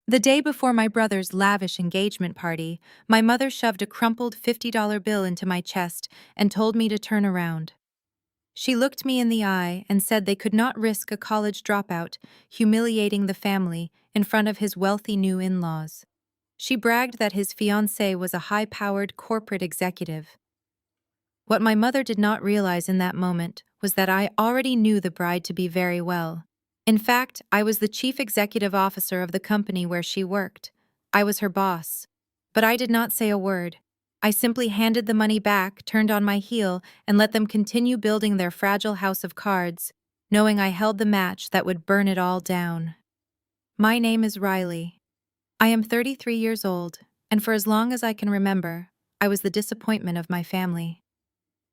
The day before my brother's lavish engagement party, my mother shoved a crumpled $50 bill into my chest and told me to turn around. She looked me in the eye and said they could not risk a college dropout, humiliating the family in front of his wealthy new in-laws. She bragged that his fiancée was a high-powered corporate executive. What my mother did not realize in that moment was that I already knew the bride to be very well. In fact, I was the chief executive officer of the company where she worked. I was her boss. But I did not say a word. I simply handed the money back, turned on my heel, and let them continue building their fragile house of cards, knowing I held the match that would burn it all down. My name is Riley. I am 33 years old, and for as long as I can remember, I was the disappointment of my family.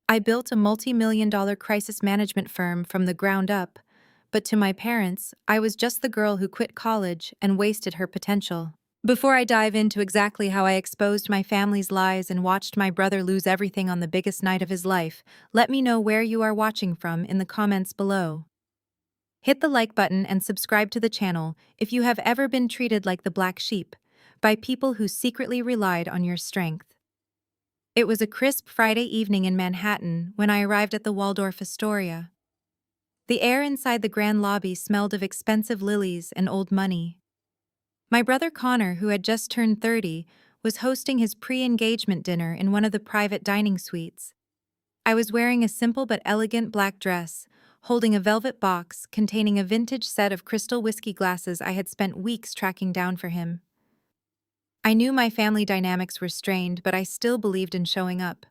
I built a multi-million-dollar crisis management firm from the ground up, but to my parents, I was just the girl who quit college and wasted her potential. Before I dive into exactly how I exposed my family's lies and watched my brother lose everything on the biggest night of his life, let me know where you are watching from in the comments below. Hit the like button and subscribe to the channel if you have ever been treated like the black sheep by people who secretly relied on your strength. It was a crisp Friday evening in Manhattan when I arrived at the Waldorf Astoria. The air inside the grand lobby smelled of expensive lilies and old money. My brother Connor, who had just turned 30, was hosting his pre-engagement dinner in one of the private dining suites. I was wearing a simple but elegant black dress, holding a velvet box containing a vintage set of crystal whiskey glasses I had spent weeks tracking down for him. I knew my family dynamics were strained, but I still believed in showing up.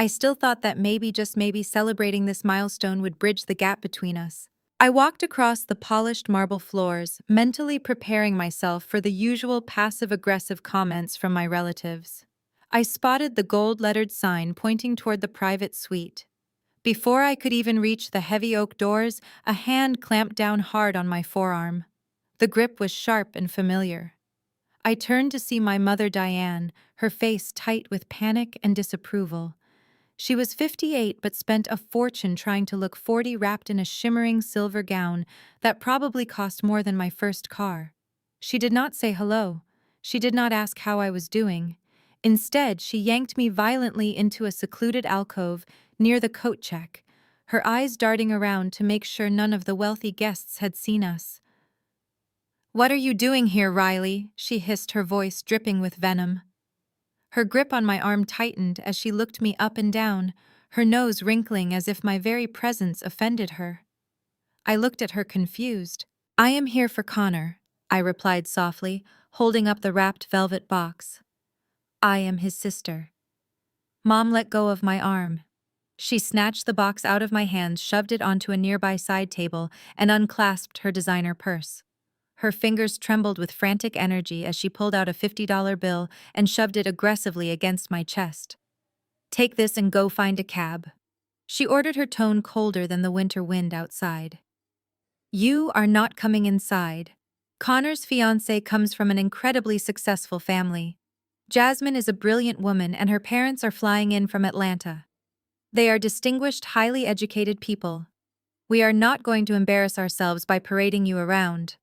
I still thought that maybe, just maybe, celebrating this milestone would bridge the gap between us. I walked across the polished marble floors, mentally preparing myself for the usual passive-aggressive comments from my relatives. I spotted the gold-lettered sign pointing toward the private suite. Before I could even reach the heavy oak doors, a hand clamped down hard on my forearm. The grip was sharp and familiar. I turned to see my mother Diane, her face tight with panic and disapproval. She was 58 but spent a fortune trying to look 40, wrapped in a shimmering silver gown that probably cost more than my first car. She did not say hello. She did not ask how I was doing. Instead, she yanked me violently into a secluded alcove near the coat check, her eyes darting around to make sure none of the wealthy guests had seen us. "What are you doing here, Riley?" she hissed, her voice dripping with venom. Her grip on my arm tightened as she looked me up and down, her nose wrinkling as if my very presence offended her. I looked at her confused. "I am here for Connor," I replied softly, holding up the wrapped velvet box. "I am his sister." Mom let go of my arm. She snatched the box out of my hands, shoved it onto a nearby side table, and unclasped her designer purse. Her fingers trembled with frantic energy as she pulled out a $50 bill and shoved it aggressively against my chest. "Take this and go find a cab," she ordered, her tone colder than the winter wind outside. "You are not coming inside." Connor's fiancée comes from an incredibly successful family. Jasmine is a brilliant woman and her parents are flying in from Atlanta. They are distinguished, highly educated people. We are not going to embarrass ourselves by parading you around.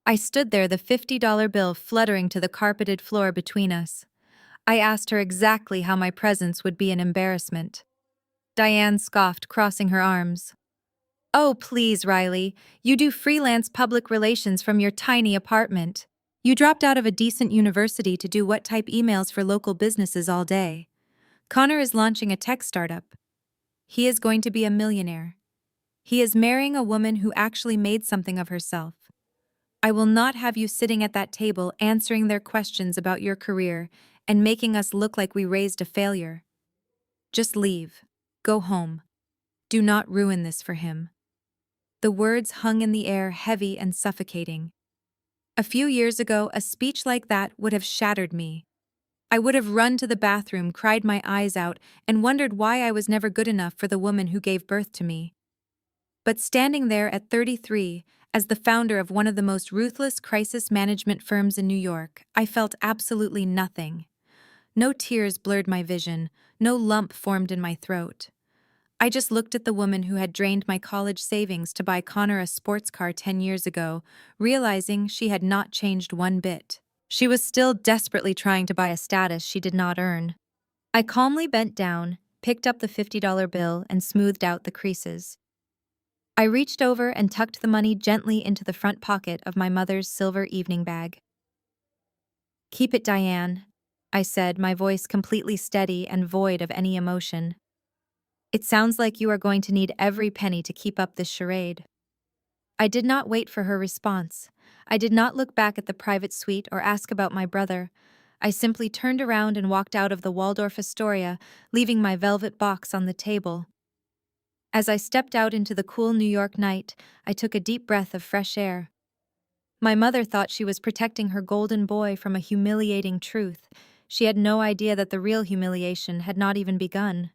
I stood there, the $50 bill fluttering to the carpeted floor between us. I asked her exactly how my presence would be an embarrassment. Diane scoffed, crossing her arms. "Oh, please, Riley. You do freelance public relations from your tiny apartment. You dropped out of a decent university to do what type emails for local businesses all day. Connor is launching a tech startup. He is going to be a millionaire. He is marrying a woman who actually made something of herself. I will not have you sitting at that table answering their questions about your career and making us look like we raised a failure. Just leave. Go home. Do not ruin this for him." The words hung in the air, heavy and suffocating. A few years ago, a speech like that would have shattered me. I would have run to the bathroom, cried my eyes out, and wondered why I was never good enough for the woman who gave birth to me. But standing there at 33, as the founder of one of the most ruthless crisis management firms in New York, I felt absolutely nothing. No tears blurred my vision, no lump formed in my throat. I just looked at the woman who had drained my college savings to buy Connor a sports car 10 years ago, realizing she had not changed one bit. She was still desperately trying to buy a status she did not earn. I calmly bent down, picked up the $50 bill, and smoothed out the creases. I reached over and tucked the money gently into the front pocket of my mother's silver evening bag. "Keep it, Diane," I said, my voice completely steady and void of any emotion. "It sounds like you are going to need every penny to keep up this charade." I did not wait for her response. I did not look back at the private suite or ask about my brother. I simply turned around and walked out of the Waldorf Astoria, leaving my velvet box on the table. As I stepped out into the cool New York night, I took a deep breath of fresh air. My mother thought she was protecting her golden boy from a humiliating truth. She had no idea that the real humiliation had not even begun.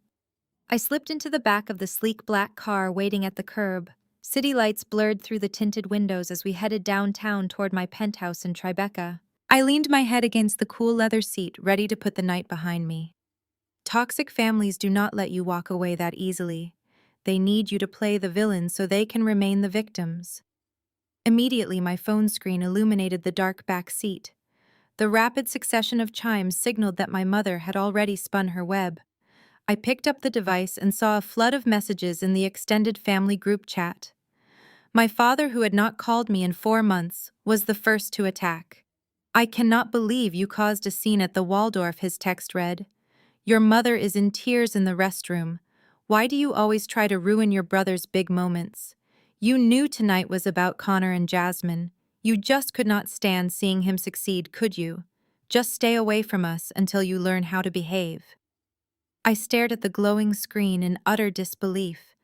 I slipped into the back of the sleek black car waiting at the curb. City lights blurred through the tinted windows as we headed downtown toward my penthouse in Tribeca. I leaned my head against the cool leather seat, ready to put the night behind me. Toxic families do not let you walk away that easily. They need you to play the villain so they can remain the victims. Immediately, my phone screen illuminated the dark back seat. The rapid succession of chimes signaled that my mother had already spun her web. I picked up the device and saw a flood of messages in the extended family group chat. My father, who had not called me in 4 months, was the first to attack. "I cannot believe you caused a scene at the Waldorf," his text read. "Your mother is in tears in the restroom. Why do you always try to ruin your brother's big moments? You knew tonight was about Connor and Jasmine. You just could not stand seeing him succeed, could you? Just stay away from us until you learn how to behave." I stared at the glowing screen in utter disbelief.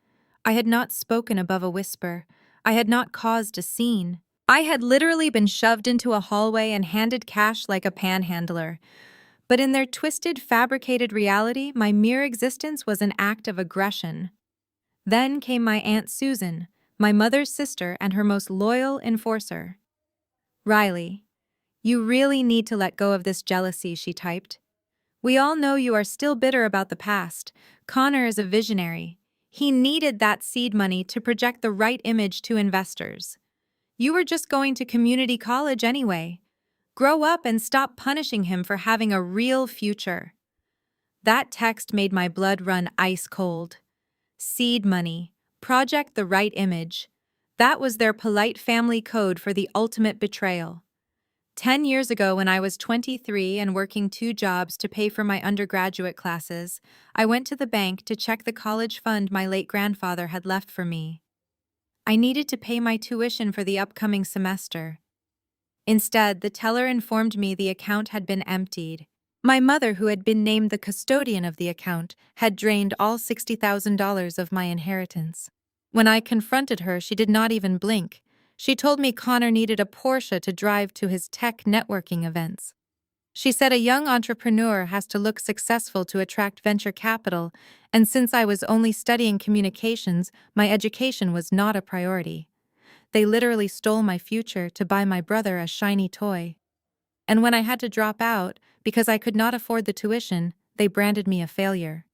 I had not spoken above a whisper. I had not caused a scene. I had literally been shoved into a hallway and handed cash like a panhandler. But in their twisted, fabricated reality, my mere existence was an act of aggression. Then came my Aunt Susan, my mother's sister and her most loyal enforcer. "Riley, you really need to let go of this jealousy," she typed. "We all know you are still bitter about the past. Connor is a visionary. He needed that seed money to project the right image to investors. You were just going to community college anyway. Grow up and stop punishing him for having a real future." That text made my blood run ice cold. Seed money. Project the right image. That was their polite family code for the ultimate betrayal. 10 years ago, when I was 23 and working 2 jobs to pay for my undergraduate classes, I went to the bank to check the college fund my late grandfather had left for me. I needed to pay my tuition for the upcoming semester. Instead, the teller informed me the account had been emptied. My mother, who had been named the custodian of the account, had drained all $60,000 of my inheritance. When I confronted her, she did not even blink. She told me Connor needed a Porsche to drive to his tech networking events. She said a young entrepreneur has to look successful to attract venture capital, and since I was only studying communications, my education was not a priority. They literally stole my future to buy my brother a shiny toy. And when I had to drop out, because I could not afford the tuition, they branded me a failure.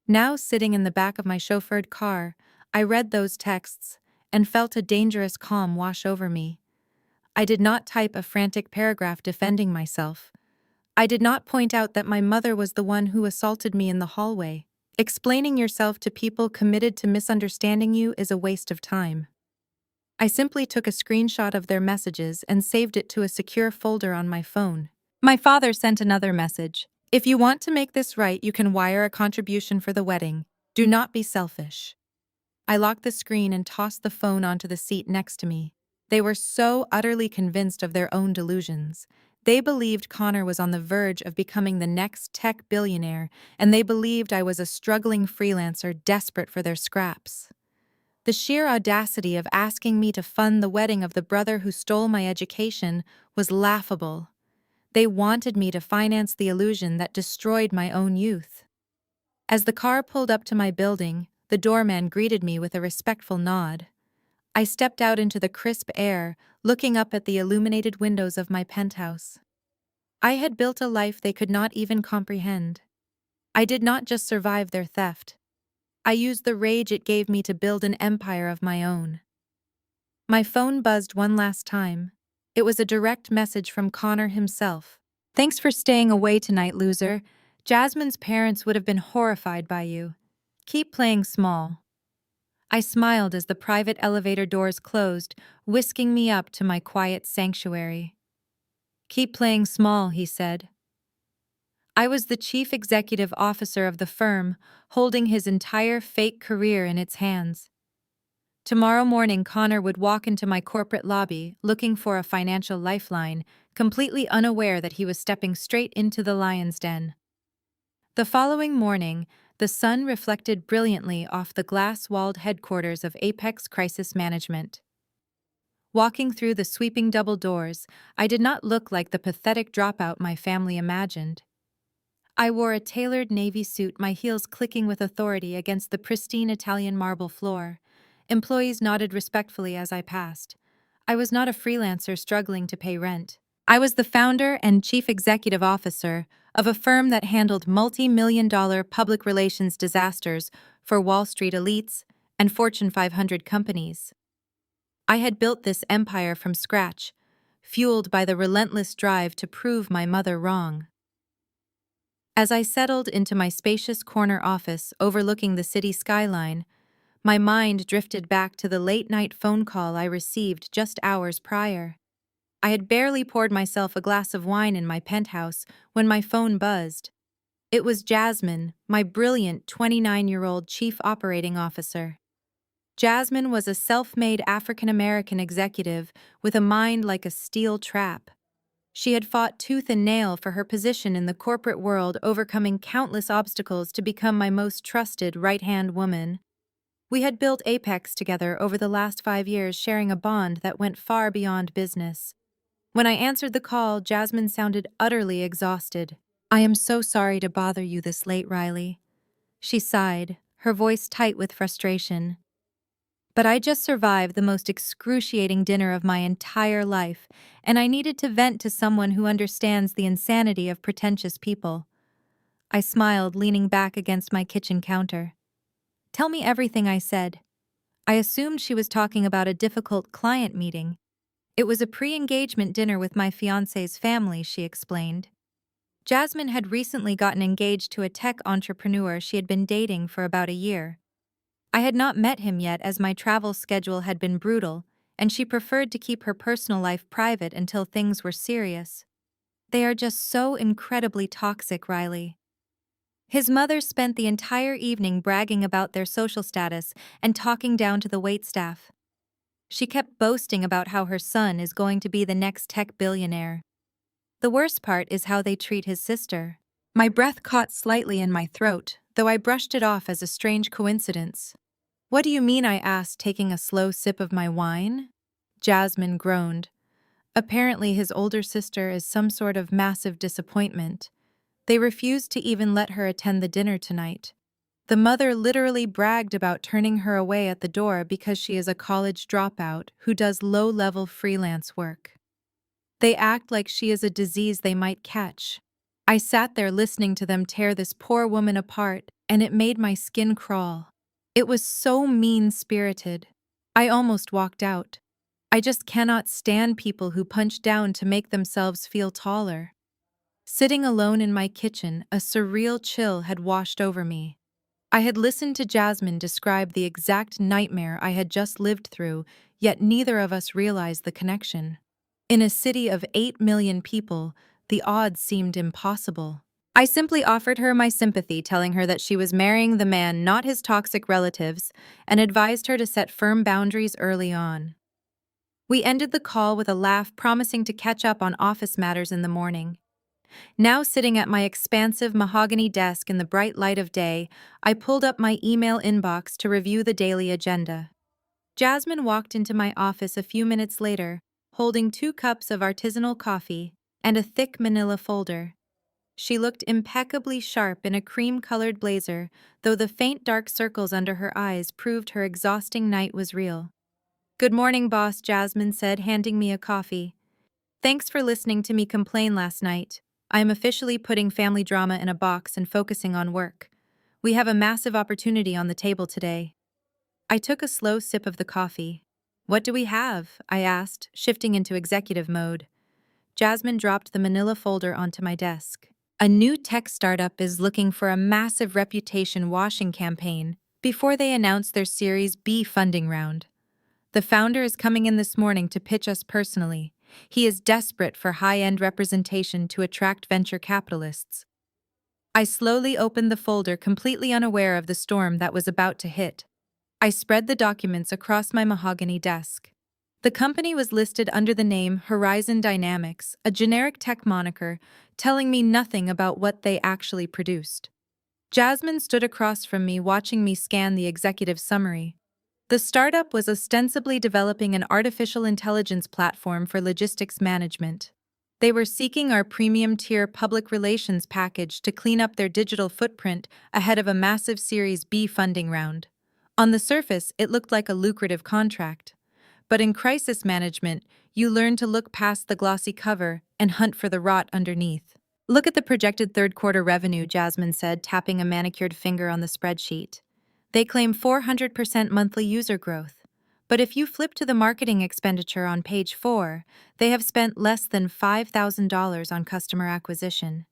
Now, sitting in the back of my chauffeured car, I read those texts and felt a dangerous calm wash over me. I did not type a frantic paragraph defending myself. I did not point out that my mother was the one who assaulted me in the hallway. Explaining yourself to people committed to misunderstanding you is a waste of time. I simply took a screenshot of their messages and saved it to a secure folder on my phone. My father sent another message. "If you want to make this right, you can wire a contribution for the wedding. Do not be selfish." I locked the screen and tossed the phone onto the seat next to me. They were so utterly convinced of their own delusions. They believed Connor was on the verge of becoming the next tech billionaire, and they believed I was a struggling freelancer desperate for their scraps. The sheer audacity of asking me to fund the wedding of the brother who stole my education was laughable. They wanted me to finance the illusion that destroyed my own youth. As the car pulled up to my building, the doorman greeted me with a respectful nod. I stepped out into the crisp air, looking up at the illuminated windows of my penthouse. I had built a life they could not even comprehend. I did not just survive their theft. I used the rage it gave me to build an empire of my own. My phone buzzed one last time. It was a direct message from Connor himself. "Thanks for staying away tonight, loser. Jasmine's parents would have been horrified by you. Keep playing small." I smiled as the private elevator doors closed, whisking me up to my quiet sanctuary. "Keep playing small," he said. I was the chief executive officer of the firm, holding his entire fake career in its hands. Tomorrow morning, Connor would walk into my corporate lobby, looking for a financial lifeline, completely unaware that he was stepping straight into the lion's den. The following morning, the sun reflected brilliantly off the glass-walled headquarters of Apex Crisis Management. Walking through the sweeping double doors, I did not look like the pathetic dropout my family imagined. I wore a tailored navy suit, my heels clicking with authority against the pristine Italian marble floor. Employees nodded respectfully as I passed. I was not a freelancer struggling to pay rent. I was the founder and chief executive officer of a firm that handled multi-million-dollar public relations disasters for Wall Street elites and Fortune 500 companies. I had built this empire from scratch, fueled by the relentless drive to prove my mother wrong. As I settled into my spacious corner office overlooking the city skyline, my mind drifted back to the late-night phone call I received just hours prior. I had barely poured myself a glass of wine in my penthouse when my phone buzzed. It was Jasmine, my brilliant 29-year-old chief operating officer. Jasmine was a self-made African-American executive with a mind like a steel trap. She had fought tooth and nail for her position in the corporate world, overcoming countless obstacles to become my most trusted right-hand woman. We had built Apex together over the last 5 years, sharing a bond that went far beyond business. When I answered the call, Jasmine sounded utterly exhausted. "I am so sorry to bother you this late, Riley." She sighed, her voice tight with frustration. "But I just survived the most excruciating dinner of my entire life, and I needed to vent to someone who understands the insanity of pretentious people." I smiled, leaning back against my kitchen counter. "Tell me everything," I said. I assumed she was talking about a difficult client meeting. "It was a pre-engagement dinner with my fiancé's family," she explained. Jasmine had recently gotten engaged to a tech entrepreneur she had been dating for about a year. I had not met him yet as my travel schedule had been brutal, and she preferred to keep her personal life private until things were serious. "They are just so incredibly toxic, Riley." His mother spent the entire evening bragging about their social status and talking down to the waitstaff. She kept boasting about how her son is going to be the next tech billionaire. The worst part is how they treat his sister. My breath caught slightly in my throat, though I brushed it off as a strange coincidence. "What do you mean?" I asked, taking a slow sip of my wine. Jasmine groaned. "Apparently his older sister is some sort of massive disappointment. They refused to even let her attend the dinner tonight. The mother literally bragged about turning her away at the door because she is a college dropout who does low-level freelance work. They act like she is a disease they might catch." I sat there listening to them tear this poor woman apart, and it made my skin crawl. It was so mean-spirited. I almost walked out. I just cannot stand people who punch down to make themselves feel taller. Sitting alone in my kitchen, a surreal chill had washed over me. I had listened to Jasmine describe the exact nightmare I had just lived through, yet neither of us realized the connection. In a city of 8 million people, the odds seemed impossible. I simply offered her my sympathy, telling her that she was marrying the man, not his toxic relatives, and advised her to set firm boundaries early on. We ended the call with a laugh, promising to catch up on office matters in the morning. Now sitting at my expansive mahogany desk in the bright light of day, I pulled up my email inbox to review the daily agenda. Jasmine walked into my office a few minutes later, holding 2 cups of artisanal coffee and a thick manila folder. She looked impeccably sharp in a cream-colored blazer, though the faint dark circles under her eyes proved her exhausting night was real. "Good morning, boss," Jasmine said, handing me a coffee. "Thanks for listening to me complain last night. I am officially putting family drama in a box and focusing on work. We have a massive opportunity on the table today. I took a slow sip of the coffee. What do we have? I asked, shifting into executive mode. Jasmine dropped the manila folder onto my desk. A new tech startup is looking for a massive reputation washing campaign before they announce their Series B funding round. The founder is coming in this morning to pitch us personally. He is desperate for high-end representation to attract venture capitalists. I slowly opened the folder, completely unaware of the storm that was about to hit. I spread the documents across my mahogany desk. The company was listed under the name Horizon Dynamics, a generic tech moniker, telling me nothing about what they actually produced. Jasmine stood across from me, watching me scan the executive summary. The startup was ostensibly developing an artificial intelligence platform for logistics management. They were seeking our premium-tier public relations package to clean up their digital footprint ahead of a massive Series B funding round. On the surface, it looked like a lucrative contract. But in crisis management, you learn to look past the glossy cover and hunt for the rot underneath. Look at the projected third-quarter revenue, Jasmine said, tapping a manicured finger on the spreadsheet. They claim 400% monthly user growth. But if you flip to the marketing expenditure on page 4, they have spent less than $5,000 on customer acquisition.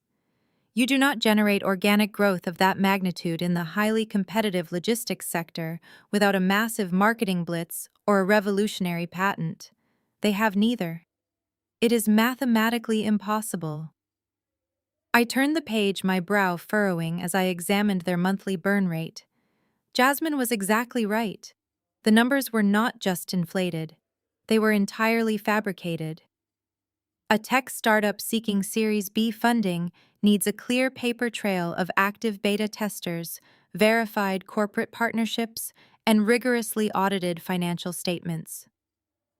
You do not generate organic growth of that magnitude in the highly competitive logistics sector without a massive marketing blitz or a revolutionary patent. They have neither. It is mathematically impossible. I turned the page, my brow furrowing as I examined their monthly burn rate. Jasmine was exactly right. The numbers were not just inflated. They were entirely fabricated. A tech startup seeking Series B funding needs a clear paper trail of active beta testers, verified corporate partnerships, and rigorously audited financial statements.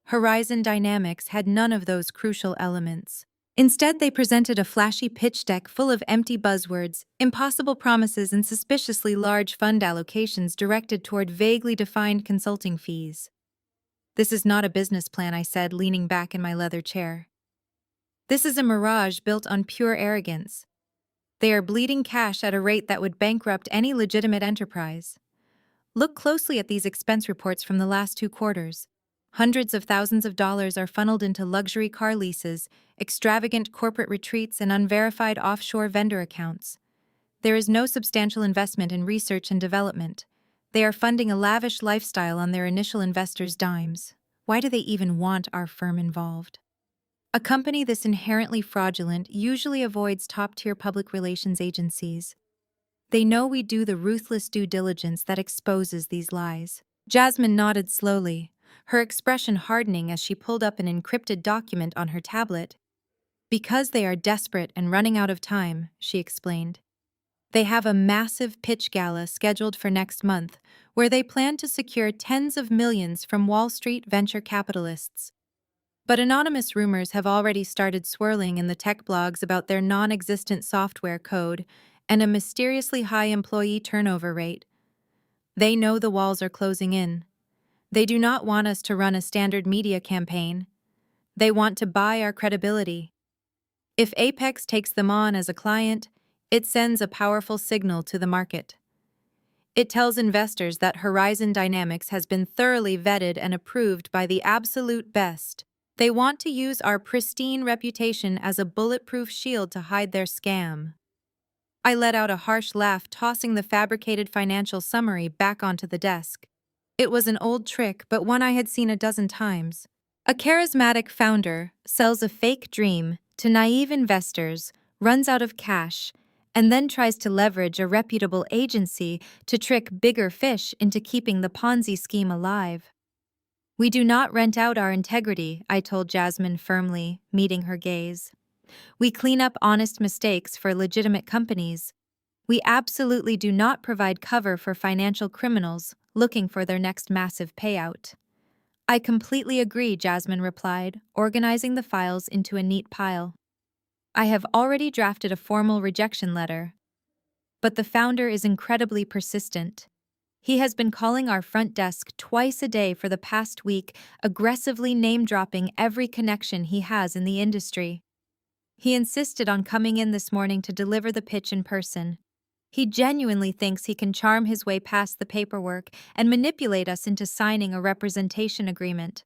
Horizon Dynamics had none of those crucial elements. Instead, they presented a flashy pitch deck full of empty buzzwords, impossible promises, and suspiciously large fund allocations directed toward vaguely defined consulting fees. "This is not a business plan," I said, leaning back in my leather chair. "This is a mirage built on pure arrogance. They are bleeding cash at a rate that would bankrupt any legitimate enterprise. Look closely at these expense reports from the last 2 quarters. Hundreds of thousands of dollars are funneled into luxury car leases, extravagant corporate retreats, and unverified offshore vendor accounts. There is no substantial investment in research and development. They are funding a lavish lifestyle on their initial investors' dimes. Why do they even want our firm involved?" A company this inherently fraudulent usually avoids top-tier public relations agencies. They know we do the ruthless due diligence that exposes these lies. Jasmine nodded slowly, her expression hardening as she pulled up an encrypted document on her tablet. "Because they are desperate and running out of time," she explained. "They have a massive pitch gala scheduled for next month, where they plan to secure tens of millions from Wall Street venture capitalists. But anonymous rumors have already started swirling in the tech blogs about their non-existent software code and a mysteriously high employee turnover rate. They know the walls are closing in. They do not want us to run a standard media campaign. They want to buy our credibility. If Apex takes them on as a client, it sends a powerful signal to the market. It tells investors that Horizon Dynamics has been thoroughly vetted and approved by the absolute best. They want to use our pristine reputation as a bulletproof shield to hide their scam." I let out a harsh laugh, tossing the fabricated financial summary back onto the desk. It was an old trick, but one I had seen a dozen times. A charismatic founder sells a fake dream to naive investors, runs out of cash, and then tries to leverage a reputable agency to trick bigger fish into keeping the Ponzi scheme alive. "We do not rent out our integrity," I told Jasmine firmly, meeting her gaze. "We clean up honest mistakes for legitimate companies. We absolutely do not provide cover for financial criminals looking for their next massive payout." "I completely agree," Jasmine replied, organizing the files into a neat pile. "I have already drafted a formal rejection letter. But the founder is incredibly persistent. He has been calling our front desk twice a day for the past week, aggressively name-dropping every connection he has in the industry. He insisted on coming in this morning to deliver the pitch in person. He genuinely thinks he can charm his way past the paperwork and manipulate us into signing a representation agreement.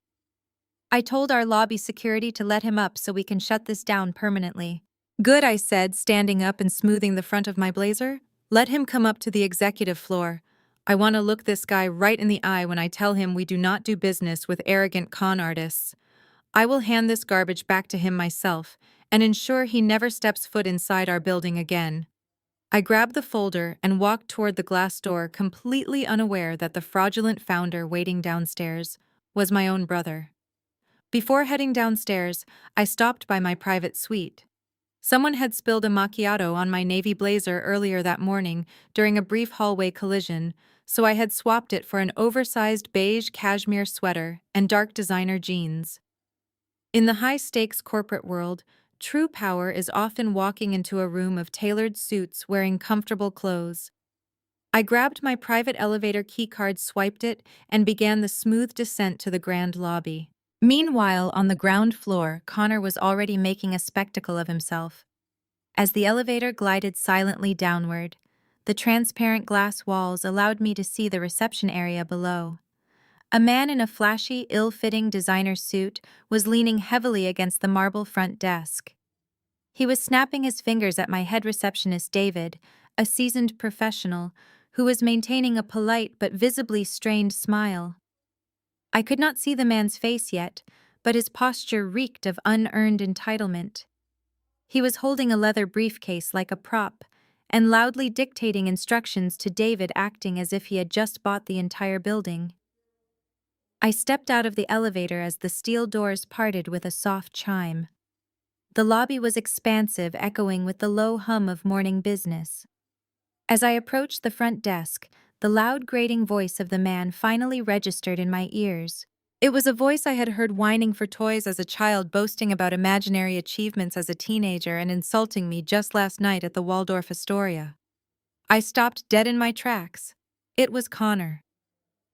I told our lobby security to let him up so we can shut this down permanently. Good, I said, standing up and smoothing the front of my blazer. Let him come up to the executive floor. I want to look this guy right in the eye when I tell him we do not do business with arrogant con artists. I will hand this garbage back to him myself and ensure he never steps foot inside our building again. I grabbed the folder and walked toward the glass door, completely unaware that the fraudulent founder waiting downstairs was my own brother. Before heading downstairs, I stopped by my private suite. Someone had spilled a macchiato on my navy blazer earlier that morning during a brief hallway collision, so I had swapped it for an oversized beige cashmere sweater and dark designer jeans. In the high-stakes corporate world, true power is often walking into a room of tailored suits wearing comfortable clothes. I grabbed my private elevator keycard, swiped it, and began the smooth descent to the grand lobby. Meanwhile, on the ground floor, Connor was already making a spectacle of himself. As the elevator glided silently downward, the transparent glass walls allowed me to see the reception area below. A man in a flashy, ill-fitting designer suit was leaning heavily against the marble front desk. He was snapping his fingers at my head receptionist David, a seasoned professional, who was maintaining a polite but visibly strained smile. I could not see the man's face yet, but his posture reeked of unearned entitlement. He was holding a leather briefcase like a prop, and loudly dictating instructions to David, acting as if he had just bought the entire building. I stepped out of the elevator as the steel doors parted with a soft chime. The lobby was expansive, echoing with the low hum of morning business. As I approached the front desk, the loud grating voice of the man finally registered in my ears. It was a voice I had heard whining for toys as a child, boasting about imaginary achievements as a teenager, and insulting me just last night at the Waldorf Astoria. I stopped dead in my tracks. It was Connor.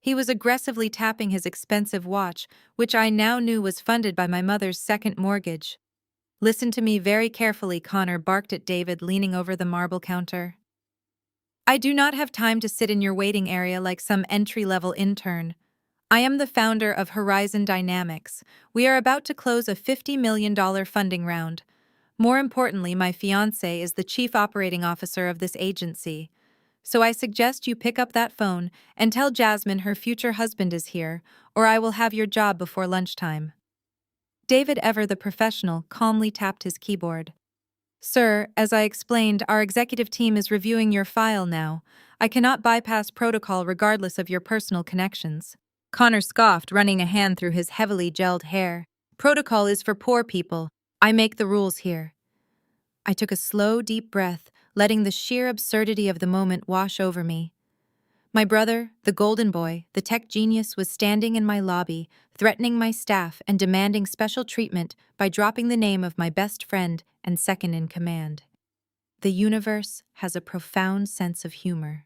He was aggressively tapping his expensive watch, which I now knew was funded by my mother's second mortgage. Listen to me very carefully, Connor barked at David, leaning over the marble counter. I do not have time to sit in your waiting area like some entry-level intern. I am the founder of Horizon Dynamics. We are about to close a $50 million funding round. More importantly, my fiancée is the chief operating officer of this agency. So I suggest you pick up that phone and tell Jasmine her future husband is here, or I will have your job before lunchtime. David, ever the professional, calmly tapped his keyboard. Sir, as I explained, our executive team is reviewing your file now. I cannot bypass protocol regardless of your personal connections. Connor scoffed, running a hand through his heavily gelled hair. Protocol is for poor people. I make the rules here. I took a slow, deep breath, letting the sheer absurdity of the moment wash over me. My brother, the golden boy, the tech genius, was standing in my lobby, threatening my staff and demanding special treatment by dropping the name of my best friend and second in command. The universe has a profound sense of humor.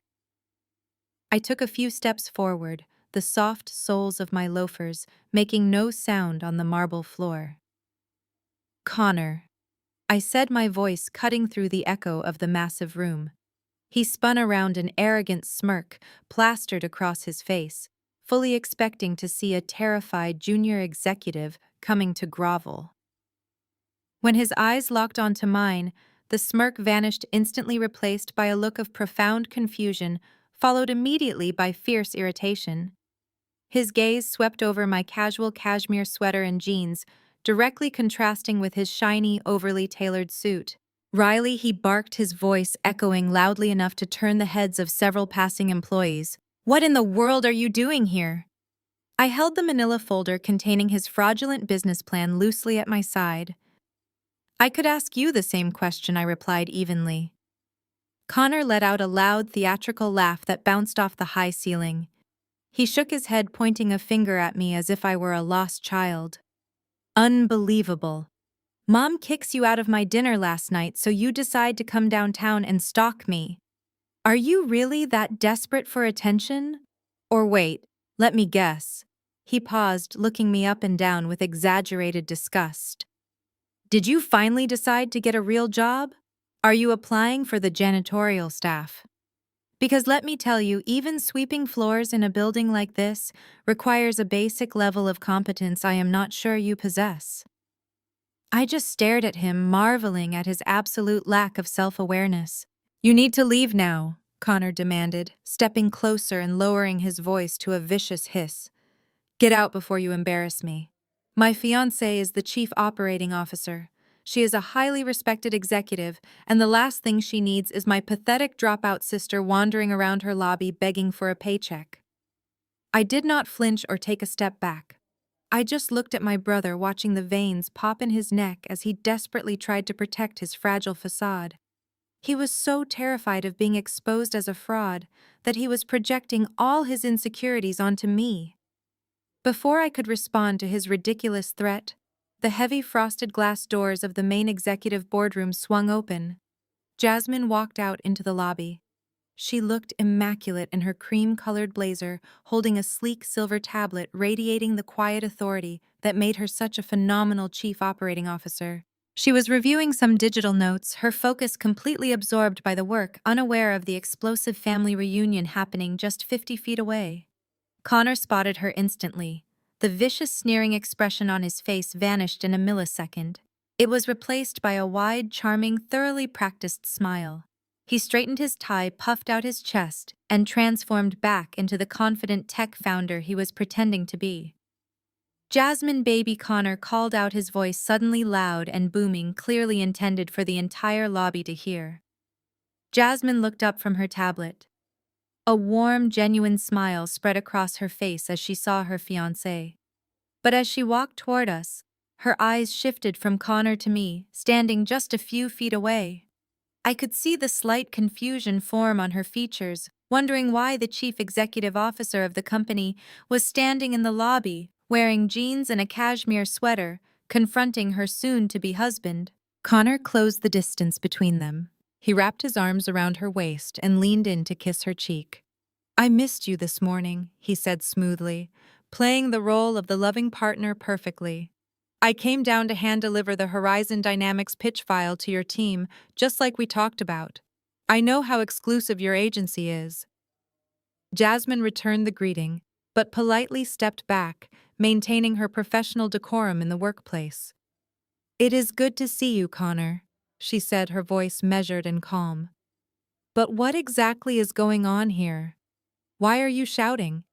I took a few steps forward, the soft soles of my loafers making no sound on the marble floor. Connor, I said, my voice cutting through the echo of the massive room. He spun around, an arrogant smirk plastered across his face, fully expecting to see a terrified junior executive coming to grovel. When his eyes locked onto mine, the smirk vanished, instantly replaced by a look of profound confusion, followed immediately by fierce irritation. His gaze swept over my casual cashmere sweater and jeans, directly contrasting with his shiny, overly tailored suit. Riley, he barked, his voice echoing loudly enough to turn the heads of several passing employees. What in the world are you doing here? I held the manila folder containing his fraudulent business plan loosely at my side. I could ask you the same question, I replied evenly. Connor let out a loud, theatrical laugh that bounced off the high ceiling. He shook his head, pointing a finger at me as if I were a lost child. Unbelievable. Mom kicks you out of my dinner last night, so you decide to come downtown and stalk me. Are you really that desperate for attention? Or wait, let me guess. He paused, looking me up and down with exaggerated disgust. Did you finally decide to get a real job? Are you applying for the janitorial staff? Because let me tell you, even sweeping floors in a building like this requires a basic level of competence I am not sure you possess. I just stared at him, marveling at his absolute lack of self-awareness. You need to leave now, Connor demanded, stepping closer and lowering his voice to a vicious hiss. Get out before you embarrass me. My fiancée is the chief operating officer. She is a highly respected executive, and the last thing she needs is my pathetic dropout sister wandering around her lobby begging for a paycheck. I did not flinch or take a step back. I just looked at my brother, watching the veins pop in his neck as he desperately tried to protect his fragile facade. He was so terrified of being exposed as a fraud that he was projecting all his insecurities onto me. Before I could respond to his ridiculous threat, the heavy frosted glass doors of the main executive boardroom swung open. Jasmine walked out into the lobby. She looked immaculate in her cream-colored blazer, holding a sleek silver tablet radiating the quiet authority that made her such a phenomenal chief operating officer. She was reviewing some digital notes, her focus completely absorbed by the work, unaware of the explosive family reunion happening just 50 feet away. Connor spotted her instantly. The vicious, sneering expression on his face vanished in a millisecond. It was replaced by a wide, charming, thoroughly practiced smile. He straightened his tie, puffed out his chest, and transformed back into the confident tech founder he was pretending to be. Jasmine, baby, Connor called out, his voice suddenly loud and booming, clearly intended for the entire lobby to hear. Jasmine looked up from her tablet. A warm, genuine smile spread across her face as she saw her fiancé. But as she walked toward us, her eyes shifted from Connor to me, standing just a few feet away. I could see the slight confusion form on her features, wondering why the chief executive officer of the company was standing in the lobby, wearing jeans and a cashmere sweater, confronting her soon-to-be husband. Connor closed the distance between them. He wrapped his arms around her waist and leaned in to kiss her cheek. I missed you this morning, he said smoothly, playing the role of the loving partner perfectly. I came down to hand-deliver the Horizon Dynamics pitch file to your team, just like we talked about. I know how exclusive your agency is. Jasmine returned the greeting, but politely stepped back, maintaining her professional decorum in the workplace. It is good to see you, Connor, she said, her voice measured and calm. But what exactly is going on here? Why are you shouting?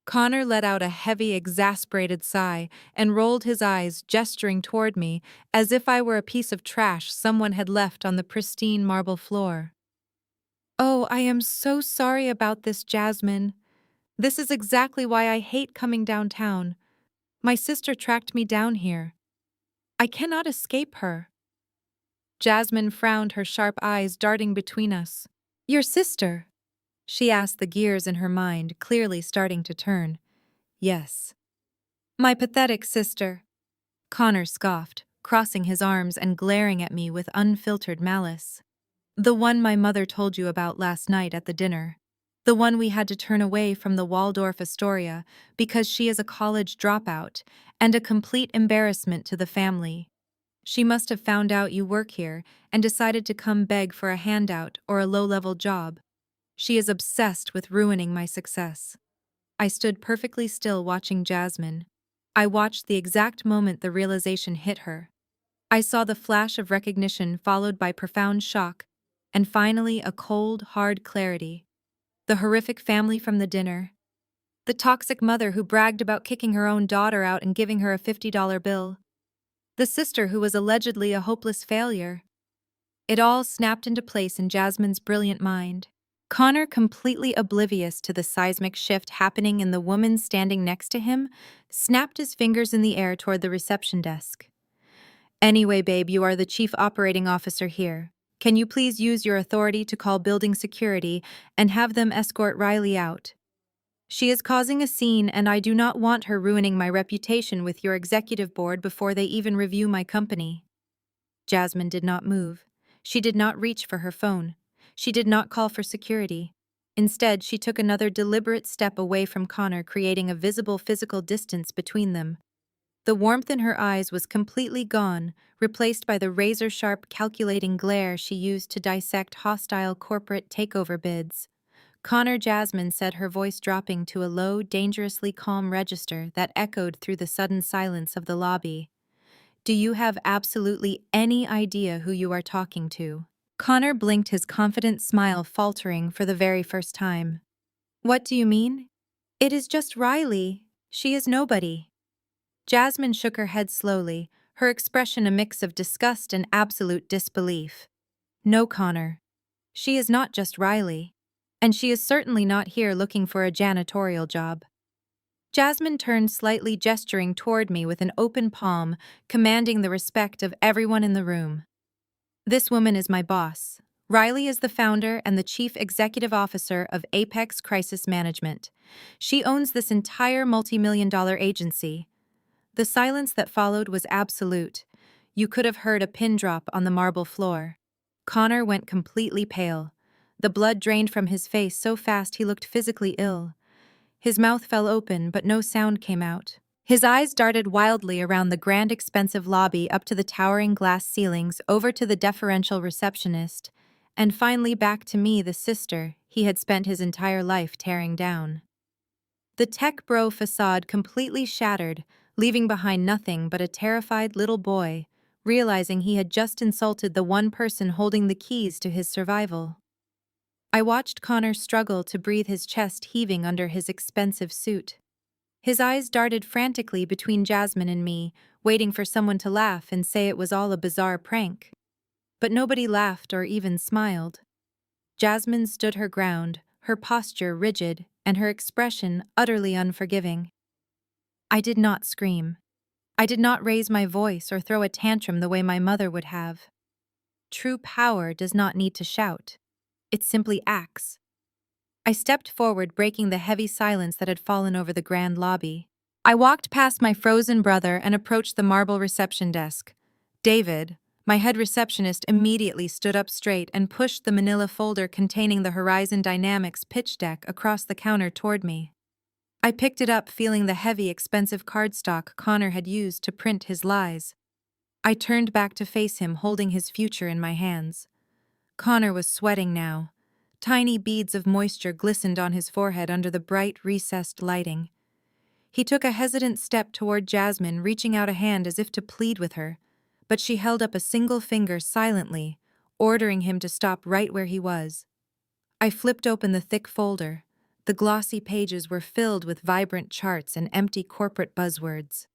Connor let out a heavy, exasperated sigh and rolled his eyes, gesturing toward me as if I were a piece of trash someone had left on the pristine marble floor. Oh, I am so sorry about this, Jasmine. This is exactly why I hate coming downtown. My sister tracked me down here. I cannot escape her. Jasmine frowned, her sharp eyes darting between us. Your sister? She asked, the gears in her mind clearly starting to turn. Yes. My pathetic sister. Connor scoffed, crossing his arms and glaring at me with unfiltered malice. The one my mother told you about last night at the dinner. The one we had to turn away from the Waldorf Astoria because she is a college dropout and a complete embarrassment to the family. She must have found out you work here and decided to come beg for a handout or a low-level job. She is obsessed with ruining my success. I stood perfectly still, watching Jasmine. I watched the exact moment the realization hit her. I saw the flash of recognition followed by profound shock, and finally a cold, hard clarity. The horrific family from the dinner. The toxic mother who bragged about kicking her own daughter out and giving her a $50 bill. The sister who was allegedly a hopeless failure. It all snapped into place in Jasmine's brilliant mind. Connor, completely oblivious to the seismic shift happening in the woman standing next to him, snapped his fingers in the air toward the reception desk. Anyway, babe, you are the chief operating officer here. Can you please use your authority to call building security and have them escort Riley out? She is causing a scene, and I do not want her ruining my reputation with your executive board before they even review my company. Jasmine did not move. She did not reach for her phone. She did not call for security. Instead, she took another deliberate step away from Connor, creating a visible physical distance between them. The warmth in her eyes was completely gone, replaced by the razor-sharp, calculating glare she used to dissect hostile corporate takeover bids. Connor, Jasmine said, her voice dropping to a low, dangerously calm register that echoed through the sudden silence of the lobby. Do you have absolutely any idea who you are talking to? Connor blinked, his confident smile faltering for the very first time. What do you mean? It is just Riley. She is nobody. Jasmine shook her head slowly, her expression a mix of disgust and absolute disbelief. No, Connor. She is not just Riley. And she is certainly not here looking for a janitorial job. Jasmine turned slightly, gesturing toward me with an open palm, commanding the respect of everyone in the room. This woman is my boss. Riley is the founder and the chief executive officer of Apex Crisis Management. She owns this entire multi-million-dollar agency. The silence that followed was absolute. You could have heard a pin drop on the marble floor. Connor went completely pale. The blood drained from his face so fast he looked physically ill. His mouth fell open, but no sound came out. His eyes darted wildly around the grand, expensive lobby, up to the towering glass ceilings, over to the deferential receptionist, and finally back to me, the sister he had spent his entire life tearing down. The tech bro facade completely shattered, leaving behind nothing but a terrified little boy, realizing he had just insulted the one person holding the keys to his survival. I watched Connor struggle to breathe, his chest heaving under his expensive suit. His eyes darted frantically between Jasmine and me, waiting for someone to laugh and say it was all a bizarre prank. But nobody laughed or even smiled. Jasmine stood her ground, her posture rigid and her expression utterly unforgiving. I did not scream. I did not raise my voice or throw a tantrum the way my mother would have. True power does not need to shout. It simply acts. I stepped forward, breaking the heavy silence that had fallen over the grand lobby. I walked past my frozen brother and approached the marble reception desk. David, my head receptionist, immediately stood up straight and pushed the manila folder containing the Horizon Dynamics pitch deck across the counter toward me. I picked it up, feeling the heavy, expensive cardstock Connor had used to print his lies. I turned back to face him, holding his future in my hands. Connor was sweating now. Tiny beads of moisture glistened on his forehead under the bright, recessed lighting. He took a hesitant step toward Jasmine, reaching out a hand as if to plead with her, but she held up a single finger silently, ordering him to stop right where he was. I flipped open the thick folder. The glossy pages were filled with vibrant charts and empty corporate buzzwords.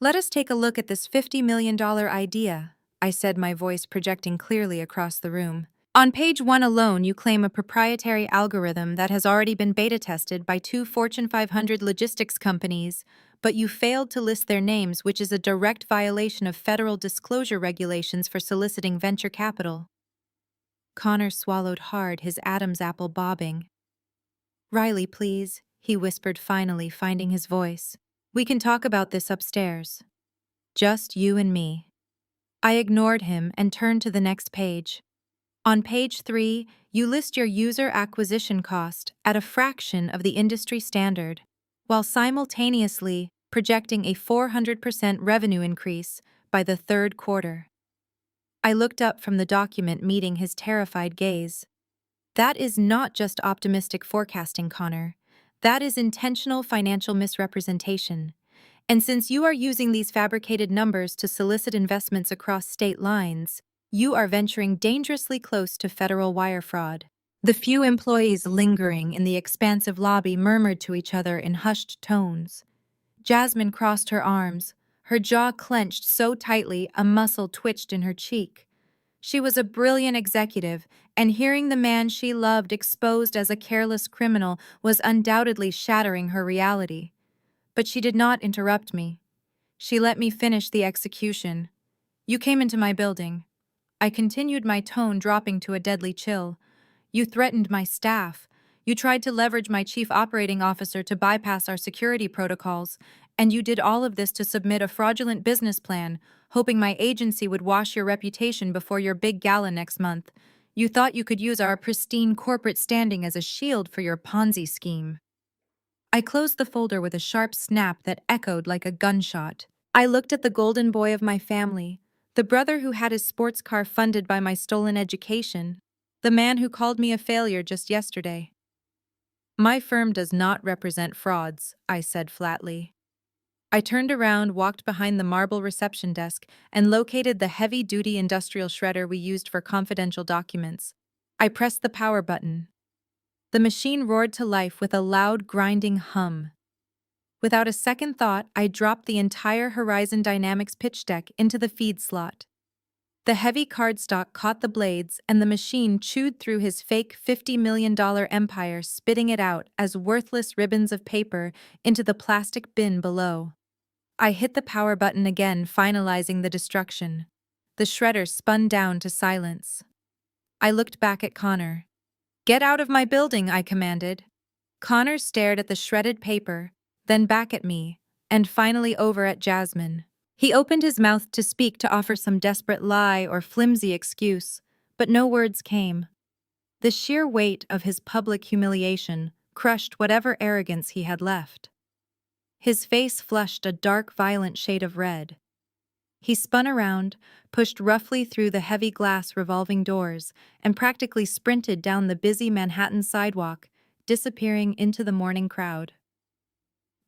Let us take a look at this $50 million idea, I said, my voice projecting clearly across the room. On page 1 alone, you claim a proprietary algorithm that has already been beta tested by 2 Fortune 500 logistics companies, but you failed to list their names, which is a direct violation of federal disclosure regulations for soliciting venture capital. Connor swallowed hard, his Adam's apple bobbing. Riley, please, he whispered, finally finding his voice. We can talk about this upstairs. Just you and me. I ignored him and turned to the next page. On page 3, you list your user acquisition cost at a fraction of the industry standard, while simultaneously projecting a 400% revenue increase by the third quarter. I looked up from the document, meeting his terrified gaze. That is not just optimistic forecasting, Connor. That is intentional financial misrepresentation. And since you are using these fabricated numbers to solicit investments across state lines, you are venturing dangerously close to federal wire fraud. The few employees lingering in the expansive lobby murmured to each other in hushed tones. Jasmine crossed her arms, her jaw clenched so tightly a muscle twitched in her cheek. She was a brilliant executive, and hearing the man she loved exposed as a careless criminal was undoubtedly shattering her reality. But she did not interrupt me. She let me finish the execution. You came into my building. I continued, my tone dropping to a deadly chill. You threatened my staff. You tried to leverage my chief operating officer to bypass our security protocols, and you did all of this to submit a fraudulent business plan, hoping my agency would wash your reputation before your big gala next month. You thought you could use our pristine corporate standing as a shield for your Ponzi scheme. I closed the folder with a sharp snap that echoed like a gunshot. I looked at the golden boy of my family, the brother who had his sports car funded by my stolen education, the man who called me a failure just yesterday. My firm does not represent frauds, I said flatly. I turned around, walked behind the marble reception desk, and located the heavy-duty industrial shredder we used for confidential documents. I pressed the power button. The machine roared to life with a loud, grinding hum. Without a second thought, I dropped the entire Horizon Dynamics pitch deck into the feed slot. The heavy cardstock caught the blades, and the machine chewed through his fake $50 million empire, spitting it out as worthless ribbons of paper into the plastic bin below. I hit the power button again, finalizing the destruction. The shredder spun down to silence. I looked back at Connor. "Get out of my building," I commanded. Connor stared at the shredded paper, then back at me, and finally over at Jasmine. He opened his mouth to speak, to offer some desperate lie or flimsy excuse, but no words came. The sheer weight of his public humiliation crushed whatever arrogance he had left. His face flushed a dark, violent shade of red. He spun around, pushed roughly through the heavy glass revolving doors, and practically sprinted down the busy Manhattan sidewalk, disappearing into the morning crowd.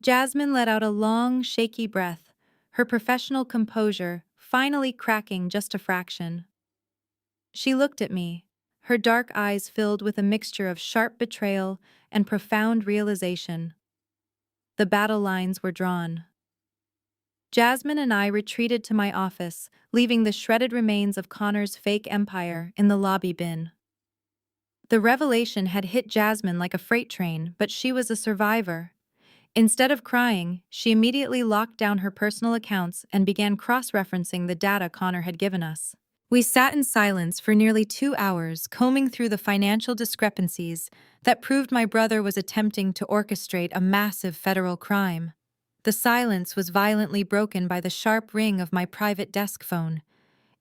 Jasmine let out a long, shaky breath, her professional composure finally cracking just a fraction. She looked at me, her dark eyes filled with a mixture of sharp betrayal and profound realization. The battle lines were drawn. Jasmine and I retreated to my office, leaving the shredded remains of Connor's fake empire in the lobby bin. The revelation had hit Jasmine like a freight train, but she was a survivor. Instead of crying, she immediately locked down her personal accounts and began cross-referencing the data Connor had given us. We sat in silence for nearly 2 hours, combing through the financial discrepancies that proved my brother was attempting to orchestrate a massive federal crime. The silence was violently broken by the sharp ring of my private desk phone.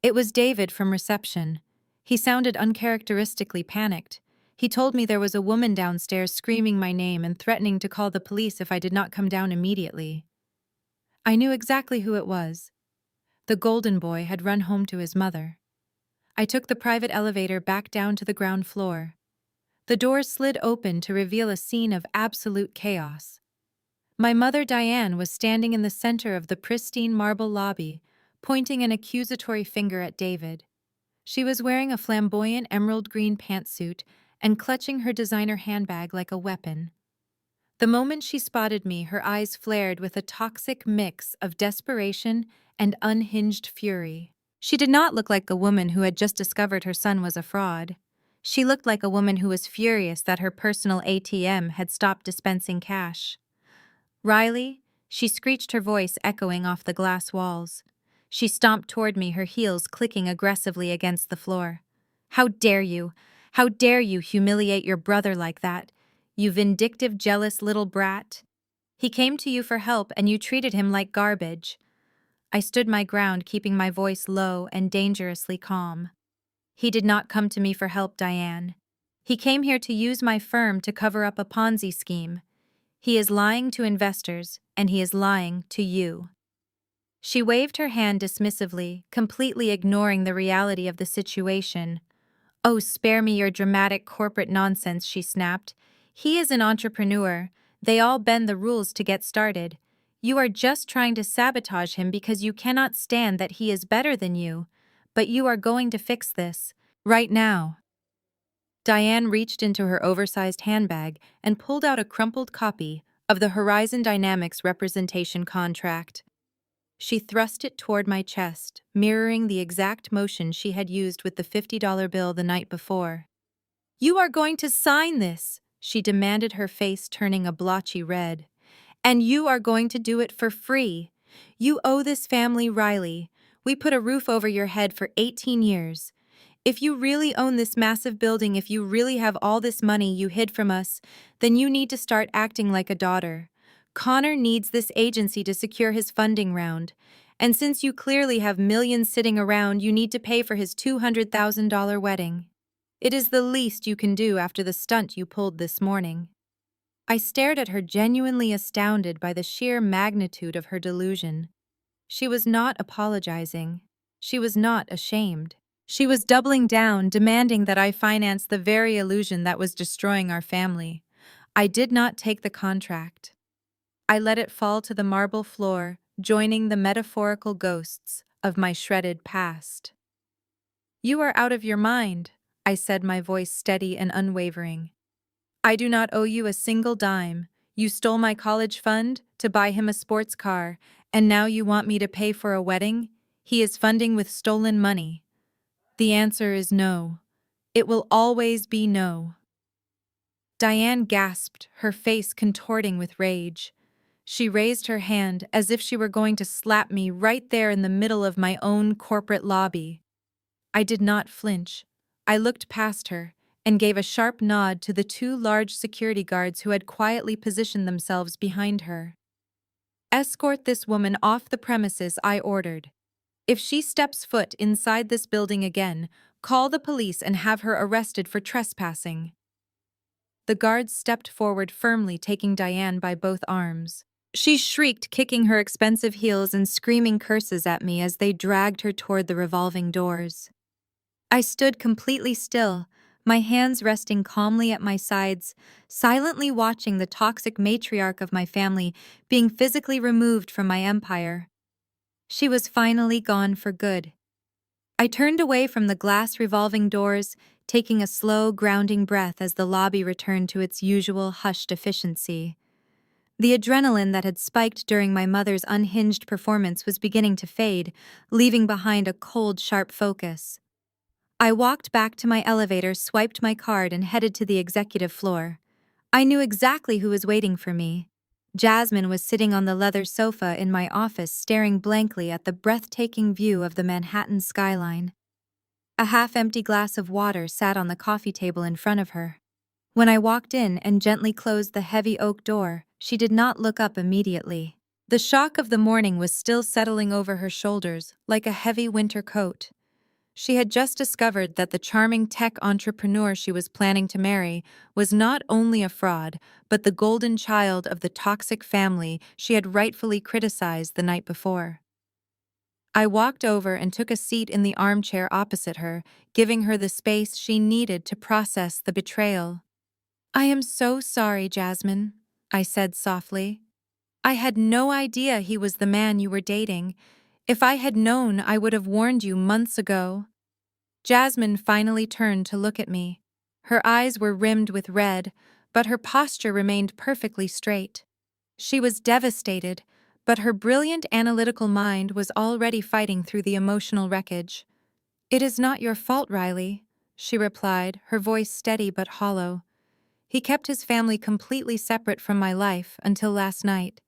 It was David from reception. He sounded uncharacteristically panicked. He told me there was a woman downstairs screaming my name and threatening to call the police if I did not come down immediately. I knew exactly who it was. The golden boy had run home to his mother. I took the private elevator back down to the ground floor. The doors slid open to reveal a scene of absolute chaos. My mother Diane was standing in the center of the pristine marble lobby, pointing an accusatory finger at David. She was wearing a flamboyant emerald green pantsuit and clutching her designer handbag like a weapon. The moment she spotted me, her eyes flared with a toxic mix of desperation and unhinged fury. She did not look like a woman who had just discovered her son was a fraud. She looked like a woman who was furious that her personal ATM had stopped dispensing cash. "Riley," she screeched, her voice echoing off the glass walls. She stomped toward me, her heels clicking aggressively against the floor. "How dare you? How dare you humiliate your brother like that? You vindictive, jealous little brat. He came to you for help and you treated him like garbage." I stood my ground, keeping my voice low and dangerously calm. "He did not come to me for help, Diane. He came here to use my firm to cover up a Ponzi scheme. He is lying to investors, and he is lying to you." She waved her hand dismissively, completely ignoring the reality of the situation. "Oh, spare me your dramatic corporate nonsense," she snapped. "He is an entrepreneur. They all bend the rules to get started. You are just trying to sabotage him because you cannot stand that he is better than you. But you are going to fix this, right now." Diane reached into her oversized handbag and pulled out a crumpled copy of the Horizon Dynamics representation contract. She thrust it toward my chest, mirroring the exact motion she had used with the $50 bill the night before. "You are going to sign this," she demanded, her face turning a blotchy red. "And you are going to do it for free. You owe this family, Riley. We put a roof over your head for 18 years. If you really own this massive building, if you really have all this money you hid from us, then you need to start acting like a daughter. Connor needs this agency to secure his funding round. And since you clearly have millions sitting around, you need to pay for his $200,000 wedding. It is the least you can do after the stunt you pulled this morning." I stared at her, genuinely astounded by the sheer magnitude of her delusion. She was not apologizing. She was not ashamed. She was doubling down, demanding that I finance the very illusion that was destroying our family. I did not take the contract. I let it fall to the marble floor, joining the metaphorical ghosts of my shredded past. You are out of your mind, I said, my voice steady and unwavering. I do not owe you a single dime. You stole my college fund to buy him a sports car, and now you want me to pay for a wedding? He is funding with stolen money. The answer is no. It will always be no. Diane gasped, her face contorting with rage. She raised her hand as if she were going to slap me right there in the middle of my own corporate lobby. I did not flinch. I looked past her and gave a sharp nod to the two large security guards who had quietly positioned themselves behind her. Escort this woman off the premises, I ordered. If she steps foot inside this building again, call the police and have her arrested for trespassing. The guards stepped forward firmly, taking Diane by both arms. She shrieked, kicking her expensive heels and screaming curses at me as they dragged her toward the revolving doors. I stood completely still, my hands resting calmly at my sides, silently watching the toxic matriarch of my family being physically removed from my empire. She was finally gone for good. I turned away from the glass revolving doors, taking a slow, grounding breath as the lobby returned to its usual hushed efficiency. The adrenaline that had spiked during my mother's unhinged performance was beginning to fade, leaving behind a cold, sharp focus. I walked back to my elevator, swiped my card, and headed to the executive floor. I knew exactly who was waiting for me. Jasmine was sitting on the leather sofa in my office, staring blankly at the breathtaking view of the Manhattan skyline. A half-empty glass of water sat on the coffee table in front of her. When I walked in and gently closed the heavy oak door, she did not look up immediately. The shock of the morning was still settling over her shoulders, like a heavy winter coat. She had just discovered that the charming tech entrepreneur she was planning to marry was not only a fraud, but the golden child of the toxic family she had rightfully criticized the night before. I walked over and took a seat in the armchair opposite her, giving her the space she needed to process the betrayal. I am so sorry, Jasmine, I said softly. I had no idea he was the man you were dating. If I had known, I would have warned you months ago. Jasmine finally turned to look at me. Her eyes were rimmed with red, but her posture remained perfectly straight. She was devastated, but her brilliant analytical mind was already fighting through the emotional wreckage. "It is not your fault, Riley," she replied, her voice steady but hollow. "He kept his family completely separate from my life until last night.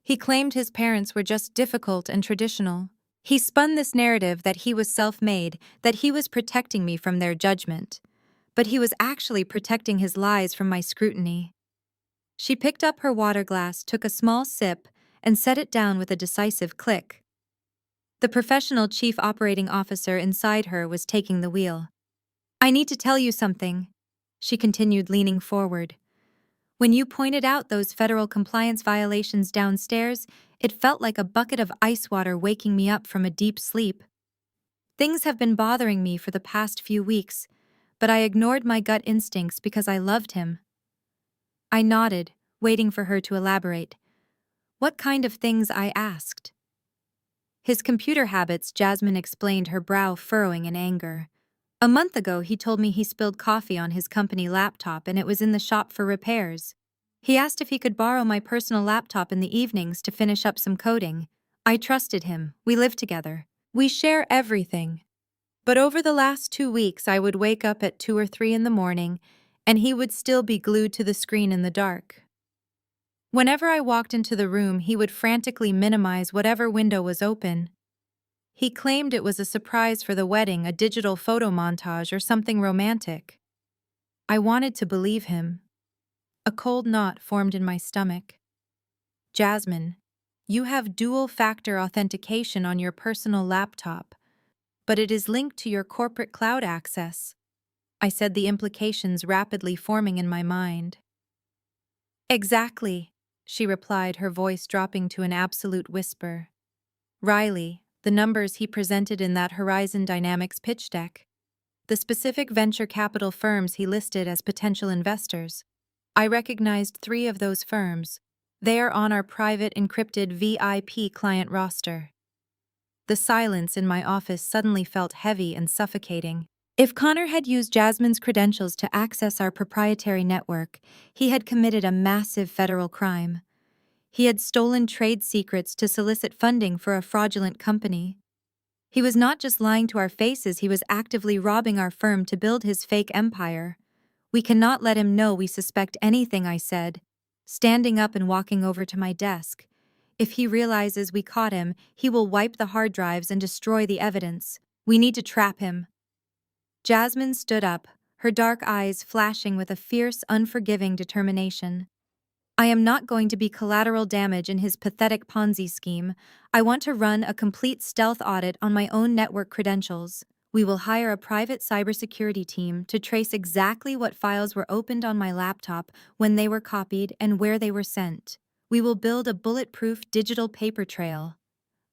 He claimed his parents were just difficult and traditional. He spun this narrative that he was self-made, that he was protecting me from their judgment. But he was actually protecting his lies from my scrutiny." She picked up her water glass, took a small sip, and set it down with a decisive click. The professional chief operating officer inside her was taking the wheel. "I need to tell you something," she continued, leaning forward. "When you pointed out those federal compliance violations downstairs, it felt like a bucket of ice water waking me up from a deep sleep. Things have been bothering me for the past few weeks, but I ignored my gut instincts because I loved him." I nodded, waiting for her to elaborate. "What kind of things?" I asked. "His computer habits," Jasmine explained, her brow furrowing in anger. "A month ago, he told me he spilled coffee on his company laptop and it was in the shop for repairs. He asked if he could borrow my personal laptop in the evenings to finish up some coding. I trusted him. We live together. We share everything. But over the last 2 weeks, I would wake up at 2 or 3 in the morning, and he would still be glued to the screen in the dark. Whenever I walked into the room, he would frantically minimize whatever window was open. He claimed it was a surprise for the wedding, a digital photo montage or something romantic. I wanted to believe him. A cold knot formed in my stomach. "Jasmine, you have dual-factor authentication on your personal laptop, but it is linked to your corporate cloud access," I said, the implications rapidly forming in my mind. "Exactly," she replied, her voice dropping to an absolute whisper. "Riley, the numbers he presented in that Horizon Dynamics pitch deck, the specific venture capital firms he listed as potential investors, I recognized 3 of those firms. They are on our private encrypted VIP client roster. The silence in my office suddenly felt heavy and suffocating. If Connor had used Jasmine's credentials to access our proprietary network, he had committed a massive federal crime. He had stolen trade secrets to solicit funding for a fraudulent company. He was not just lying to our faces, he was actively robbing our firm to build his fake empire. We cannot let him know we suspect anything, I said, standing up and walking over to my desk. If he realizes we caught him, he will wipe the hard drives and destroy the evidence. We need to trap him. Jasmine stood up, her dark eyes flashing with a fierce, unforgiving determination. I am not going to be collateral damage in his pathetic Ponzi scheme. I want to run a complete stealth audit on my own network credentials. We will hire a private cybersecurity team to trace exactly what files were opened on my laptop, when they were copied, and where they were sent. We will build a bulletproof digital paper trail.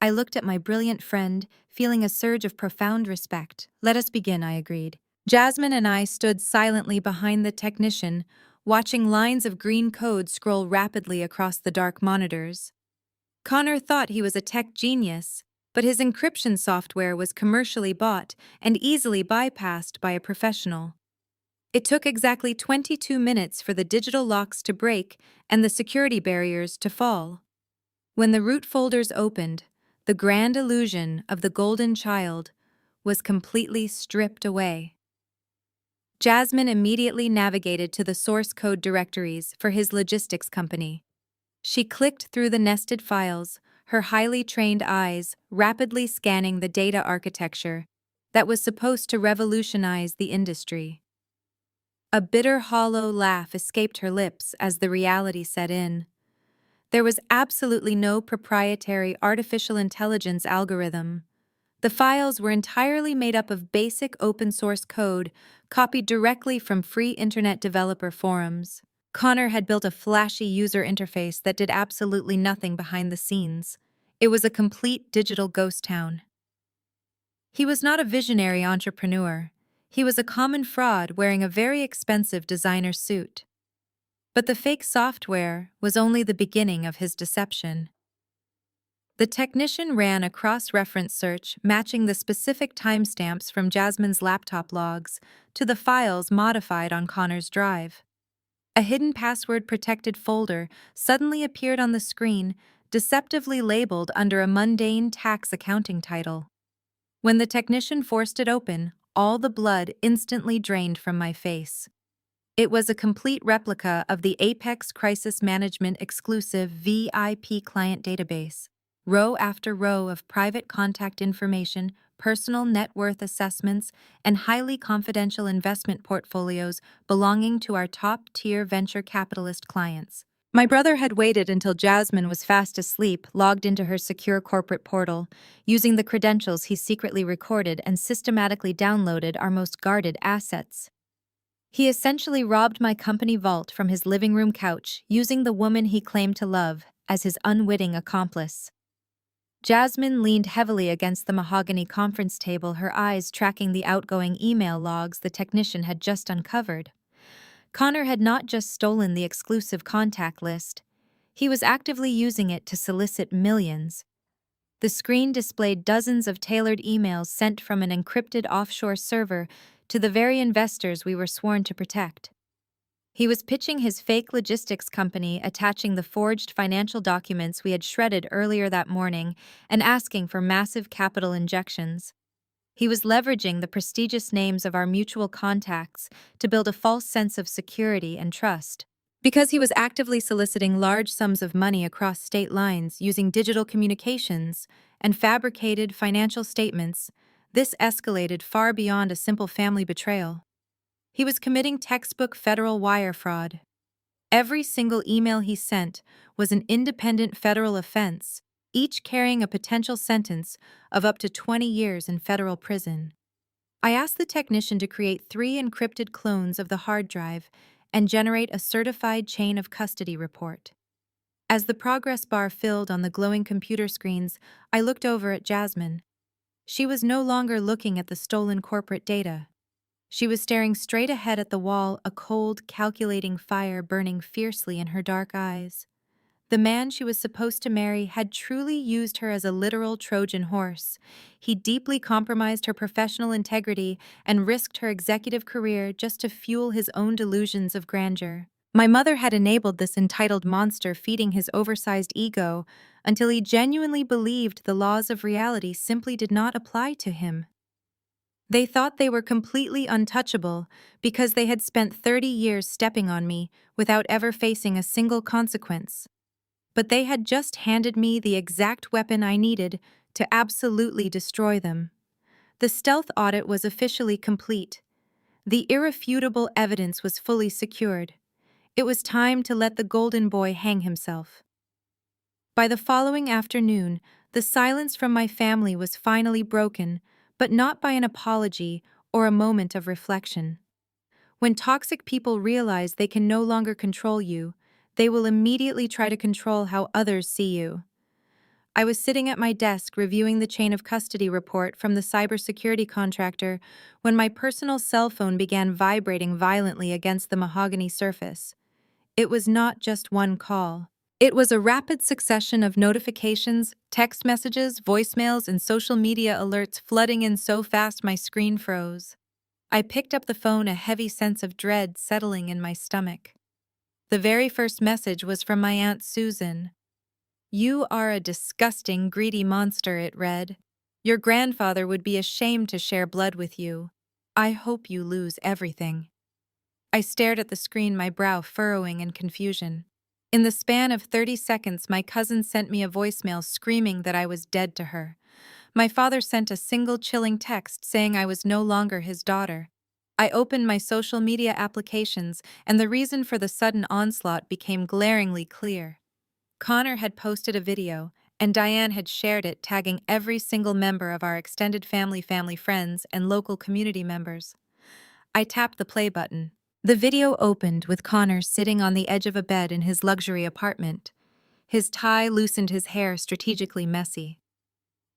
I looked at my brilliant friend, feeling a surge of profound respect. Let us begin, I agreed. Jasmine and I stood silently behind the technician, watching lines of green code scroll rapidly across the dark monitors. Connor thought he was a tech genius, but his encryption software was commercially bought and easily bypassed by a professional. It took exactly 22 minutes for the digital locks to break and the security barriers to fall. When the root folders opened, the grand illusion of the golden child was completely stripped away. Jasmine immediately navigated to the source code directories for his logistics company. She clicked through the nested files, her highly trained eyes rapidly scanning the data architecture that was supposed to revolutionize the industry. A bitter, hollow laugh escaped her lips as the reality set in. There was absolutely no proprietary artificial intelligence algorithm. The files were entirely made up of basic open-source code copied directly from free internet developer forums. Connor had built a flashy user interface that did absolutely nothing behind the scenes. It was a complete digital ghost town. He was not a visionary entrepreneur. He was a common fraud wearing a very expensive designer suit. But the fake software was only the beginning of his deception. The technician ran a cross-reference search matching the specific timestamps from Jasmine's laptop logs to the files modified on Connor's drive. A hidden password-protected folder suddenly appeared on the screen, deceptively labeled under a mundane tax accounting title. When the technician forced it open, all the blood instantly drained from my face. It was a complete replica of the Apex Crisis Management exclusive VIP client database. Row after row of private contact information, personal net worth assessments, and highly confidential investment portfolios belonging to our top-tier venture capitalist clients. My brother had waited until Jasmine was fast asleep, logged into her secure corporate portal, using the credentials he secretly recorded and systematically downloaded our most guarded assets. He essentially robbed my company vault from his living room couch, using the woman he claimed to love as his unwitting accomplice. Jasmine leaned heavily against the mahogany conference table, her eyes tracking the outgoing email logs the technician had just uncovered. Connor had not just stolen the exclusive contact list. He was actively using it to solicit millions. The screen displayed dozens of tailored emails sent from an encrypted offshore server to the very investors we were sworn to protect. He was pitching his fake logistics company, attaching the forged financial documents we had shredded earlier that morning, and asking for massive capital injections. He was leveraging the prestigious names of our mutual contacts to build a false sense of security and trust. Because he was actively soliciting large sums of money across state lines using digital communications and fabricated financial statements, this escalated far beyond a simple family betrayal. He was committing textbook federal wire fraud. Every single email he sent was an independent federal offense, each carrying a potential sentence of up to 20 years in federal prison. I asked the technician to create 3 encrypted clones of the hard drive and generate a certified chain of custody report. As the progress bar filled on the glowing computer screens, I looked over at Jasmine. She was no longer looking at the stolen corporate data. She was staring straight ahead at the wall, a cold, calculating fire burning fiercely in her dark eyes. The man she was supposed to marry had truly used her as a literal Trojan horse. He deeply compromised her professional integrity and risked her executive career just to fuel his own delusions of grandeur. My mother had enabled this entitled monster feeding his oversized ego until he genuinely believed the laws of reality simply did not apply to him. They thought they were completely untouchable because they had spent 30 years stepping on me without ever facing a single consequence. But they had just handed me the exact weapon I needed to absolutely destroy them. The stealth audit was officially complete. The irrefutable evidence was fully secured. It was time to let the golden boy hang himself. By the following afternoon, the silence from my family was finally broken, but not by an apology or a moment of reflection. When toxic people realize they can no longer control you, they will immediately try to control how others see you. I was sitting at my desk reviewing the chain of custody report from the cybersecurity contractor when my personal cell phone began vibrating violently against the mahogany surface. It was not just one call. It was a rapid succession of notifications, text messages, voicemails, and social media alerts flooding in so fast my screen froze. I picked up the phone, a heavy sense of dread settling in my stomach. The very first message was from my Aunt Susan. "You are a disgusting, greedy monster," it read. "Your grandfather would be ashamed to share blood with you. I hope you lose everything." I stared at the screen, my brow furrowing in confusion. In the span of 30 seconds, my cousin sent me a voicemail screaming that I was dead to her. My father sent a single chilling text saying I was no longer his daughter. I opened my social media applications, and the reason for the sudden onslaught became glaringly clear. Connor had posted a video, and Diane had shared it, tagging every single member of our extended family, friends, and local community members. I tapped the play button. The video opened with Connor sitting on the edge of a bed in his luxury apartment. His tie loosened, his hair strategically messy.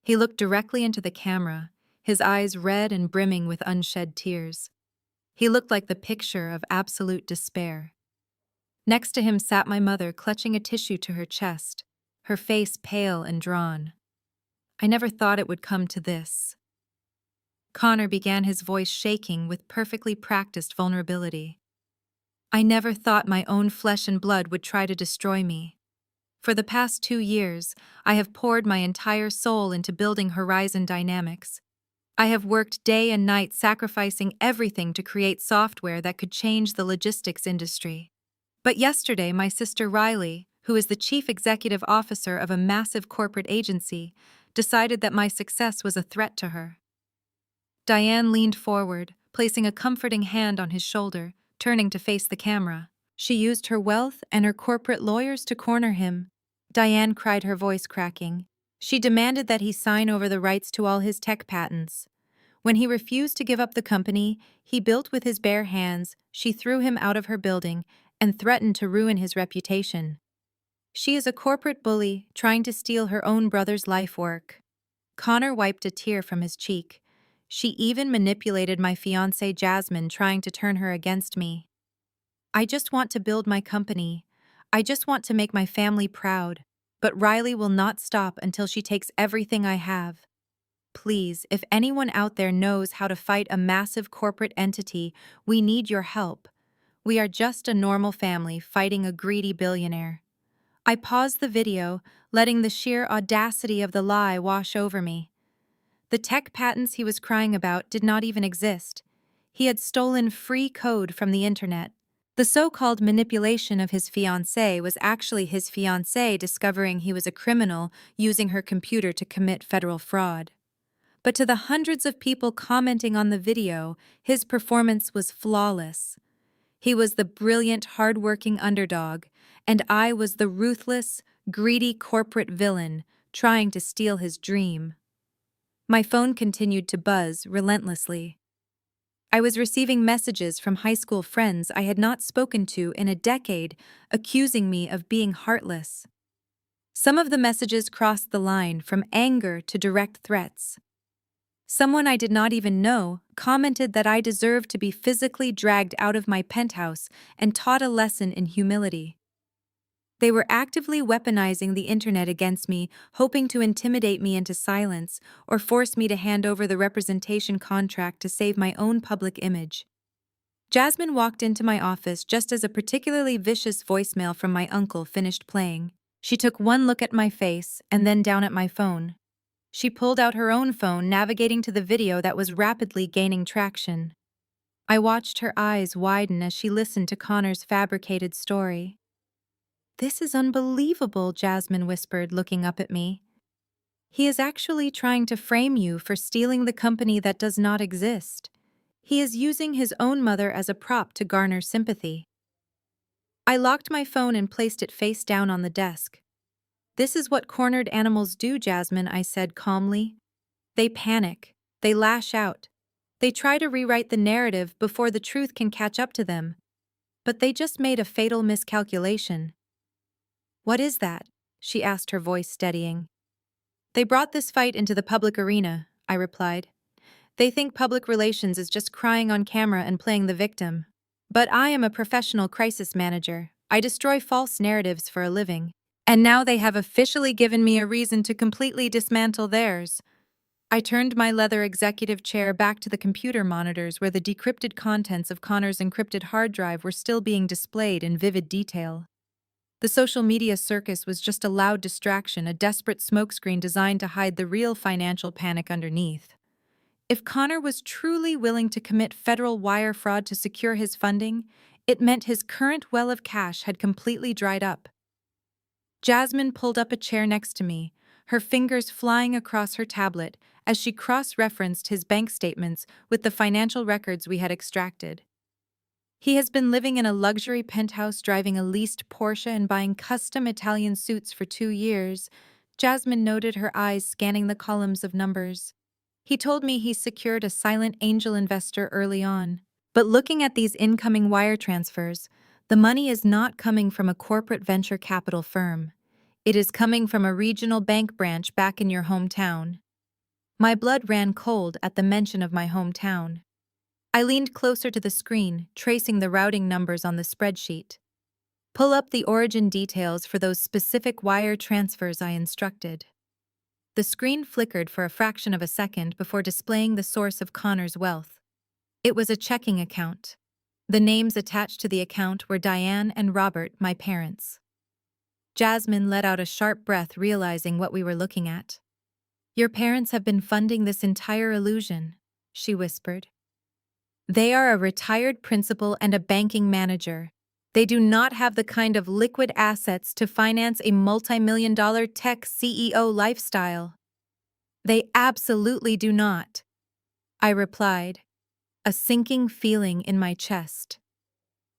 He looked directly into the camera, his eyes red and brimming with unshed tears. He looked like the picture of absolute despair. Next to him sat my mother, clutching a tissue to her chest, her face pale and drawn. "I never thought it would come to this." Connor began, his voice shaking with perfectly practiced vulnerability. "I never thought my own flesh and blood would try to destroy me. For the past 2 years, I have poured my entire soul into building Horizon Dynamics. I have worked day and night, sacrificing everything to create software that could change the logistics industry. But yesterday, my sister Riley, who is the chief executive officer of a massive corporate agency, decided that my success was a threat to her." Diane leaned forward, placing a comforting hand on his shoulder, turning to face the camera. "She used her wealth and her corporate lawyers to corner him," Diane cried, her voice cracking. "She demanded that he sign over the rights to all his tech patents. When he refused to give up the company he built with his bare hands, she threw him out of her building and threatened to ruin his reputation. She is a corporate bully trying to steal her own brother's life work." Connor wiped a tear from his cheek. "She even manipulated my fiancée Jasmine, trying to turn her against me. I just want to build my company. I just want to make my family proud. But Riley will not stop until she takes everything I have. Please, if anyone out there knows how to fight a massive corporate entity, we need your help. We are just a normal family fighting a greedy billionaire." I paused the video, letting the sheer audacity of the lie wash over me. The tech patents he was crying about did not even exist. He had stolen free code from the internet. The so-called manipulation of his fiancée was actually his fiancée discovering he was a criminal using her computer to commit federal fraud. But to the hundreds of people commenting on the video, his performance was flawless. He was the brilliant, hard-working underdog, and I was the ruthless, greedy corporate villain trying to steal his dream. My phone continued to buzz relentlessly. I was receiving messages from high school friends I had not spoken to in a decade, accusing me of being heartless. Some of the messages crossed the line from anger to direct threats. Someone I did not even know commented that I deserved to be physically dragged out of my penthouse and taught a lesson in humility. They were actively weaponizing the internet against me, hoping to intimidate me into silence or force me to hand over the representation contract to save my own public image. Jasmine walked into my office just as a particularly vicious voicemail from my uncle finished playing. She took one look at my face and then down at my phone. She pulled out her own phone, navigating to the video that was rapidly gaining traction. I watched her eyes widen as she listened to Connor's fabricated story. "This is unbelievable," Jasmine whispered, looking up at me. "He is actually trying to frame you for stealing the company that does not exist. He is using his own mother as a prop to garner sympathy." I locked my phone and placed it face down on the desk. "This is what cornered animals do, Jasmine," I said calmly. "They panic. They lash out. They try to rewrite the narrative before the truth can catch up to them. But they just made a fatal miscalculation." "What is that?" she asked, her voice steadying. "They brought this fight into the public arena," I replied. "They think public relations is just crying on camera and playing the victim. But I am a professional crisis manager. I destroy false narratives for a living. And now they have officially given me a reason to completely dismantle theirs." I turned my leather executive chair back to the computer monitors where the decrypted contents of Connor's encrypted hard drive were still being displayed in vivid detail. The social media circus was just a loud distraction, a desperate smokescreen designed to hide the real financial panic underneath. If Connor was truly willing to commit federal wire fraud to secure his funding, it meant his current well of cash had completely dried up. Jasmine pulled up a chair next to me, her fingers flying across her tablet as she cross-referenced his bank statements with the financial records we had extracted. "He has been living in a luxury penthouse, driving a leased Porsche, and buying custom Italian suits for 2 years," Jasmine noted, her eyes scanning the columns of numbers. "He told me he secured a silent angel investor early on. But looking at these incoming wire transfers, the money is not coming from a corporate venture capital firm. It is coming from a regional bank branch back in your hometown." My blood ran cold at the mention of my hometown. I leaned closer to the screen, tracing the routing numbers on the spreadsheet. "Pull up the origin details for those specific wire transfers," I instructed. The screen flickered for a fraction of a second before displaying the source of Connor's wealth. It was a checking account. The names attached to the account were Diane and Robert, my parents. Jasmine let out a sharp breath, realizing what we were looking at. "Your parents have been funding this entire illusion," she whispered. "They are a retired principal and a banking manager. They do not have the kind of liquid assets to finance a multi-million-dollar tech CEO lifestyle." "They absolutely do not," I replied, a sinking feeling in my chest.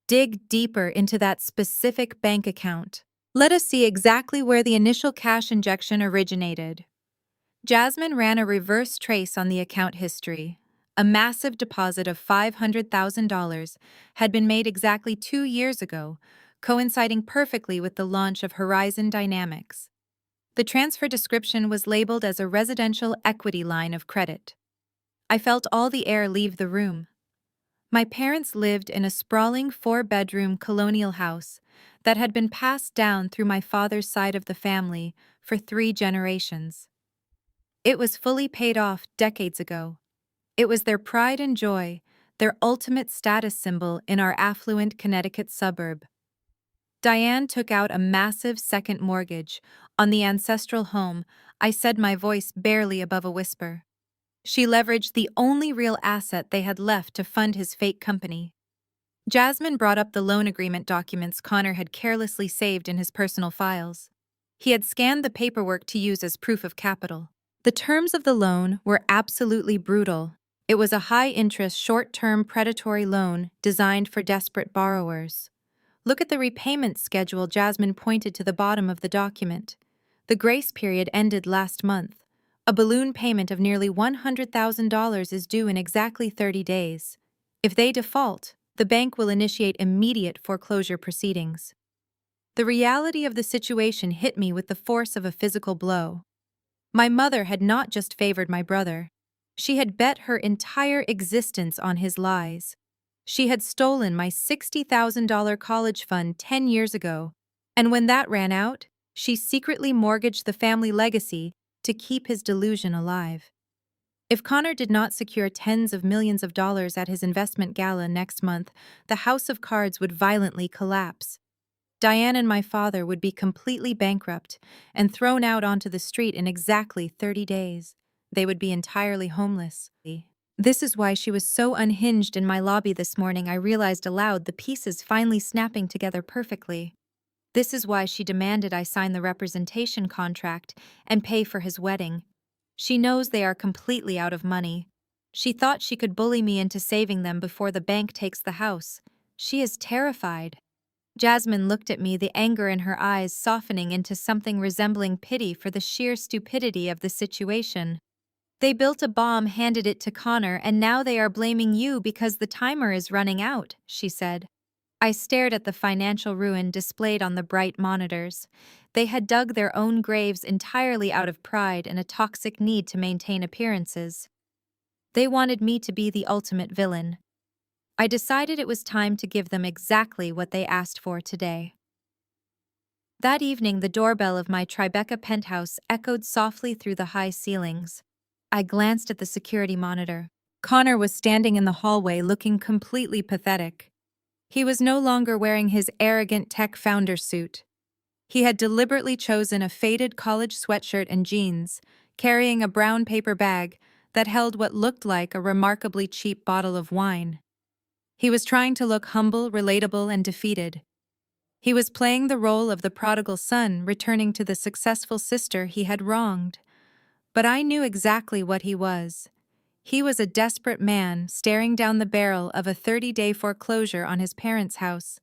"Dig deeper into that specific bank account. Let us see exactly where the initial cash injection originated." Jasmine ran a reverse trace on the account history. A massive deposit of $500,000 had been made exactly 2 years ago, coinciding perfectly with the launch of Horizon Dynamics. The transfer description was labeled as a residential equity line of credit. I felt all the air leave the room. My parents lived in a sprawling 4-bedroom colonial house that had been passed down through my father's side of the family for 3 generations. It was fully paid off decades ago. It was their pride and joy, their ultimate status symbol in our affluent Connecticut suburb. Diane took out a massive second mortgage on the ancestral home, I said, my voice barely above a whisper. She leveraged the only real asset they had left to fund his fake company. Jasmine brought up the loan agreement documents Connor had carelessly saved in his personal files. He had scanned the paperwork to use as proof of capital. The terms of the loan were absolutely brutal. It was a high-interest, short-term predatory loan designed for desperate borrowers. "Look at the repayment schedule," Jasmine pointed to the bottom of the document. "The grace period ended last month. A balloon payment of nearly $100,000 is due in exactly 30 days. If they default, the bank will initiate immediate foreclosure proceedings." The reality of the situation hit me with the force of a physical blow. My mother had not just favored my brother. She had bet her entire existence on his lies. She had stolen my $60,000 college fund 10 years ago, and when that ran out, she secretly mortgaged the family legacy to keep his delusion alive. If Connor did not secure tens of millions of dollars at his investment gala next month, the house of cards would violently collapse. Diane and my father would be completely bankrupt and thrown out onto the street in exactly 30 days. They would be entirely homeless. This is why she was so unhinged in my lobby this morning. I realized aloud, the pieces finally snapping together perfectly. This is why she demanded I sign the representation contract and pay for his wedding. She knows they are completely out of money. She thought she could bully me into saving them before the bank takes the house. She is terrified. Jasmine looked at me, the anger in her eyes softening into something resembling pity for the sheer stupidity of the situation. They built a bomb, handed it to Connor, and now they are blaming you because the timer is running out, she said. I stared at the financial ruin displayed on the bright monitors. They had dug their own graves entirely out of pride and a toxic need to maintain appearances. They wanted me to be the ultimate villain. I decided it was time to give them exactly what they asked for today. That evening, the doorbell of my Tribeca penthouse echoed softly through the high ceilings. I glanced at the security monitor. Connor was standing in the hallway looking completely pathetic. He was no longer wearing his arrogant tech founder suit. He had deliberately chosen a faded college sweatshirt and jeans, carrying a brown paper bag that held what looked like a remarkably cheap bottle of wine. He was trying to look humble, relatable, and defeated. He was playing the role of the prodigal son returning to the successful sister he had wronged. But I knew exactly what he was. He was a desperate man staring down the barrel of a 30-day foreclosure on his parents' house,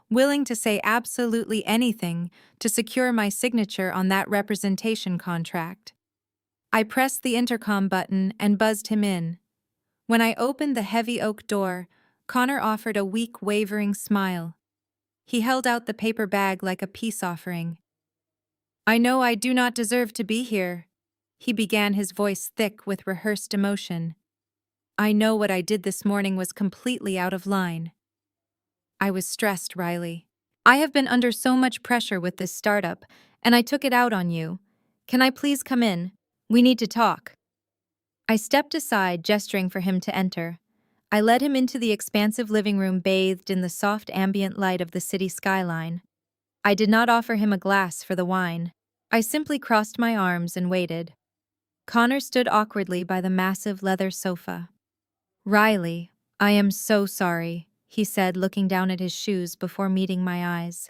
willing to say absolutely anything to secure my signature on that representation contract. I pressed the intercom button and buzzed him in. When I opened the heavy oak door, Connor offered a weak, wavering smile. He held out the paper bag like a peace offering. "I know I do not deserve to be here," he began, his voice thick with rehearsed emotion. "I know what I did this morning was completely out of line. I was stressed, Riley. I have been under so much pressure with this startup, and I took it out on you. Can I please come in? We need to talk." I stepped aside, gesturing for him to enter. I led him into the expansive living room bathed in the soft ambient light of the city skyline. I did not offer him a glass for the wine. I simply crossed my arms and waited. Connor stood awkwardly by the massive leather sofa. "Riley, I am so sorry," he said, looking down at his shoes before meeting my eyes.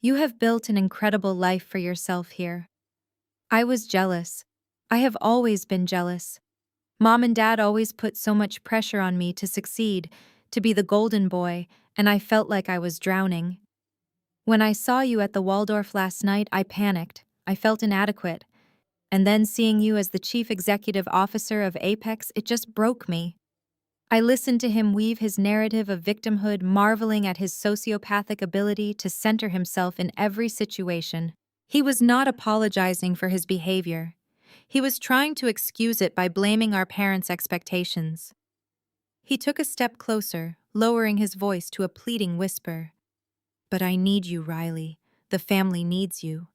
"You have built an incredible life for yourself here. I was jealous. I have always been jealous. Mom and Dad always put so much pressure on me to succeed, to be the golden boy, and I felt like I was drowning. When I saw you at the Waldorf last night, I panicked. I felt inadequate. And then seeing you as the chief executive officer of Apex, it just broke me." I listened to him weave his narrative of victimhood, marveling at his sociopathic ability to center himself in every situation. He was not apologizing for his behavior. He was trying to excuse it by blaming our parents' expectations. He took a step closer, lowering his voice to a pleading whisper. "But I need you, Riley. The family needs you.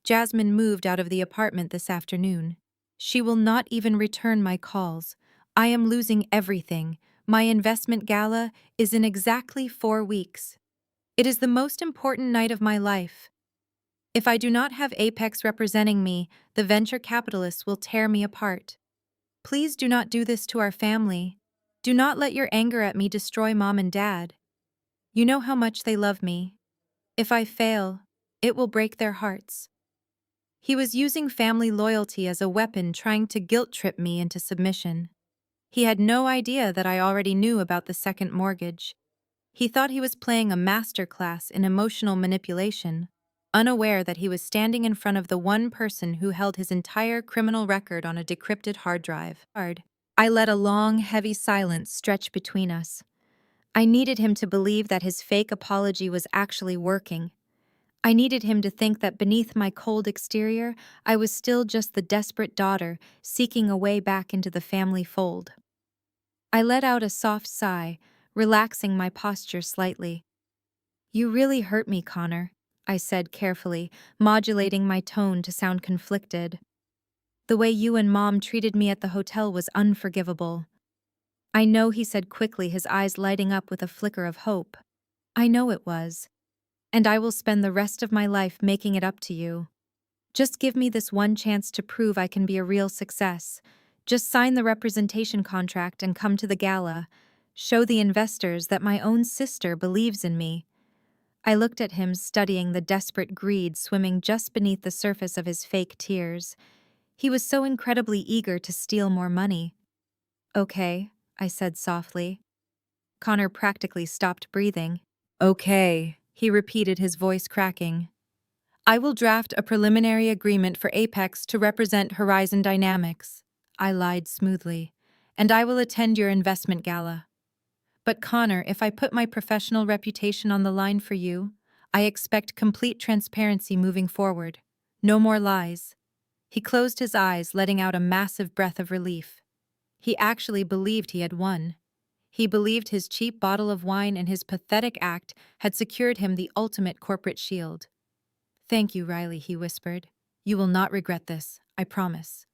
Jasmine moved out of the apartment this afternoon. She will not even return my calls. I am losing everything. My investment gala is in exactly 4 weeks. It is the most important night of my life. If I do not have Apex representing me, the venture capitalists will tear me apart. Please do not do this to our family. Do not let your anger at me destroy Mom and Dad. You know how much they love me. If I fail, it will break their hearts." He was using family loyalty as a weapon, trying to guilt-trip me into submission. He had no idea that I already knew about the second mortgage. He thought he was playing a master class in emotional manipulation, unaware that he was standing in front of the one person who held his entire criminal record on a decrypted hard drive. I let a long, heavy silence stretch between us. I needed him to believe that his fake apology was actually working. I needed him to think that beneath my cold exterior, I was still just the desperate daughter seeking a way back into the family fold. I let out a soft sigh, relaxing my posture slightly. "You really hurt me, Connor," I said carefully, modulating my tone to sound conflicted. "The way you and Mom treated me at the hotel was unforgivable." "I know," he said quickly, his eyes lighting up with a flicker of hope. "I know it was. And I will spend the rest of my life making it up to you. Just give me this one chance to prove I can be a real success. Just sign the representation contract and come to the gala. Show the investors that my own sister believes in me." I looked at him, studying the desperate greed swimming just beneath the surface of his fake tears. He was so incredibly eager to steal more money. "Okay," I said softly. Connor practically stopped breathing. "Okay," he repeated, his voice cracking. "I will draft a preliminary agreement for Apex to represent Horizon Dynamics." I lied smoothly. "And I will attend your investment gala. But Connor, if I put my professional reputation on the line for you, I expect complete transparency moving forward. No more lies." He closed his eyes, letting out a massive breath of relief. He actually believed he had won. He believed his cheap bottle of wine and his pathetic act had secured him the ultimate corporate shield. "Thank you, Riley," he whispered. "You will not regret this, I promise."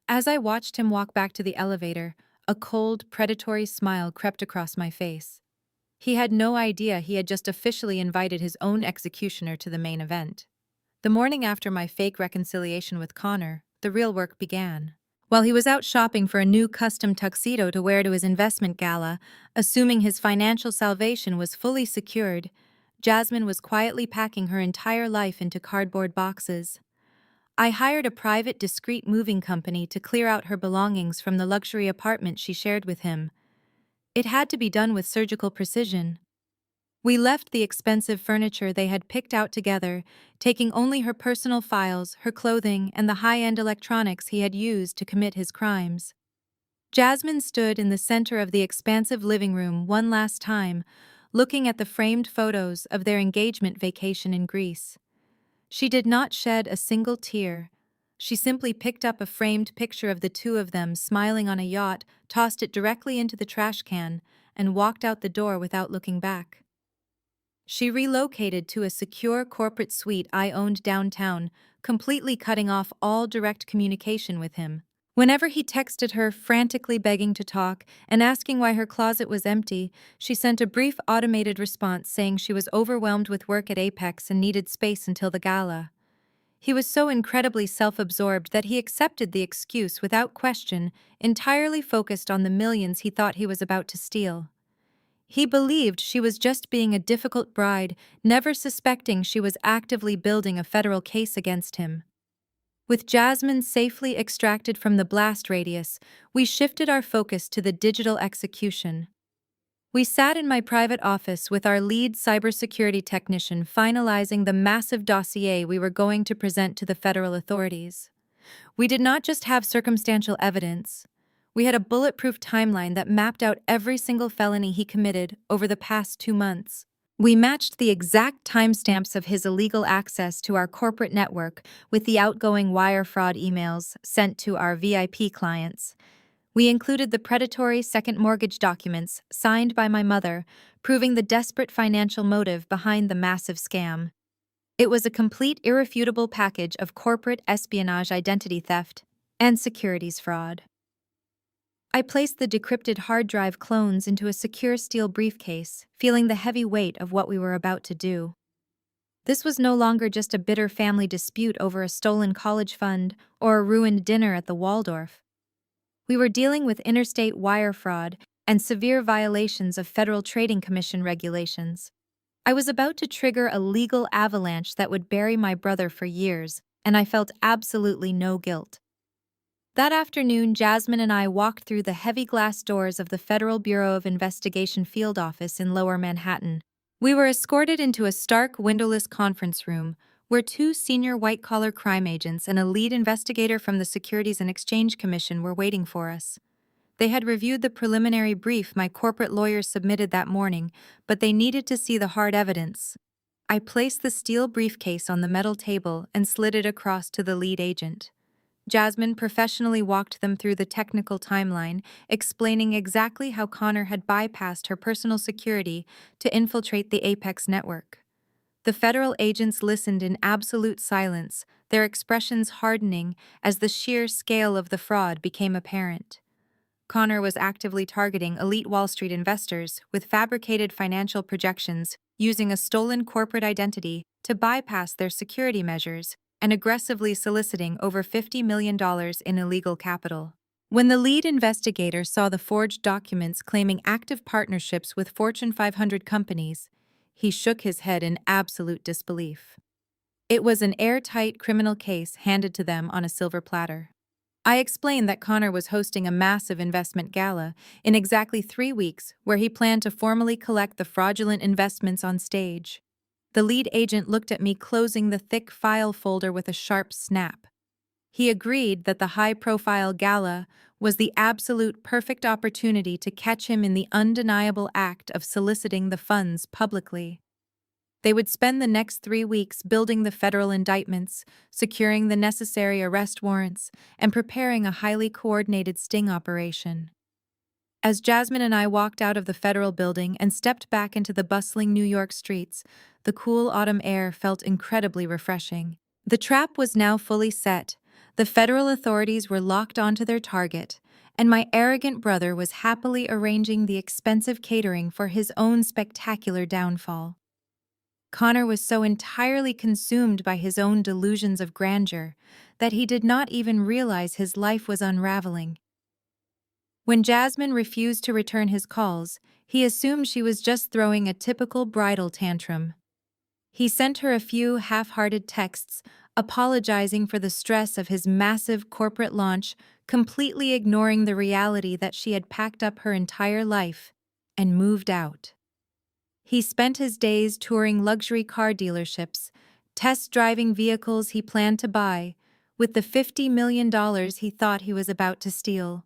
As I watched him walk back to the elevator, a cold, predatory smile crept across my face. He had no idea he had just officially invited his own executioner to the main event. The morning after my fake reconciliation with Connor, the real work began. While he was out shopping for a new custom tuxedo to wear to his investment gala, assuming his financial salvation was fully secured, Jasmine was quietly packing her entire life into cardboard boxes. I hired a private, discreet moving company to clear out her belongings from the luxury apartment she shared with him. It had to be done with surgical precision. We left the expensive furniture they had picked out together, taking only her personal files, her clothing, and the high-end electronics he had used to commit his crimes. Jasmine stood in the center of the expansive living room one last time, looking at the framed photos of their engagement vacation in Greece. She did not shed a single tear. She simply picked up a framed picture of the two of them smiling on a yacht, tossed it directly into the trash can, and walked out the door without looking back. She relocated to a secure corporate suite I owned downtown, completely cutting off all direct communication with him. Whenever he texted her, frantically begging to talk and asking why her closet was empty, she sent a brief automated response saying she was overwhelmed with work at Apex and needed space until the gala. He was so incredibly self-absorbed that he accepted the excuse without question, entirely focused on the millions he thought he was about to steal. He believed she was just being a difficult bride, never suspecting she was actively building a federal case against him. With Jasmine safely extracted from the blast radius, we shifted our focus to the digital execution. We sat in my private office with our lead cybersecurity technician finalizing the massive dossier we were going to present to the federal authorities. We did not just have circumstantial evidence. We had a bulletproof timeline that mapped out every single felony he committed over the past 2 months. We matched the exact timestamps of his illegal access to our corporate network with the outgoing wire fraud emails sent to our VIP clients. We included the predatory second mortgage documents signed by my mother, proving the desperate financial motive behind the massive scam. It was a complete, irrefutable package of corporate espionage, identity theft, and securities fraud. I placed the decrypted hard drive clones into a secure steel briefcase, feeling the heavy weight of what we were about to do. This was no longer just a bitter family dispute over a stolen college fund or a ruined dinner at the Waldorf. We were dealing with interstate wire fraud and severe violations of Federal Trading Commission regulations. I was about to trigger a legal avalanche that would bury my brother for years, and I felt absolutely no guilt. That afternoon, Jasmine and I walked through the heavy glass doors of the Federal Bureau of Investigation field office in Lower Manhattan. We were escorted into a stark, windowless conference room where 2 senior white-collar crime agents and a lead investigator from the Securities and Exchange Commission were waiting for us. They had reviewed the preliminary brief my corporate lawyers submitted that morning, but they needed to see the hard evidence. I placed the steel briefcase on the metal table and slid it across to the lead agent. Jasmine professionally walked them through the technical timeline, explaining exactly how Connor had bypassed her personal security to infiltrate the Apex network. The federal agents listened in absolute silence, their expressions hardening as the sheer scale of the fraud became apparent. Connor was actively targeting elite Wall Street investors with fabricated financial projections, using a stolen corporate identity to bypass their security measures, and aggressively soliciting over $50 million in illegal capital. When the lead investigator saw the forged documents claiming active partnerships with Fortune 500 companies, he shook his head in absolute disbelief. It was an airtight criminal case handed to them on a silver platter. I explained that Connor was hosting a massive investment gala in exactly 3 weeks where he planned to formally collect the fraudulent investments on stage. The lead agent looked at me, closing the thick file folder with a sharp snap. He agreed that the high-profile gala was the absolute perfect opportunity to catch him in the undeniable act of soliciting the funds publicly. They would spend the next 3 weeks building the federal indictments, securing the necessary arrest warrants, and preparing a highly coordinated sting operation. As Jasmine and I walked out of the federal building and stepped back into the bustling New York streets, the cool autumn air felt incredibly refreshing. The trap was now fully set, the federal authorities were locked onto their target, and my arrogant brother was happily arranging the expensive catering for his own spectacular downfall. Connor was so entirely consumed by his own delusions of grandeur that he did not even realize his life was unraveling. When Jasmine refused to return his calls, he assumed she was just throwing a typical bridal tantrum. He sent her a few half-hearted texts, apologizing for the stress of his massive corporate launch, completely ignoring the reality that she had packed up her entire life and moved out. He spent his days touring luxury car dealerships, test-driving vehicles he planned to buy, with the $50 million he thought he was about to steal.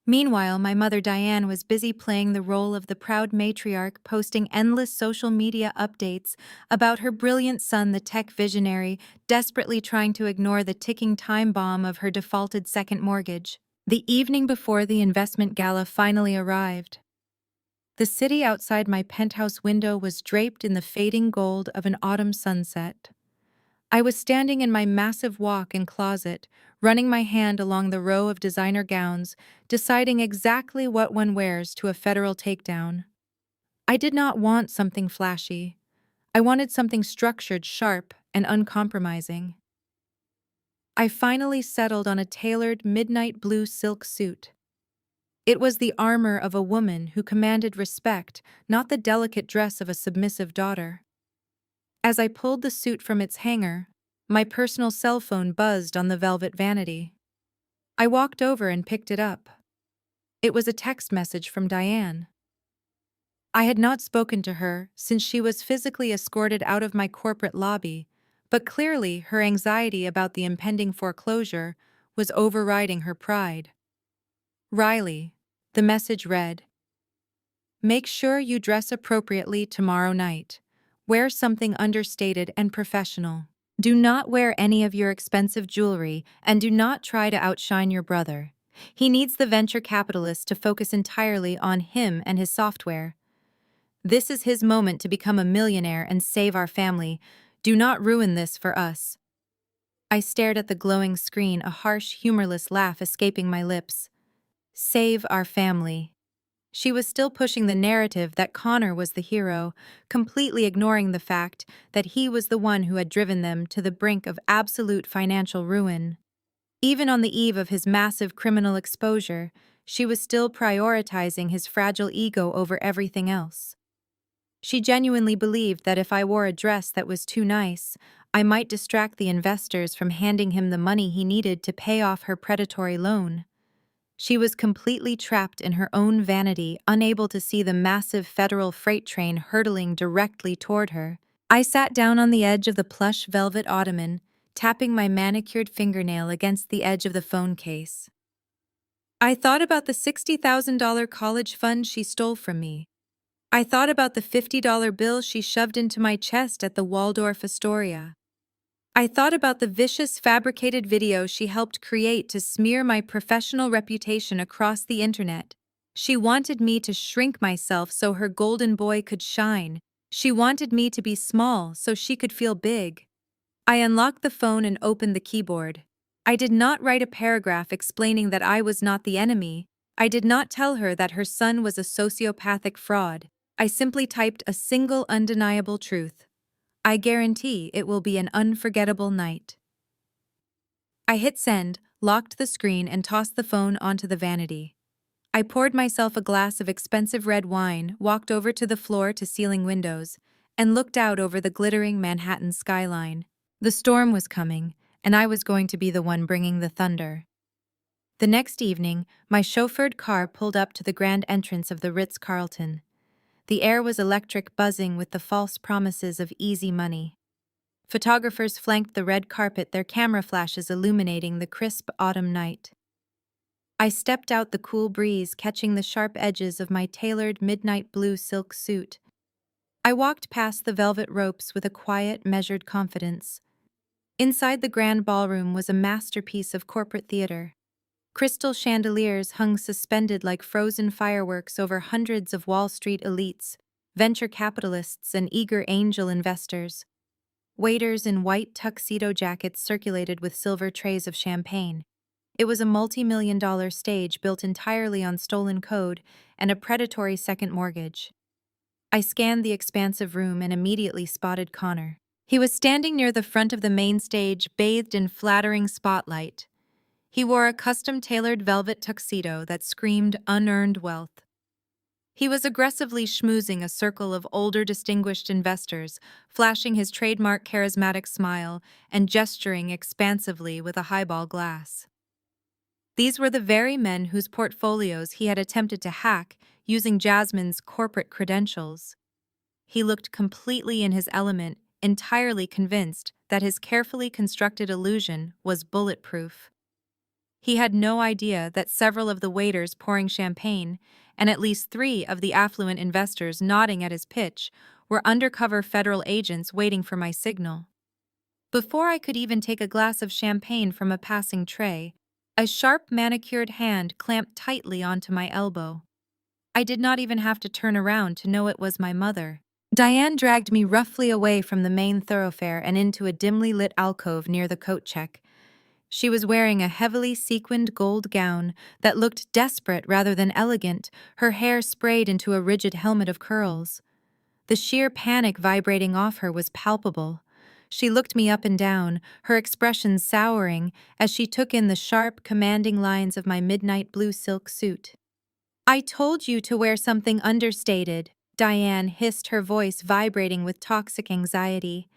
Meanwhile, my mother Diane was busy playing the role of the proud matriarch, posting endless social media updates about her brilliant son, the tech visionary, desperately trying to ignore the ticking time bomb of her defaulted second mortgage. The evening before the investment gala finally arrived, the city outside my penthouse window was draped in the fading gold of an autumn sunset. I was standing in my massive walk-in closet, running my hand along the row of designer gowns, deciding exactly what one wears to a federal takedown. I did not want something flashy. I wanted something structured, sharp, and uncompromising. I finally settled on a tailored midnight blue silk suit. It was the armor of a woman who commanded respect, not the delicate dress of a submissive daughter. As I pulled the suit from its hanger, my personal cell phone buzzed on the velvet vanity. I walked over and picked it up. It was a text message from Diane. I had not spoken to her since she was physically escorted out of my corporate lobby, but clearly her anxiety about the impending foreclosure was overriding her pride. Riley, the message read, "Make sure you dress appropriately tomorrow night. Wear something understated and professional. Do not wear any of your expensive jewelry, and do not try to outshine your brother. He needs the venture capitalist to focus entirely on him and his software. This is his moment to become a millionaire and save our family. Do not ruin this for us." I stared at the glowing screen, a harsh, humorless laugh escaping my lips. Save our family. She was still pushing the narrative that Connor was the hero, completely ignoring the fact that he was the one who had driven them to the brink of absolute financial ruin. Even on the eve of his massive criminal exposure, she was still prioritizing his fragile ego over everything else. She genuinely believed that if I wore a dress that was too nice, I might distract the investors from handing him the money he needed to pay off her predatory loan. She was completely trapped in her own vanity, unable to see the massive federal freight train hurtling directly toward her. I sat down on the edge of the plush velvet ottoman, tapping my manicured fingernail against the edge of the phone case. I thought about the $60,000 college fund she stole from me. I thought about the $50 bill she shoved into my chest at the Waldorf Astoria. I thought about the vicious fabricated video she helped create to smear my professional reputation across the internet. She wanted me to shrink myself so her golden boy could shine. She wanted me to be small so she could feel big. I unlocked the phone and opened the keyboard. I did not write a paragraph explaining that I was not the enemy. I did not tell her that her son was a sociopathic fraud. I simply typed a single undeniable truth. I guarantee it will be an unforgettable night. I hit send, locked the screen, and tossed the phone onto the vanity. I poured myself a glass of expensive red wine, walked over to the floor-to-ceiling windows, and looked out over the glittering Manhattan skyline. The storm was coming, and I was going to be the one bringing the thunder. The next evening, my chauffeured car pulled up to the grand entrance of the Ritz-Carlton. The air was electric, buzzing with the false promises of easy money. Photographers flanked the red carpet, their camera flashes illuminating the crisp autumn night. I stepped out the cool breeze, catching the sharp edges of my tailored midnight blue silk suit. I walked past the velvet ropes with a quiet, measured confidence. Inside the grand ballroom was a masterpiece of corporate theater. Crystal chandeliers hung suspended like frozen fireworks over hundreds of Wall Street elites, venture capitalists, and eager angel investors. Waiters in white tuxedo jackets circulated with silver trays of champagne. It was a multi-million-dollar stage built entirely on stolen code and a predatory second mortgage. I scanned the expansive room and immediately spotted Connor. He was standing near the front of the main stage, bathed in flattering spotlight. He wore a custom-tailored velvet tuxedo that screamed unearned wealth. He was aggressively schmoozing a circle of older distinguished investors, flashing his trademark charismatic smile and gesturing expansively with a highball glass. These were the very men whose portfolios he had attempted to hack using Jasmine's corporate credentials. He looked completely in his element, entirely convinced that his carefully constructed illusion was bulletproof. He had no idea that several of the waiters pouring champagne, and at least 3 of the affluent investors nodding at his pitch, were undercover federal agents waiting for my signal. Before I could even take a glass of champagne from a passing tray, a sharp manicured hand clamped tightly onto my elbow. I did not even have to turn around to know it was my mother. Diane dragged me roughly away from the main thoroughfare and into a dimly lit alcove near the coat check. She was wearing a heavily sequined gold gown that looked desperate rather than elegant, her hair sprayed into a rigid helmet of curls. The sheer panic vibrating off her was palpable. She looked me up and down, her expression souring as she took in the sharp, commanding lines of my midnight blue silk suit. "I told you to wear something understated," Diane hissed, her voice vibrating with toxic anxiety.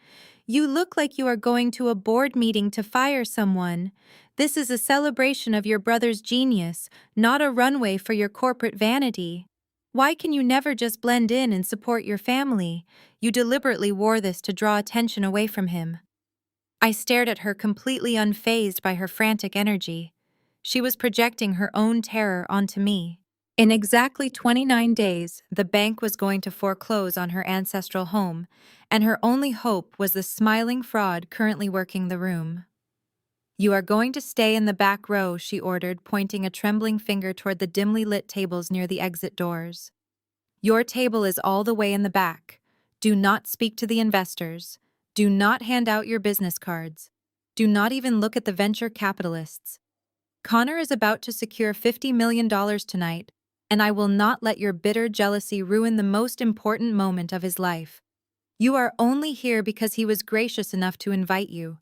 "You look like you are going to a board meeting to fire someone. This is a celebration of your brother's genius, not a runway for your corporate vanity. Why can you never just blend in and support your family? You deliberately wore this to draw attention away from him." I stared at her, completely unfazed by her frantic energy. She was projecting her own terror onto me. In exactly 29 days, the bank was going to foreclose on her ancestral home, and her only hope was the smiling fraud currently working the room. "You are going to stay in the back row," she ordered, pointing a trembling finger toward the dimly lit tables near the exit doors. "Your table is all the way in the back. Do not speak to the investors. Do not hand out your business cards. Do not even look at the venture capitalists. Connor is about to secure $50 million tonight, and I will not let your bitter jealousy ruin the most important moment of his life. You are only here because he was gracious enough to invite you.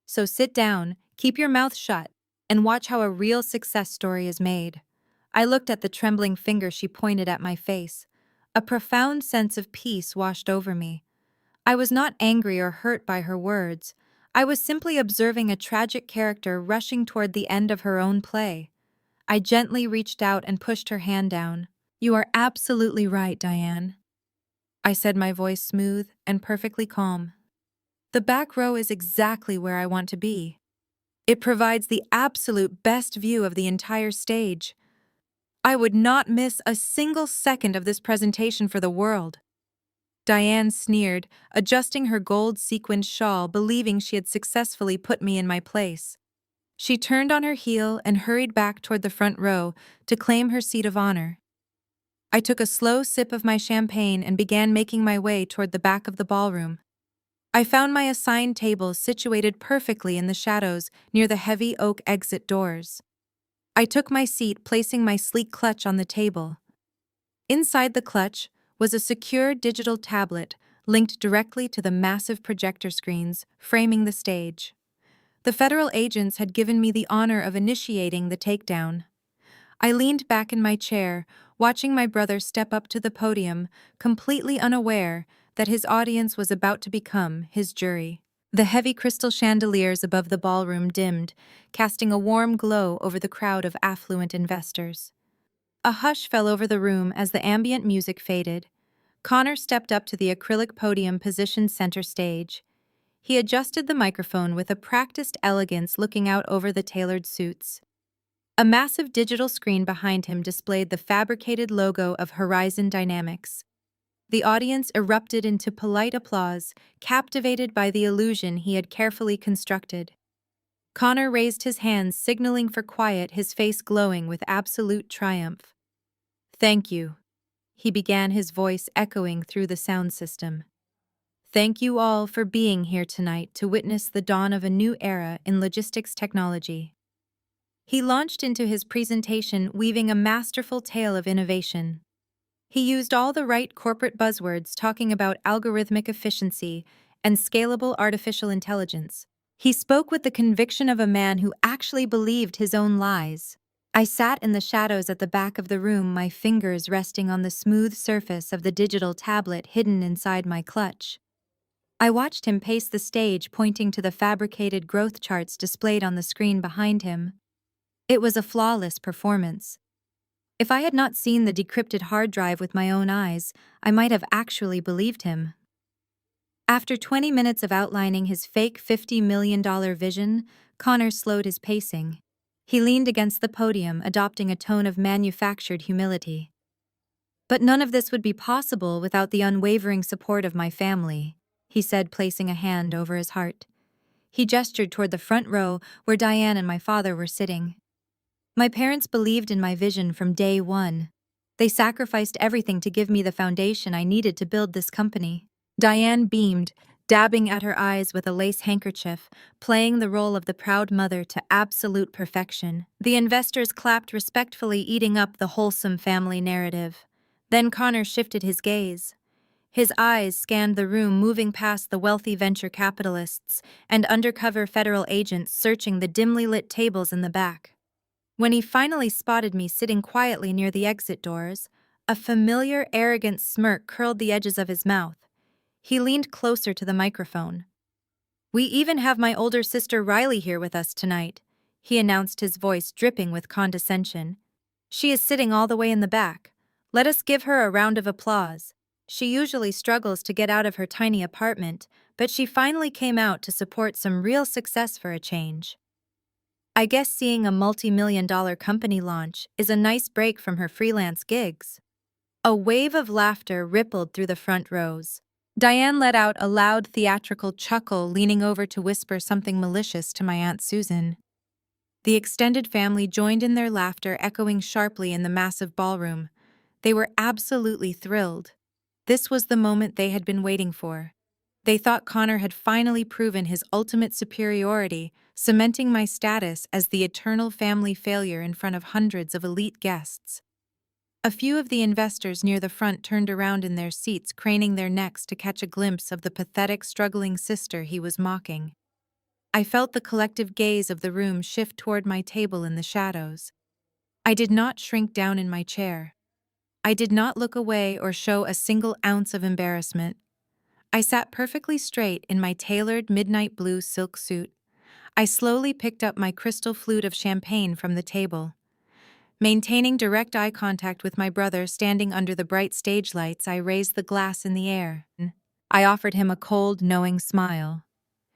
So sit down, keep your mouth shut, and watch how a real success story is made." I looked at the trembling finger she pointed at my face. A profound sense of peace washed over me. I was not angry or hurt by her words. I was simply observing a tragic character rushing toward the end of her own play. I gently reached out and pushed her hand down. "You are absolutely right, Diane," I said, my voice smooth and perfectly calm. "The back row is exactly where I want to be. It provides the absolute best view of the entire stage. I would not miss a single second of this presentation for the world. Diane sneered, adjusting her gold sequined shawl, believing she had successfully put me in my place. She turned on her heel and hurried back toward the front row to claim her seat of honor. I took a slow sip of my champagne and began making my way toward the back of the ballroom. I found my assigned table situated perfectly in the shadows near the heavy oak exit doors. I took my seat, placing my sleek clutch on the table. Inside the clutch was a secure digital tablet linked directly to the massive projector screens framing the stage. The federal agents had given me the honor of initiating the takedown. I leaned back in my chair, watching my brother step up to the podium, completely unaware that his audience was about to become his jury. The heavy crystal chandeliers above the ballroom dimmed, casting a warm glow over the crowd of affluent investors. A hush fell over the room as the ambient music faded. Connor stepped up to the acrylic podium positioned center stage. He adjusted the microphone with a practiced elegance, looking out over the tailored suits. A massive digital screen behind him displayed the fabricated logo of Horizon Dynamics. The audience erupted into polite applause, captivated by the illusion he had carefully constructed. Connor raised his hands, signaling for quiet, his face glowing with absolute triumph. "Thank you," he began, his voice echoing through the sound system. "Thank you all for being here tonight to witness the dawn of a new era in logistics technology." He launched into his presentation, weaving a masterful tale of innovation. He used all the right corporate buzzwords, talking about algorithmic efficiency and scalable artificial intelligence. He spoke with the conviction of a man who actually believed his own lies. I sat in the shadows at the back of the room, my fingers resting on the smooth surface of the digital tablet hidden inside my clutch. I watched him pace the stage, pointing to the fabricated growth charts displayed on the screen behind him. It was a flawless performance. If I had not seen the decrypted hard drive with my own eyes, I might have actually believed him. After 20 minutes of outlining his fake $50 million vision, Connor slowed his pacing. He leaned against the podium, adopting a tone of manufactured humility. "But none of this would be possible without the unwavering support of my family," he said, placing a hand over his heart. He gestured toward the front row where Diane and my father were sitting. "My parents believed in my vision from day one. They sacrificed everything to give me the foundation I needed to build this company." Diane beamed, dabbing at her eyes with a lace handkerchief, playing the role of the proud mother to absolute perfection. The investors clapped respectfully, eating up the wholesome family narrative. Then Connor shifted his gaze. His eyes scanned the room, moving past the wealthy venture capitalists and undercover federal agents searching the dimly lit tables in the back. When he finally spotted me sitting quietly near the exit doors, a familiar, arrogant smirk curled the edges of his mouth. He leaned closer to the microphone. "We even have my older sister Riley here with us tonight," he announced, his voice dripping with condescension. "She is sitting all the way in the back. Let us give her a round of applause. She usually struggles to get out of her tiny apartment, but she finally came out to support some real success for a change. I guess seeing a multi-million-dollar company launch is a nice break from her freelance gigs." A wave of laughter rippled through the front rows. Diane let out a loud theatrical chuckle, leaning over to whisper something malicious to my Aunt Susan. The extended family joined in their laughter, echoing sharply in the massive ballroom. They were absolutely thrilled. This was the moment they had been waiting for. They thought Connor had finally proven his ultimate superiority, cementing my status as the eternal family failure in front of hundreds of elite guests. A few of the investors near the front turned around in their seats, craning their necks to catch a glimpse of the pathetic, struggling sister he was mocking. I felt the collective gaze of the room shift toward my table in the shadows. I did not shrink down in my chair. I did not look away or show a single ounce of embarrassment. I sat perfectly straight in my tailored midnight blue silk suit. I slowly picked up my crystal flute of champagne from the table. Maintaining direct eye contact with my brother standing under the bright stage lights, I raised the glass in the air. I offered him a cold, knowing smile.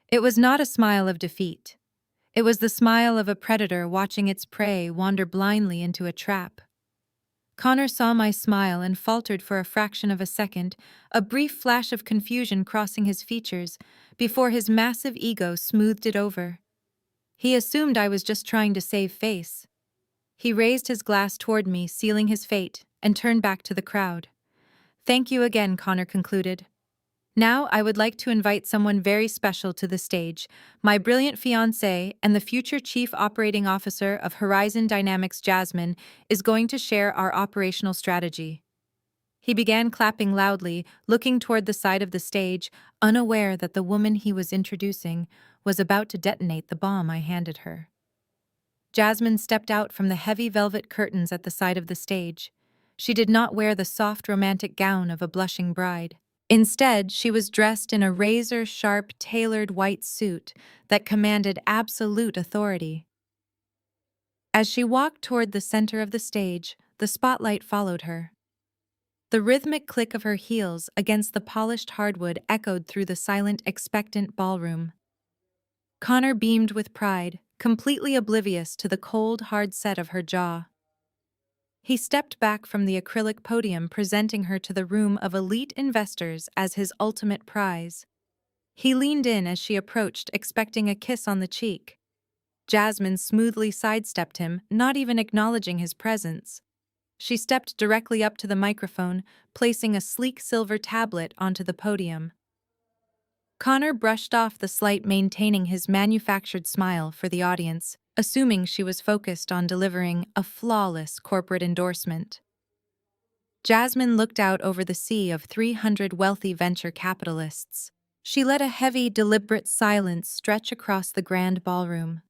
It was not a smile of defeat. It was the smile of a predator watching its prey wander blindly into a trap. Connor saw my smile and faltered for a fraction of a second, a brief flash of confusion crossing his features, before his massive ego smoothed it over. He assumed I was just trying to save face. He raised his glass toward me, sealing his fate, and turned back to the crowd. "Thank you again," Connor concluded. "Now I would like to invite someone very special to the stage, my brilliant fiancée and the future Chief Operating Officer of Horizon Dynamics. Jasmine is going to share our operational strategy." He began clapping loudly, looking toward the side of the stage, unaware that the woman he was introducing was about to detonate the bomb I handed her. Jasmine stepped out from the heavy velvet curtains at the side of the stage. She did not wear the soft romantic gown of a blushing bride. Instead, she was dressed in a razor-sharp, tailored white suit that commanded absolute authority. As she walked toward the center of the stage, the spotlight followed her. The rhythmic click of her heels against the polished hardwood echoed through the silent, expectant ballroom. Connor beamed with pride, completely oblivious to the cold, hard set of her jaw. He stepped back from the acrylic podium, presenting her to the room of elite investors as his ultimate prize. He leaned in as she approached, expecting a kiss on the cheek. Jasmine smoothly sidestepped him, not even acknowledging his presence. She stepped directly up to the microphone, placing a sleek silver tablet onto the podium. Connor brushed off the slight, maintaining his manufactured smile for the audience, assuming she was focused on delivering a flawless corporate endorsement. Jasmine looked out over the sea of 300 wealthy venture capitalists. She let a heavy, deliberate silence stretch across the grand ballroom.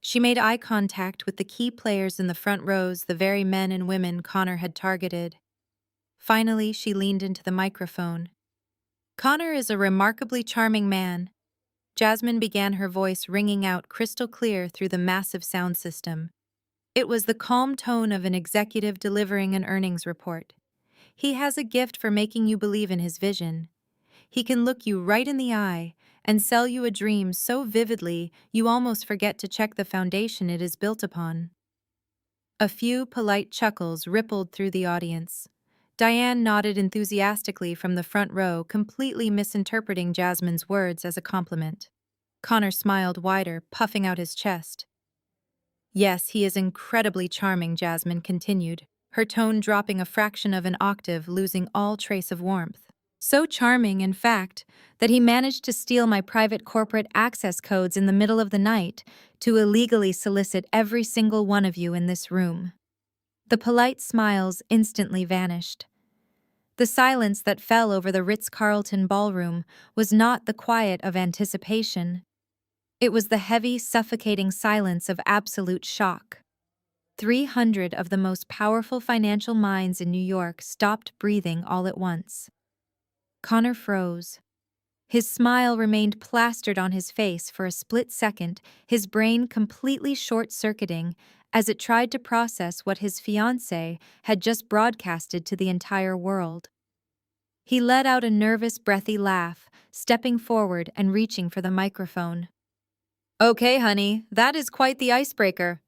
She made eye contact with the key players in the front rows, the very men and women Connor had targeted. Finally, she leaned into the microphone. "Connor is a remarkably charming man." Jasmine began, her voice ringing out crystal clear through the massive sound system. It was the calm tone of an executive delivering an earnings report. "He has a gift for making you believe in his vision. He can look you right in the eye and sell you a dream so vividly you almost forget to check the foundation it is built upon." A few polite chuckles rippled through the audience. Diane nodded enthusiastically from the front row, completely misinterpreting Jasmine's words as a compliment. Connor smiled wider, puffing out his chest. "Yes, he is incredibly charming," Jasmine continued, her tone dropping a fraction of an octave, losing all trace of warmth. "So charming, in fact, that he managed to steal my private corporate access codes in the middle of the night to illegally solicit every single one of you in this room." The polite smiles instantly vanished. The silence that fell over the Ritz-Carlton ballroom was not the quiet of anticipation. It was the heavy, suffocating silence of absolute shock. 300 of the most powerful financial minds in New York stopped breathing all at once. Connor froze. His smile remained plastered on his face for a split second, his brain completely short-circuiting as it tried to process what his fiancée had just broadcasted to the entire world. He let out a nervous, breathy laugh, stepping forward and reaching for the microphone. "Okay, honey, that is quite the icebreaker."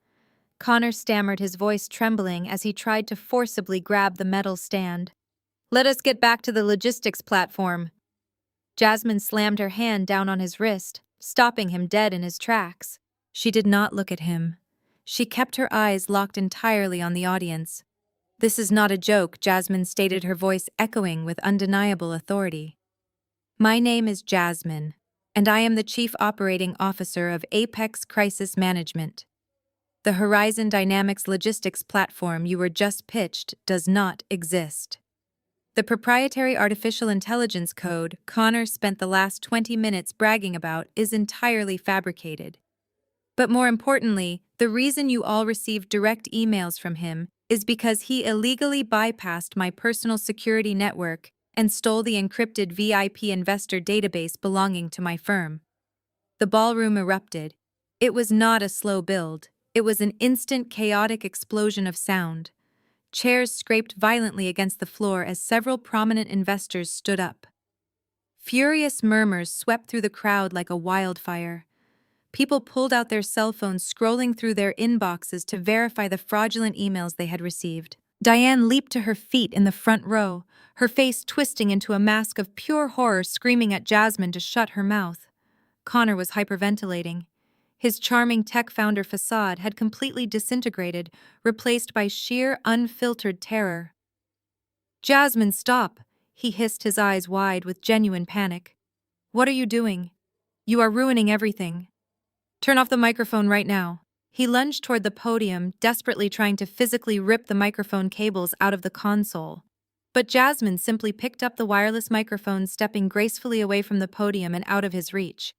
Connor stammered, his voice trembling as he tried to forcibly grab the metal stand. "Let us get back to the logistics platform." Jasmine slammed her hand down on his wrist, stopping him dead in his tracks. She did not look at him. She kept her eyes locked entirely on the audience. "This is not a joke," Jasmine stated, her voice echoing with undeniable authority. "My name is Jasmine, and I am the Chief Operating Officer of Apex Crisis Management. The Horizon Dynamics logistics platform you were just pitched does not exist. The proprietary artificial intelligence code Connor spent the last 20 minutes bragging about is entirely fabricated. But more importantly, the reason you all received direct emails from him is because he illegally bypassed my personal security network and stole the encrypted VIP investor database belonging to my firm." The ballroom erupted. It was not a slow build. It was an instant, chaotic explosion of sound. Chairs scraped violently against the floor as several prominent investors stood up. Furious murmurs swept through the crowd like a wildfire. People pulled out their cell phones, scrolling through their inboxes to verify the fraudulent emails they had received. Diane leaped to her feet in the front row, her face twisting into a mask of pure horror, screaming at Jasmine to shut her mouth. Connor was hyperventilating. His charming tech founder facade had completely disintegrated, replaced by sheer, unfiltered terror. "Jasmine, stop!" he hissed, his eyes wide with genuine panic. "What are you doing? You are ruining everything. Turn off the microphone right now." He lunged toward the podium, desperately trying to physically rip the microphone cables out of the console. But Jasmine simply picked up the wireless microphone, stepping gracefully away from the podium and out of his reach.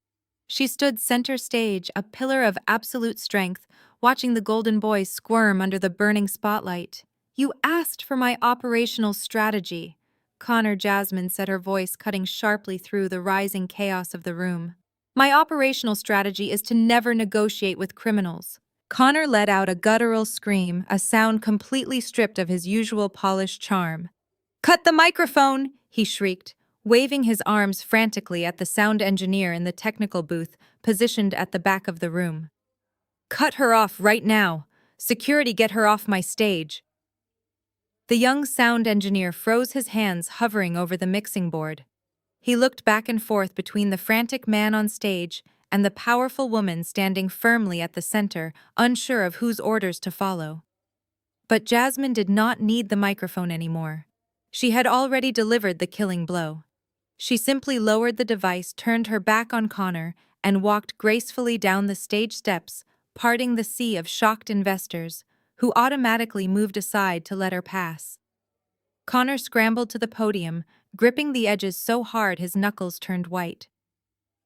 She stood center stage, a pillar of absolute strength, watching the golden boy squirm under the burning spotlight. "You asked for my operational strategy," Jasmine said, her voice cutting sharply through the rising chaos of the room. "My operational strategy is to never negotiate with criminals." Connor let out a guttural scream, a sound completely stripped of his usual polished charm. "Cut the microphone!" he shrieked, waving his arms frantically at the sound engineer in the technical booth positioned at the back of the room. "Cut her off right now! Security, get her off my stage!" The young sound engineer froze, his hands hovering over the mixing board. He looked back and forth between the frantic man on stage and the powerful woman standing firmly at the center, unsure of whose orders to follow. But Jasmine did not need the microphone anymore. She had already delivered the killing blow. She simply lowered the device, turned her back on Connor, and walked gracefully down the stage steps, parting the sea of shocked investors, who automatically moved aside to let her pass. Connor scrambled to the podium, gripping the edges so hard his knuckles turned white.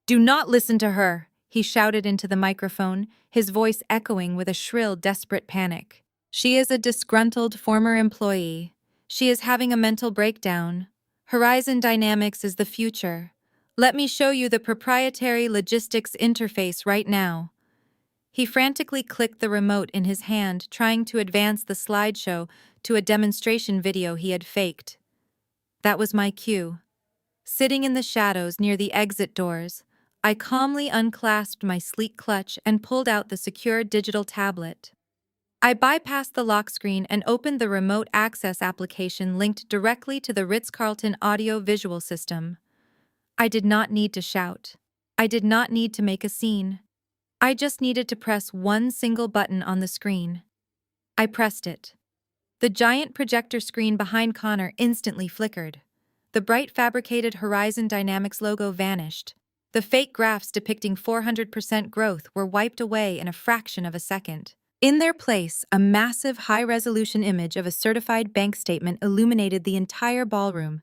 "Do not listen to her," he shouted into the microphone, his voice echoing with a shrill, desperate panic. "She is a disgruntled former employee. She is having a mental breakdown. Horizon Dynamics is the future. Let me show you the proprietary logistics interface right now." He frantically clicked the remote in his hand, trying to advance the slideshow to a demonstration video he had faked. That was my cue. Sitting in the shadows near the exit doors, I calmly unclasped my sleek clutch and pulled out the secure digital tablet. I bypassed the lock screen and opened the remote access application linked directly to the Ritz-Carlton audio-visual system. I did not need to shout. I did not need to make a scene. I just needed to press one single button on the screen. I pressed it. The giant projector screen behind Connor instantly flickered. The bright fabricated Horizon Dynamics logo vanished. The fake graphs depicting 400% growth were wiped away in a fraction of a second. In their place, a massive high-resolution image of a certified bank statement illuminated the entire ballroom.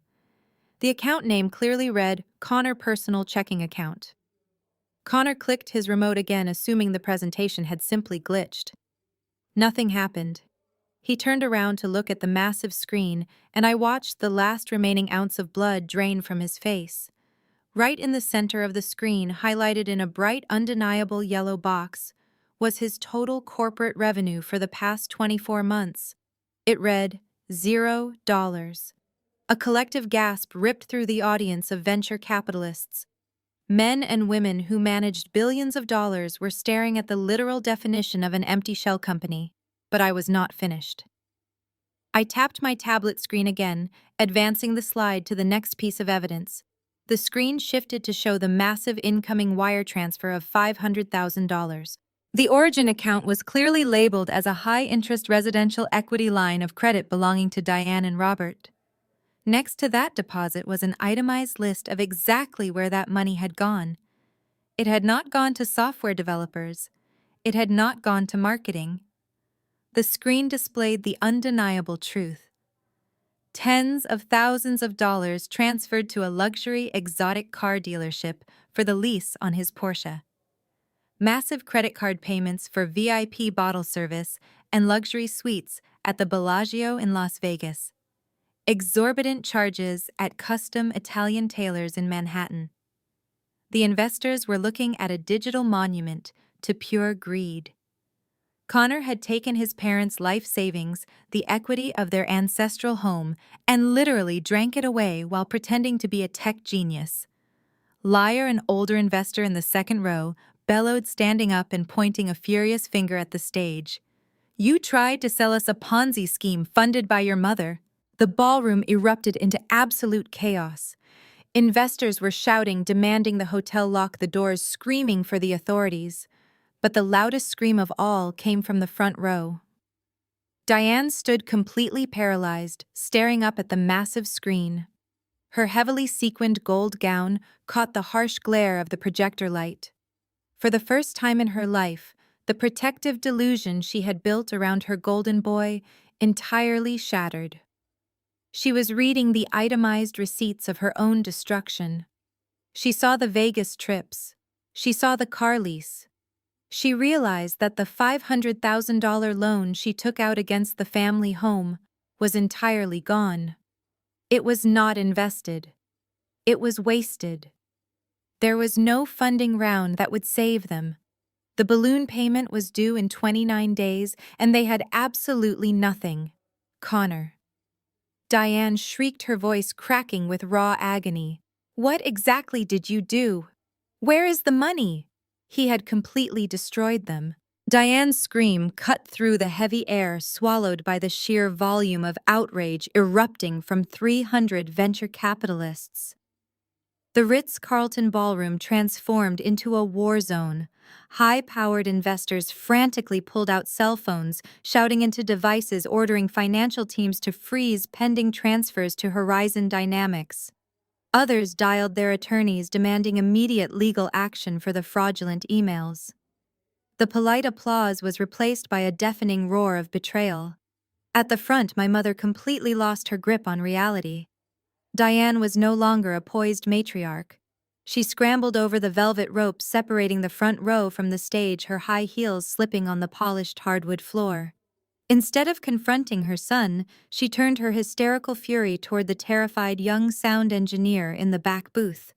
The account name clearly read, "Connor Personal Checking Account." Connor clicked his remote again, assuming the presentation had simply glitched. Nothing happened. He turned around to look at the massive screen, and I watched the last remaining ounce of blood drain from his face. Right in the center of the screen, highlighted in a bright, undeniable yellow box, was his total corporate revenue for the past 24 months. It read, $0. A collective gasp ripped through the audience of venture capitalists. Men and women who managed billions of dollars were staring at the literal definition of an empty shell company. But I was not finished. I tapped my tablet screen again, advancing the slide to the next piece of evidence. The screen shifted to show the massive incoming wire transfer of $500,000. The origin account was clearly labeled as a high-interest residential equity line of credit belonging to Diane and Robert. Next to that deposit was an itemized list of exactly where that money had gone. It had not gone to software developers. It had not gone to marketing. The screen displayed the undeniable truth. Tens of thousands of dollars transferred to a luxury exotic car dealership for the lease on his Porsche. Massive credit card payments for VIP bottle service and luxury suites at the Bellagio in Las Vegas. Exorbitant charges at custom Italian tailors in Manhattan. The investors were looking at a digital monument to pure greed. Connor had taken his parents' life savings, the equity of their ancestral home, and literally drank it away while pretending to be a tech genius. Liar, an older investor in the second row, bellowed, standing up and pointing a furious finger at the stage. You tried to sell us a Ponzi scheme funded by your mother. The ballroom erupted into absolute chaos. Investors were shouting, demanding the hotel lock the doors, screaming for the authorities. But the loudest scream of all came from the front row. Diane stood completely paralyzed, staring up at the massive screen. Her heavily sequined gold gown caught the harsh glare of the projector light. For the first time in her life, the protective delusion she had built around her golden boy entirely shattered. She was reading the itemized receipts of her own destruction. She saw the Vegas trips. She saw the car lease. She realized that the $500,000 loan she took out against the family home was entirely gone. It was not invested. It was wasted. There was no funding round that would save them. The balloon payment was due in 29 days, and they had absolutely nothing. Connor. Diane shrieked, her voice cracking with raw agony. What exactly did you do? Where is the money? He had completely destroyed them. Diane's scream cut through the heavy air, swallowed by the sheer volume of outrage erupting from 300 venture capitalists. The Ritz-Carlton ballroom transformed into a war zone. High-powered investors frantically pulled out cell phones, shouting into devices, ordering financial teams to freeze pending transfers to Horizon Dynamics. Others dialed their attorneys, demanding immediate legal action for the fraudulent emails. The polite applause was replaced by a deafening roar of betrayal. At the front, my mother completely lost her grip on reality. Diane was no longer a poised matriarch. She scrambled over the velvet ropes separating the front row from the stage, her high heels slipping on the polished hardwood floor. Instead of confronting her son, she turned her hysterical fury toward the terrified young sound engineer in the back booth.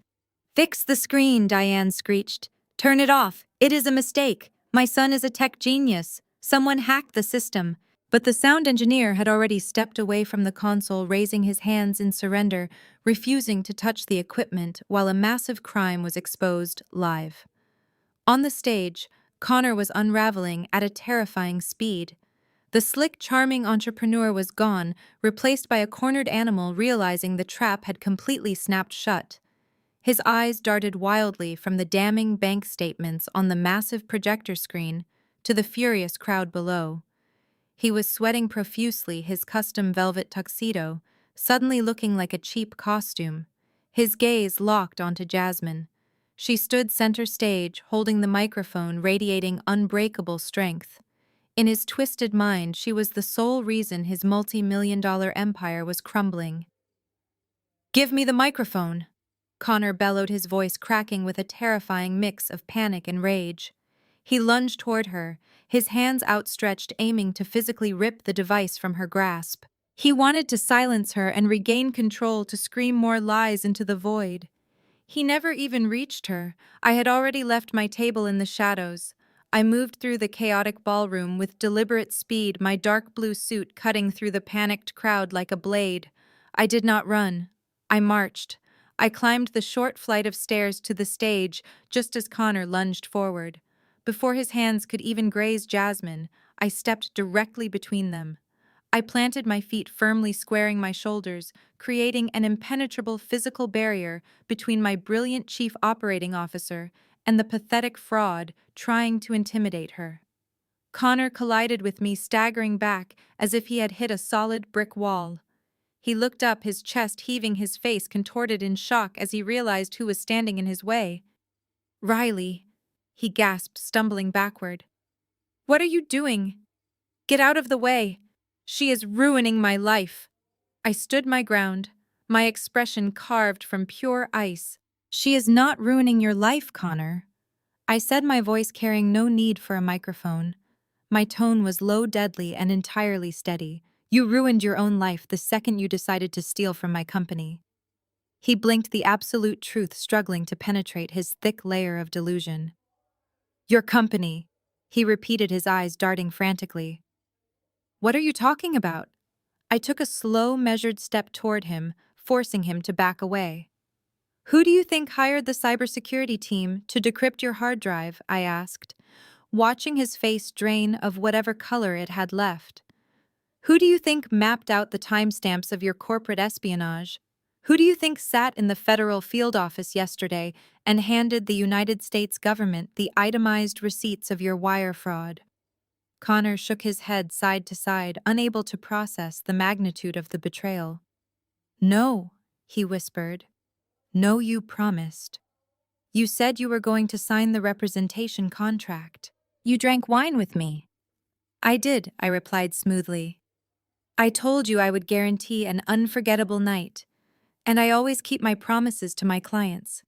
"Fix the screen," Diane screeched. "Turn it off. It is a mistake. My son is a tech genius. Someone hacked the system." But the sound engineer had already stepped away from the console, raising his hands in surrender, refusing to touch the equipment while a massive crime was exposed live. On the stage, Connor was unraveling at a terrifying speed. The slick, charming entrepreneur was gone, replaced by a cornered animal realizing the trap had completely snapped shut. His eyes darted wildly from the damning bank statements on the massive projector screen to the furious crowd below. He was sweating profusely, his custom velvet tuxedo suddenly looking like a cheap costume. His gaze locked onto Jasmine. She stood center stage, holding the microphone, radiating unbreakable strength. In his twisted mind, she was the sole reason his multi-million-dollar empire was crumbling. "Give me the microphone!" Connor bellowed, his voice cracking with a terrifying mix of panic and rage. He lunged toward her, his hands outstretched, aiming to physically rip the device from her grasp. He wanted to silence her and regain control, to scream more lies into the void. He never even reached her. I had already left my table in the shadows. I moved through the chaotic ballroom with deliberate speed, my dark blue suit cutting through the panicked crowd like a blade. I did not run. I marched. I climbed the short flight of stairs to the stage just as Connor lunged forward. Before his hands could even graze Jasmine, I stepped directly between them. I planted my feet firmly, squaring my shoulders, creating an impenetrable physical barrier between my brilliant chief operating officer and the pathetic fraud trying to intimidate her. Connor collided with me, staggering back as if he had hit a solid brick wall. He looked up, his chest heaving, his face contorted in shock as he realized who was standing in his way. "Riley," he gasped, stumbling backward. "What are you doing? Get out of the way. She is ruining my life." I stood my ground, my expression carved from pure ice. "She is not ruining your life, Connor," I said, my voice carrying no need for a microphone. My tone was low, deadly, and entirely steady. "You ruined your own life the second you decided to steal from my company." He blinked, the absolute truth struggling to penetrate his thick layer of delusion. "Your company," he repeated, his eyes darting frantically. "What are you talking about?" I took a slow, measured step toward him, forcing him to back away. "Who do you think hired the cybersecurity team to decrypt your hard drive?" I asked. watching his face drain of whatever color it had left. Who do you think mapped out the timestamps of your corporate espionage? Who do you think sat in the federal field office yesterday and handed the United States government the itemized receipts of your wire fraud? Connor shook his head side to side, unable to process the magnitude of the betrayal. No, he whispered. No, you promised. You said you were going to sign the representation contract. You drank wine with me. I did, I replied smoothly. I told you I would guarantee an unforgettable night, and I always keep my promises to my clients.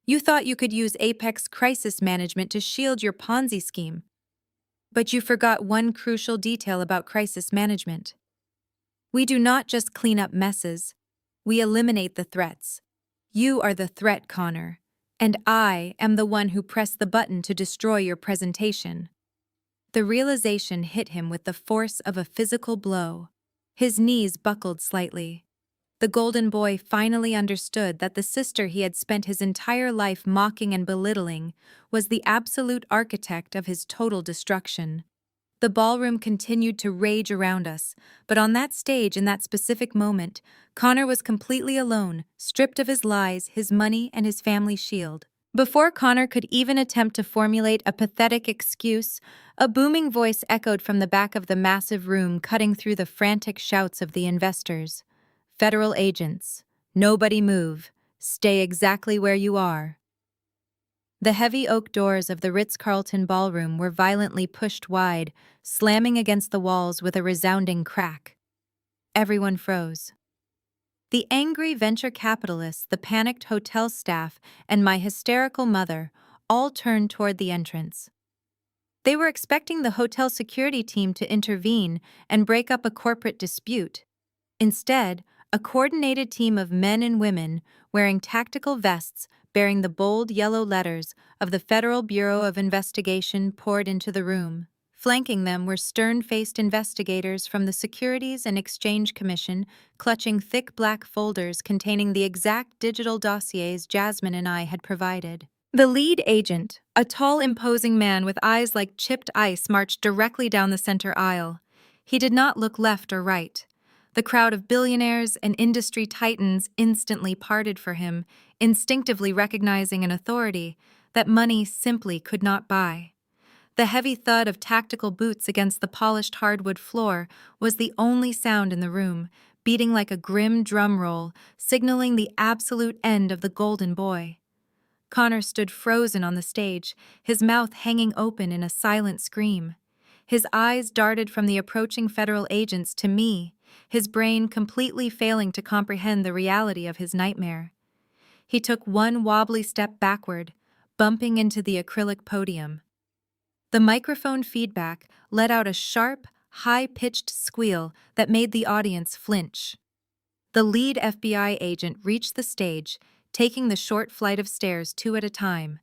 You thought you could use Apex crisis management to shield your Ponzi scheme, but you forgot one crucial detail about crisis management. We do not just clean up messes, we eliminate the threats. You are the threat, Connor, and I am the one who pressed the button to destroy your presentation. The realization hit him with the force of a physical blow. His knees buckled slightly. The golden boy finally understood that the sister he had spent his entire life mocking and belittling was the absolute architect of his total destruction. The ballroom continued to rage around us, but on that stage in that specific moment, Connor was completely alone, stripped of his lies, his money, and his family shield. Before Connor could even attempt to formulate a pathetic excuse, a booming voice echoed from the back of the massive room, cutting through the frantic shouts of the investors. Federal agents, nobody move. Stay exactly where you are. The heavy oak doors of the Ritz-Carlton ballroom were violently pushed wide, slamming against the walls with a resounding crack. Everyone froze. The angry venture capitalists, the panicked hotel staff, and my hysterical mother all turned toward the entrance. They were expecting the hotel security team to intervene and break up a corporate dispute. Instead, a coordinated team of men and women wearing tactical vests bearing the bold yellow letters of the Federal Bureau of Investigation poured into the room. Flanking them were stern-faced investigators from the Securities and Exchange Commission, clutching thick black folders containing the exact digital dossiers Jasmine and I had provided. The lead agent, a tall, imposing man with eyes like chipped ice, marched directly down the center aisle. He did not look left or right. The crowd of billionaires and industry titans instantly parted for him, instinctively recognizing an authority that money simply could not buy. The heavy thud of tactical boots against the polished hardwood floor was the only sound in the room, beating like a grim drum roll, signaling the absolute end of the golden boy. Connor stood frozen on the stage, his mouth hanging open in a silent scream. His eyes darted from the approaching federal agents to me, his brain completely failing to comprehend the reality of his nightmare. He took one wobbly step backward, bumping into the acrylic podium. The microphone feedback let out a sharp, high-pitched squeal that made the audience flinch. The lead FBI agent reached the stage, taking the short flight of stairs 2 at a time.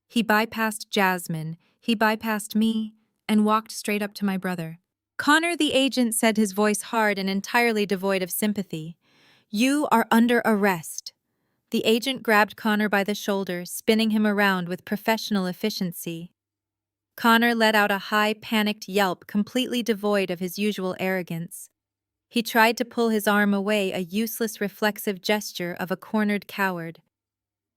He bypassed Jasmine, he bypassed me, and walked straight up to my brother. Connor, the agent, said, his voice hard and entirely devoid of sympathy. You are under arrest. The agent grabbed Connor by the shoulder, spinning him around with professional efficiency. Connor let out a high, panicked yelp completely devoid of his usual arrogance. He tried to pull his arm away, a useless reflexive gesture of a cornered coward.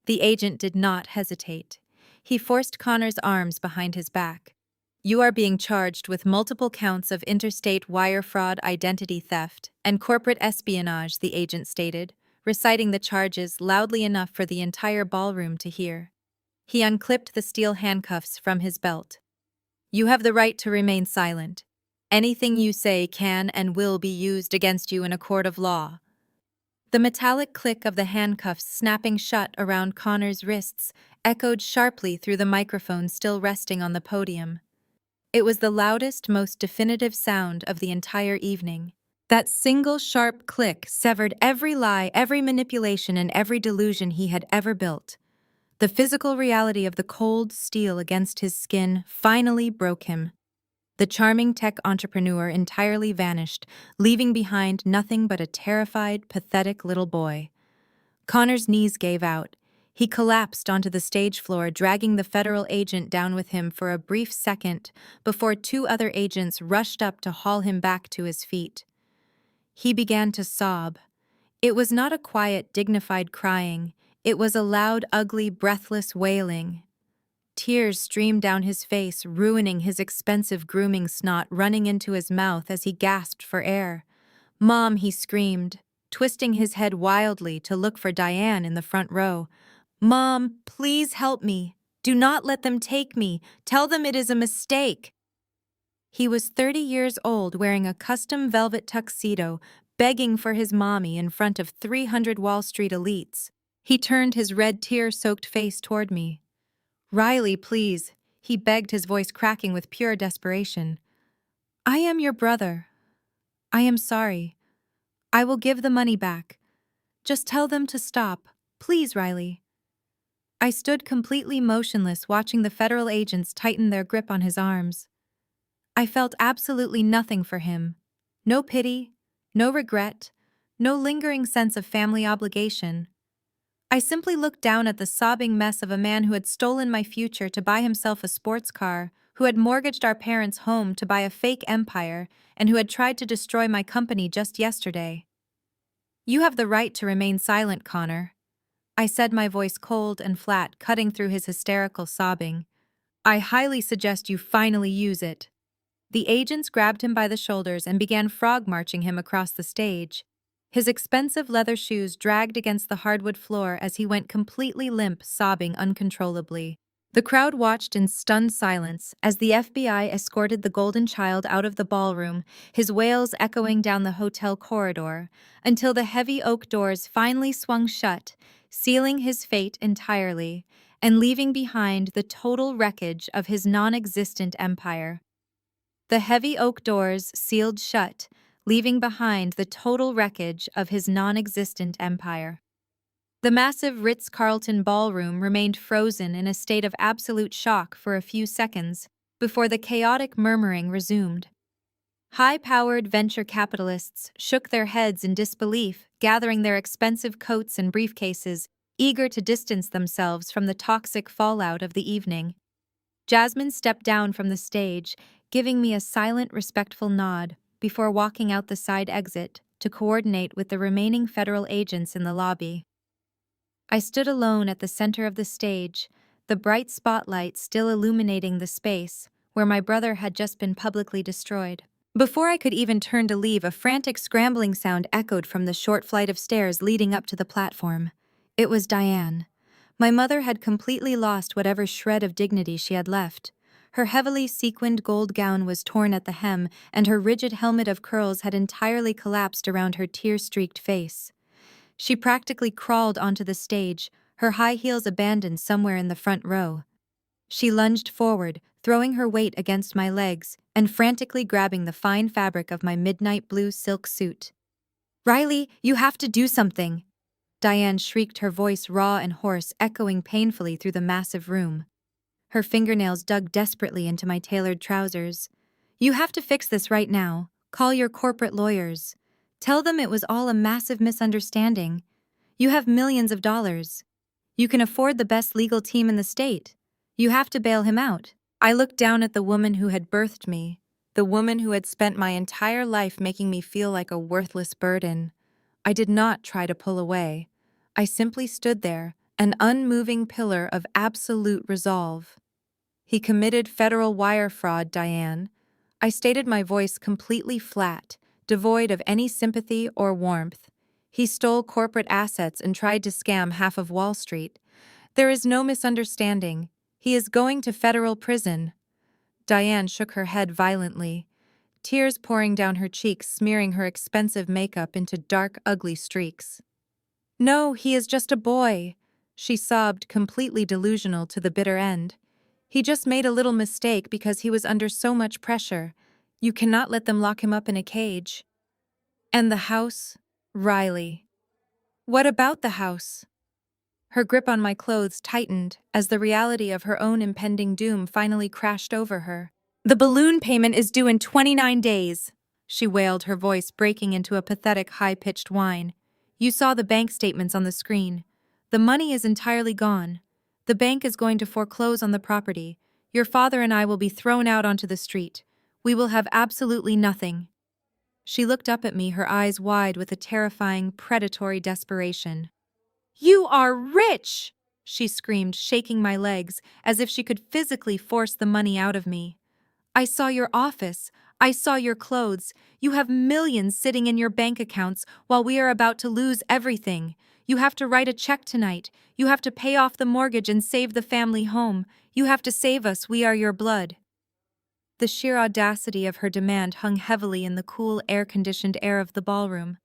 The agent did not hesitate. He forced Connor's arms behind his back. You are being charged with multiple counts of interstate wire fraud, identity theft, and corporate espionage, the agent stated, reciting the charges loudly enough for the entire ballroom to hear. He unclipped the steel handcuffs from his belt. You have the right to remain silent. Anything you say can and will be used against you in a court of law. The metallic click of the handcuffs snapping shut around Connor's wrists echoed sharply through the microphone still resting on the podium. It was the loudest, most definitive sound of the entire evening. That single sharp click severed every lie, every manipulation, and every delusion he had ever built. The physical reality of the cold steel against his skin finally broke him. The charming tech entrepreneur entirely vanished, leaving behind nothing but a terrified, pathetic little boy. Connor's knees gave out. He collapsed onto the stage floor, dragging the federal agent down with him for a brief second before two other agents rushed up to haul him back to his feet. He began to sob. It was not a quiet, dignified crying. It was a loud, ugly, breathless wailing. Tears streamed down his face, ruining his expensive grooming snot running into his mouth as he gasped for air. "Mom," he screamed, twisting his head wildly to look for Diane in the front row. "Mom, please help me. Do not let them take me. Tell them it is a mistake." He was 30 years old, wearing a custom velvet tuxedo, begging for his mommy in front of 300 Wall Street elites. He turned his red tear-soaked face toward me. "Riley, please," he begged, his voice cracking with pure desperation. "I am your brother. I am sorry. I will give the money back. Just tell them to stop. Please, Riley." I stood completely motionless, watching the federal agents tighten their grip on his arms. I felt absolutely nothing for him. No pity, no regret, no lingering sense of family obligation. I simply looked down at the sobbing mess of a man who had stolen my future to buy himself a sports car, who had mortgaged our parents' home to buy a fake empire, and who had tried to destroy my company just yesterday. "You have the right to remain silent, Connor," I said, my voice cold and flat, cutting through his hysterical sobbing. "I highly suggest you finally use it." The agents grabbed him by the shoulders and began frog-marching him across the stage. His expensive leather shoes dragged against the hardwood floor as he went completely limp, sobbing uncontrollably. The crowd watched in stunned silence as the FBI escorted the golden child out of the ballroom, his wails echoing down the hotel corridor, until the heavy oak doors finally swung shut, sealing his fate entirely, and leaving behind the total wreckage of his non-existent empire. The heavy oak doors sealed shut, leaving behind the total wreckage of his non-existent empire. The massive Ritz-Carlton ballroom remained frozen in a state of absolute shock for a few seconds before the chaotic murmuring resumed. High-powered venture capitalists shook their heads in disbelief, gathering their expensive coats and briefcases, eager to distance themselves from the toxic fallout of the evening. Jasmine stepped down from the stage, giving me a silent, respectful nod before walking out the side exit to coordinate with the remaining federal agents in the lobby. I stood alone at the center of the stage, the bright spotlight still illuminating the space where my brother had just been publicly destroyed. Before I could even turn to leave, a frantic scrambling sound echoed from the short flight of stairs leading up to the platform. It was Diane. My mother had completely lost whatever shred of dignity she had left. Her heavily sequined gold gown was torn at the hem, and her rigid helmet of curls had entirely collapsed around her tear-streaked face. She practically crawled onto the stage, her high heels abandoned somewhere in the front row. She lunged forward, throwing her weight against my legs and frantically grabbing the fine fabric of my midnight blue silk suit. "Riley, you have to do something!" Diane shrieked, her voice raw and hoarse, echoing painfully through the massive room. Her fingernails dug desperately into my tailored trousers. "You have to fix this right now. Call your corporate lawyers. Tell them it was all a massive misunderstanding. You have millions of dollars. You can afford the best legal team in the state. You have to bail him out." I looked down at the woman who had birthed me, the woman who had spent my entire life making me feel like a worthless burden. I did not try to pull away. I simply stood there, an unmoving pillar of absolute resolve. "He committed federal wire fraud, Diane." I stated, my voice completely flat, devoid of any sympathy or warmth. "He stole corporate assets and tried to scam half of Wall Street. There is no misunderstanding. He is going to federal prison." Diane shook her head violently, tears pouring down her cheeks, smearing her expensive makeup into dark, ugly streaks. "No, he is just a boy," she sobbed, completely delusional to the bitter end. "He just made a little mistake because he was under so much pressure. You cannot let them lock him up in a cage." "And the house? Riley. What about the house?" Her grip on my clothes tightened as the reality of her own impending doom finally crashed over her. "The balloon payment is due in 29 days, she wailed, her voice breaking into a pathetic high-pitched whine. "You saw the bank statements on the screen. The money is entirely gone. The bank is going to foreclose on the property. Your father and I will be thrown out onto the street. We will have absolutely nothing." She looked up at me, her eyes wide with a terrifying, predatory desperation. "You are rich!" she screamed, shaking my legs, as if she could physically force the money out of me. "I saw your office. I saw your clothes. You have millions sitting in your bank accounts while we are about to lose everything. You have to write a check tonight. You have to pay off the mortgage and save the family home. You have to save us. We are your blood." The sheer audacity of her demand hung heavily in the cool, air-conditioned air of the ballroom.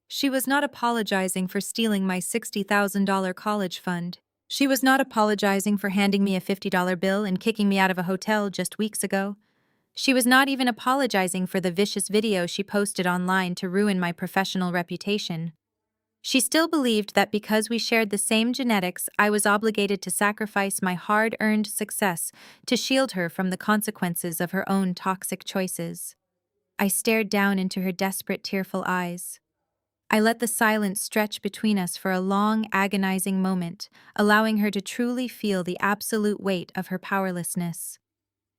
She was not apologizing for stealing my $60,000 college fund. She was not apologizing for handing me a $50 bill and kicking me out of a hotel just weeks ago. She was not even apologizing for the vicious video she posted online to ruin my professional reputation. She still believed that because we shared the same genetics, I was obligated to sacrifice my hard-earned success to shield her from the consequences of her own toxic choices. I stared down into her desperate, tearful eyes. I let the silence stretch between us for a long, agonizing moment, allowing her to truly feel the absolute weight of her powerlessness.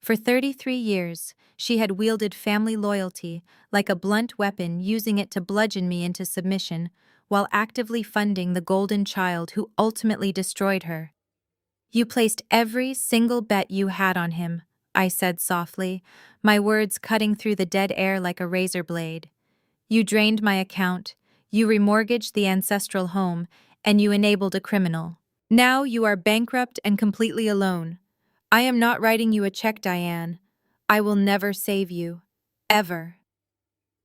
For 33 years, she had wielded family loyalty like a blunt weapon, using it to bludgeon me into submission, while actively funding the golden child who ultimately destroyed her. "You placed every single bet you had on him," I said softly, my words cutting through the dead air like a razor blade. "You drained my account, you remortgaged the ancestral home, and you enabled a criminal. Now you are bankrupt and completely alone. I am not writing you a check, Diane. I will never save you. Ever."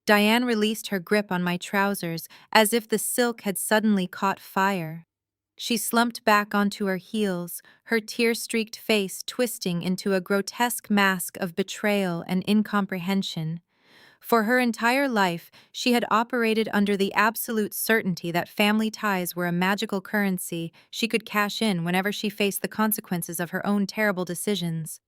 Diane released her grip on my trousers as if the silk had suddenly caught fire. She slumped back onto her heels, her tear-streaked face twisting into a grotesque mask of betrayal and incomprehension. For her entire life, she had operated under the absolute certainty that family ties were a magical currency she could cash in whenever she faced the consequences of her own terrible decisions.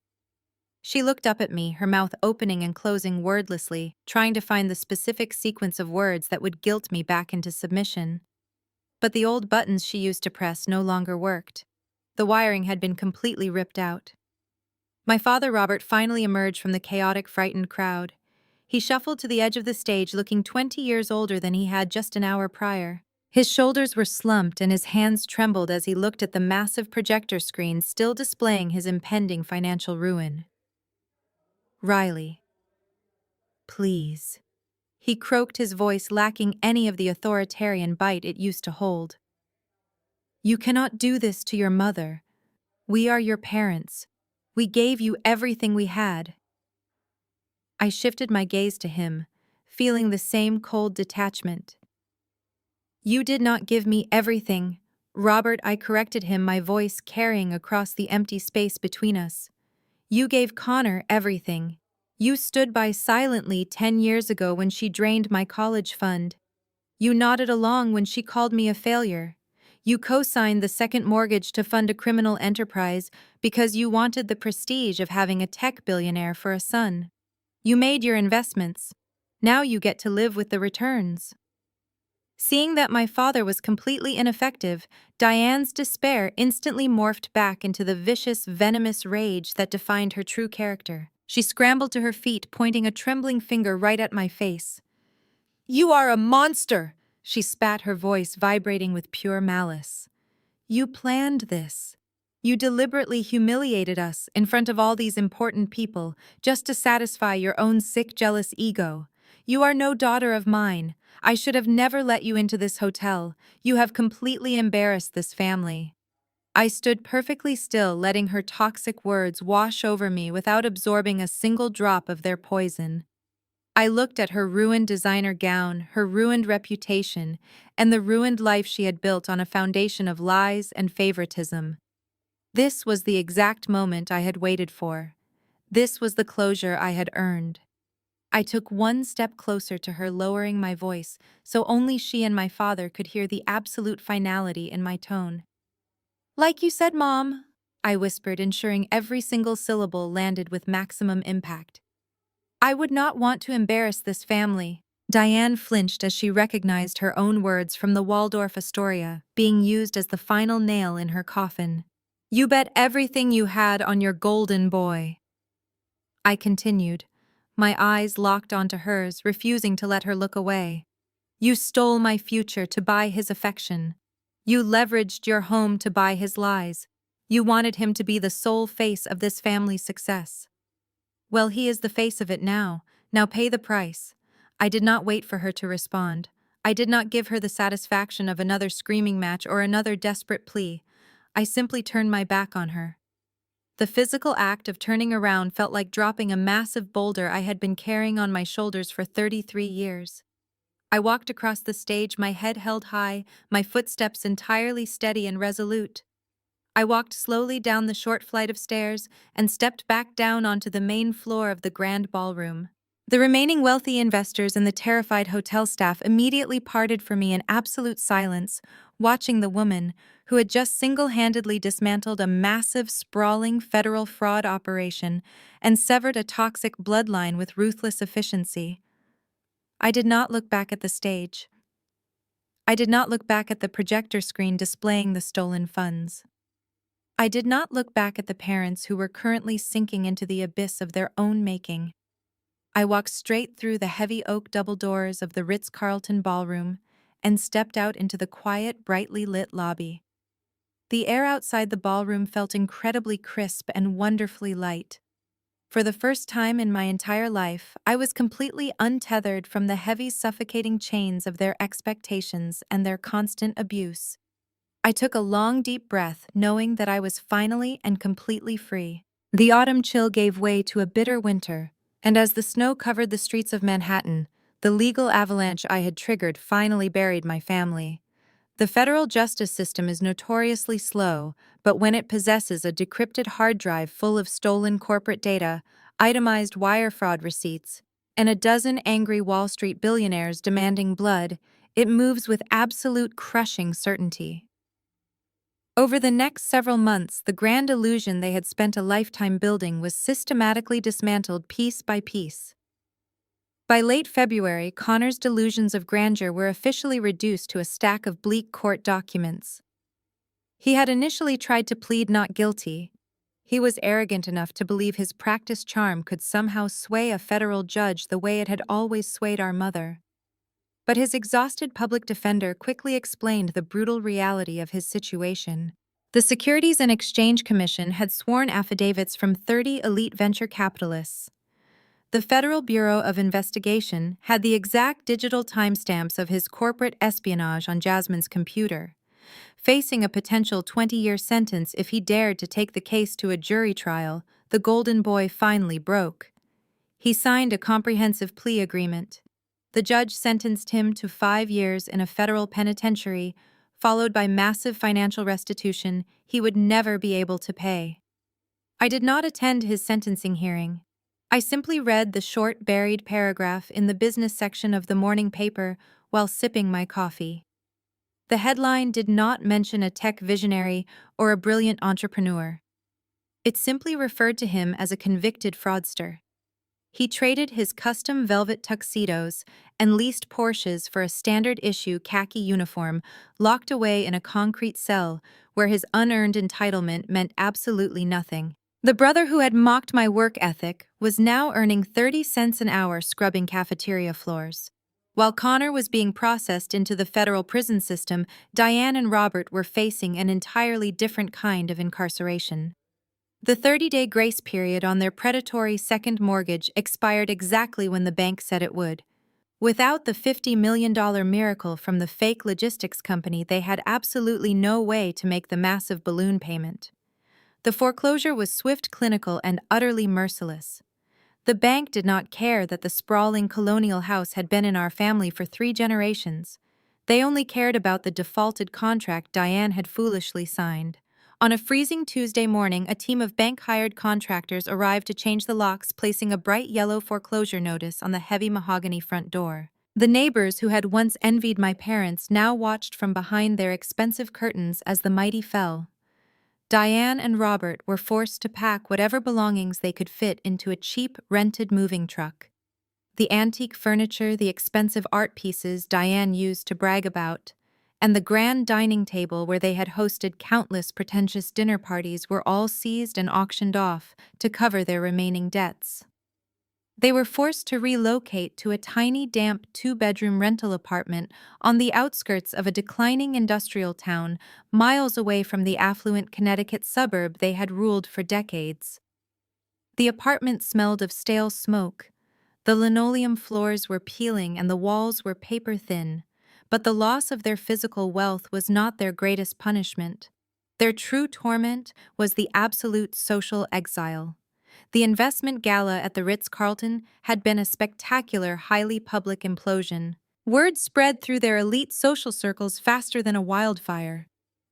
She looked up at me, her mouth opening and closing wordlessly, trying to find the specific sequence of words that would guilt me back into submission. But the old buttons she used to press no longer worked. The wiring had been completely ripped out. My father, Robert, finally emerged from the chaotic, frightened crowd. He shuffled to the edge of the stage, looking 20 years older than he had just an hour prior. His shoulders were slumped and his hands trembled as he looked at the massive projector screen still displaying his impending financial ruin. "Riley, please," he croaked, his voice lacking any of the authoritarian bite it used to hold. "You cannot do this to your mother. We are your parents. We gave you everything we had." I shifted my gaze to him, feeling the same cold detachment. "You did not give me everything, Robert," I corrected him, my voice carrying across the empty space between us. "You gave Connor everything. You stood by silently 10 years ago when she drained my college fund. You nodded along when she called me a failure. You co-signed the second mortgage to fund a criminal enterprise because you wanted the prestige of having a tech billionaire for a son. You made your investments. Now you get to live with the returns." Seeing that my father was completely ineffective, Diane's despair instantly morphed back into the vicious, venomous rage that defined her true character. She scrambled to her feet, pointing a trembling finger right at my face. "You are a monster!" she spat, her voice vibrating with pure malice. "You planned this. You deliberately humiliated us in front of all these important people just to satisfy your own sick, jealous ego. You are no daughter of mine. I should have never let you into this hotel. You have completely embarrassed this family." I stood perfectly still, letting her toxic words wash over me without absorbing a single drop of their poison. I looked at her ruined designer gown, her ruined reputation, and the ruined life she had built on a foundation of lies and favoritism. This was the exact moment I had waited for. This was the closure I had earned. I took one step closer to her, lowering my voice, so only she and my father could hear the absolute finality in my tone. "Like you said, Mom," I whispered, ensuring every single syllable landed with maximum impact. "I would not want to embarrass this family. Diane flinched as she recognized her own words from the Waldorf Astoria being used as the final nail in her coffin. "You bet everything you had on your golden boy." I continued, my eyes locked onto hers, refusing to let her look away. "You stole my future to buy his affection. You leveraged your home to buy his lies. You wanted him to be the sole face of this family's success. Well, he is the face of it now. Now pay the price." I did not wait for her to respond. I did not give her the satisfaction of another screaming match or another desperate plea. I simply turned my back on her. The physical act of turning around felt like dropping a massive boulder I had been carrying on my shoulders for 33 years. I walked across the stage, my head held high, my footsteps entirely steady and resolute. I walked slowly down the short flight of stairs and stepped back down onto the main floor of the grand ballroom. The remaining wealthy investors and the terrified hotel staff immediately parted from me in absolute silence, watching the woman, who had just single-handedly dismantled a massive, sprawling federal fraud operation and severed a toxic bloodline with ruthless efficiency. I did not look back at the stage. I did not look back at the projector screen displaying the stolen funds. I did not look back at the parents who were currently sinking into the abyss of their own making. I walked straight through the heavy oak double doors of the Ritz-Carlton ballroom and stepped out into the quiet, brightly lit lobby. The air outside the ballroom felt incredibly crisp and wonderfully light. For the first time in my entire life, I was completely untethered from the heavy, suffocating chains of their expectations and their constant abuse. I took a long, deep breath, knowing that I was finally and completely free. The autumn chill gave way to a bitter winter, and as the snow covered the streets of Manhattan, the legal avalanche I had triggered finally buried my family. The federal justice system is notoriously slow, but when it possesses a decrypted hard drive full of stolen corporate data, itemized wire fraud receipts, and a dozen angry Wall Street billionaires demanding blood, it moves with absolute crushing certainty. Over the next several months, the grand illusion they had spent a lifetime building was systematically dismantled piece by piece. By late February, Connor's delusions of grandeur were officially reduced to a stack of bleak court documents. He had initially tried to plead not guilty. He was arrogant enough to believe his practiced charm could somehow sway a federal judge the way it had always swayed our mother. But his exhausted public defender quickly explained the brutal reality of his situation. The Securities and Exchange Commission had sworn affidavits from 30 elite venture capitalists. The Federal Bureau of Investigation had the exact digital timestamps of his corporate espionage on Jasmine's computer. Facing a potential 20-year sentence if he dared to take the case to a jury trial, the golden boy finally broke. He signed a comprehensive plea agreement. The judge sentenced him to 5 years in a federal penitentiary, followed by massive financial restitution he would never be able to pay. I did not attend his sentencing hearing. I simply read the short buried paragraph in the business section of the morning paper while sipping my coffee. The headline did not mention a tech visionary or a brilliant entrepreneur. It simply referred to him as a convicted fraudster. He traded his custom velvet tuxedos and leased Porsches for a standard-issue khaki uniform locked away in a concrete cell where his unearned entitlement meant absolutely nothing. The brother who had mocked my work ethic was now earning 30 cents an hour scrubbing cafeteria floors. While Connor was being processed into the federal prison system, Diane and Robert were facing an entirely different kind of incarceration. The 30-day grace period on their predatory second mortgage expired exactly when the bank said it would. Without the $50 million miracle from the fake logistics company, they had absolutely no way to make the massive balloon payment. The foreclosure was swift, clinical, and utterly merciless. The bank did not care that the sprawling colonial house had been in our family for 3 generations. They only cared about the defaulted contract Diane had foolishly signed. On a freezing Tuesday morning, a team of bank-hired contractors arrived to change the locks, placing a bright yellow foreclosure notice on the heavy mahogany front door. The neighbors who had once envied my parents now watched from behind their expensive curtains as the mighty fell. Diane and Robert were forced to pack whatever belongings they could fit into a cheap, rented moving truck. The antique furniture, the expensive art pieces Diane used to brag about, and the grand dining table where they had hosted countless pretentious dinner parties were all seized and auctioned off to cover their remaining debts. They were forced to relocate to a tiny, damp two-bedroom rental apartment on the outskirts of a declining industrial town, miles away from the affluent Connecticut suburb they had ruled for decades. The apartment smelled of stale smoke. The linoleum floors were peeling and the walls were paper-thin, but the loss of their physical wealth was not their greatest punishment. Their true torment was the absolute social exile. The investment gala at the Ritz-Carlton had been a spectacular, highly public implosion. Word spread through their elite social circles faster than a wildfire.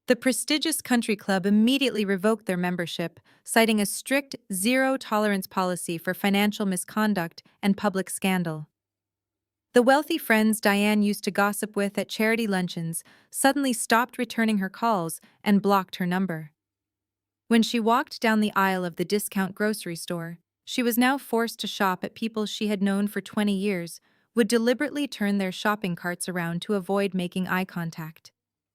The prestigious country club immediately revoked their membership, citing a strict zero-tolerance policy for financial misconduct and public scandal. The wealthy friends Diane used to gossip with at charity luncheons suddenly stopped returning her calls and blocked her number. When she walked down the aisle of the discount grocery store, she was now forced to shop at people she had known for 20 years, would deliberately turn their shopping carts around to avoid making eye contact.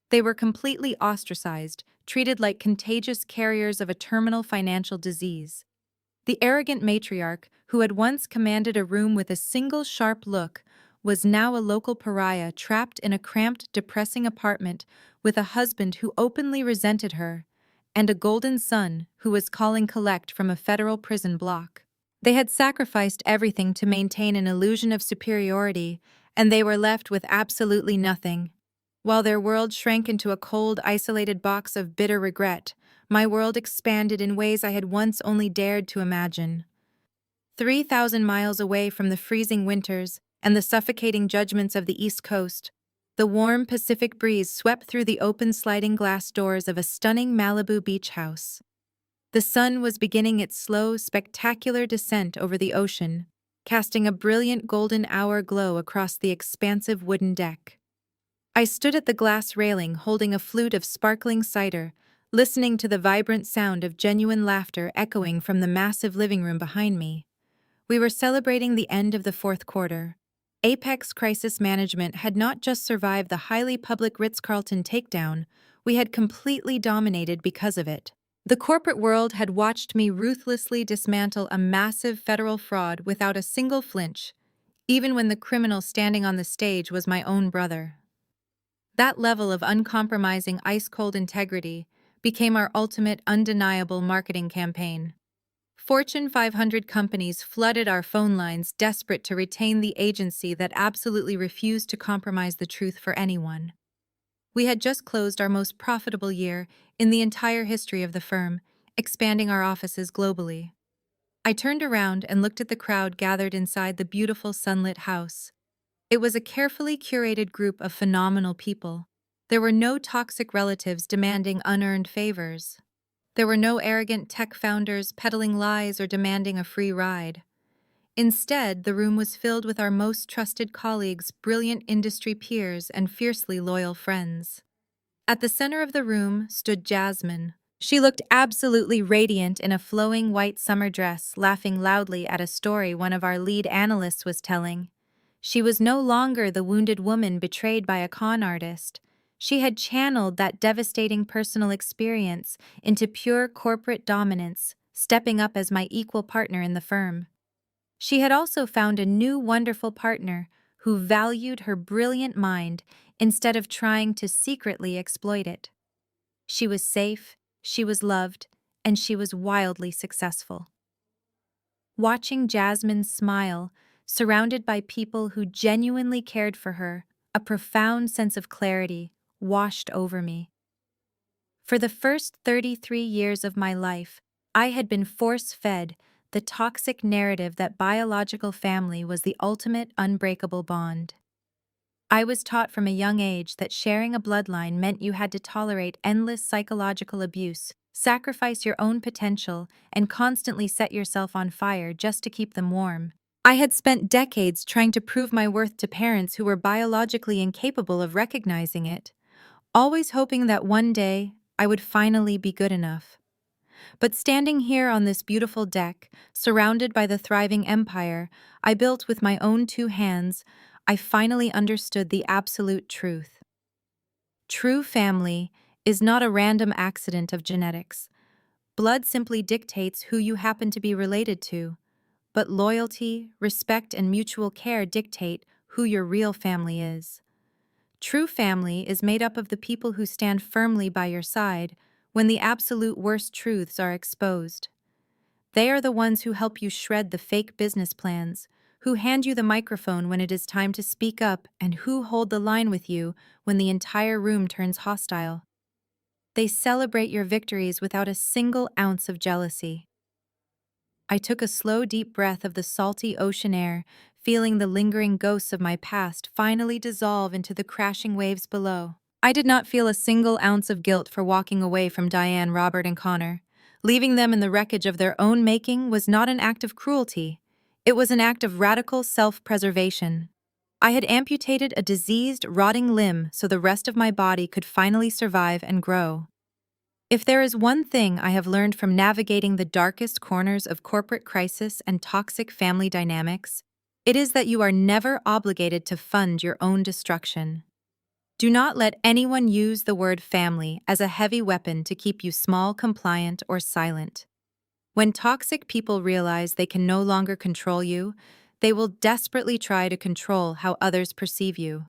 They were completely ostracized, treated like contagious carriers of a terminal financial disease. The arrogant matriarch, who had once commanded a room with a single sharp look, was now a local pariah trapped in a cramped, depressing apartment with a husband who openly resented her and a golden son who was calling collect from a federal prison block. They had sacrificed everything to maintain an illusion of superiority, and they were left with absolutely nothing. While their world shrank into a cold, isolated box of bitter regret, my world expanded in ways I had once only dared to imagine. 3,000 miles away from the freezing winters and the suffocating judgments of the East Coast, the warm Pacific breeze swept through the open sliding glass doors of a stunning Malibu beach house. The sun was beginning its slow, spectacular descent over the ocean, casting a brilliant golden hour glow across the expansive wooden deck. I stood at the glass railing holding a flute of sparkling cider, listening to the vibrant sound of genuine laughter echoing from the massive living room behind me. We were celebrating the end of the fourth quarter. Apex Crisis Management had not just survived the highly public Ritz-Carlton takedown, we had completely dominated because of it. The corporate world had watched me ruthlessly dismantle a massive federal fraud without a single flinch, even when the criminal standing on the stage was my own brother. That level of uncompromising ice-cold integrity became our ultimate undeniable marketing campaign. Fortune 500 companies flooded our phone lines, desperate to retain the agency that absolutely refused to compromise the truth for anyone. We had just closed our most profitable year in the entire history of the firm, expanding our offices globally. I turned around and looked at the crowd gathered inside the beautiful sunlit house. It was a carefully curated group of phenomenal people. There were no toxic relatives demanding unearned favors. There were no arrogant tech founders peddling lies or demanding a free ride. Instead, the room was filled with our most trusted colleagues, brilliant industry peers, and fiercely loyal friends. At the center of the room stood Jasmine. She looked absolutely radiant in a flowing white summer dress, laughing loudly at a story one of our lead analysts was telling. She was no longer the wounded woman betrayed by a con artist. She had channeled that devastating personal experience into pure corporate dominance, stepping up as my equal partner in the firm. She had also found a new wonderful partner who valued her brilliant mind instead of trying to secretly exploit it. She was safe, she was loved, and she was wildly successful. Watching Jasmine smile, surrounded by people who genuinely cared for her, a profound sense of clarity washed over me. For the first 33 years of my life, I had been force-fed the toxic narrative that biological family was the ultimate unbreakable bond. I was taught from a young age that sharing a bloodline meant you had to tolerate endless psychological abuse, sacrifice your own potential, and constantly set yourself on fire just to keep them warm. I had spent decades trying to prove my worth to parents who were biologically incapable of recognizing it, always hoping that one day I would finally be good enough. But standing here on this beautiful deck, surrounded by the thriving empire I built with my own two hands, I finally understood the absolute truth. True family is not a random accident of genetics. Blood simply dictates who you happen to be related to, but loyalty, respect, and mutual care dictate who your real family is. True family is made up of the people who stand firmly by your side when the absolute worst truths are exposed. They are the ones who help you shred the fake business plans, who hand you the microphone when it is time to speak up, and who hold the line with you when the entire room turns hostile. They celebrate your victories without a single ounce of jealousy. I took a slow, deep breath of the salty ocean air, feeling the lingering ghosts of my past finally dissolve into the crashing waves below. I did not feel a single ounce of guilt for walking away from Diane, Robert, and Connor. Leaving them in the wreckage of their own making was not an act of cruelty. It was an act of radical self-preservation. I had amputated a diseased, rotting limb so the rest of my body could finally survive and grow. If there is one thing I have learned from navigating the darkest corners of corporate crisis and toxic family dynamics, it is that you are never obligated to fund your own destruction. Do not let anyone use the word family as a heavy weapon to keep you small, compliant, or silent. When toxic people realize they can no longer control you, they will desperately try to control how others perceive you.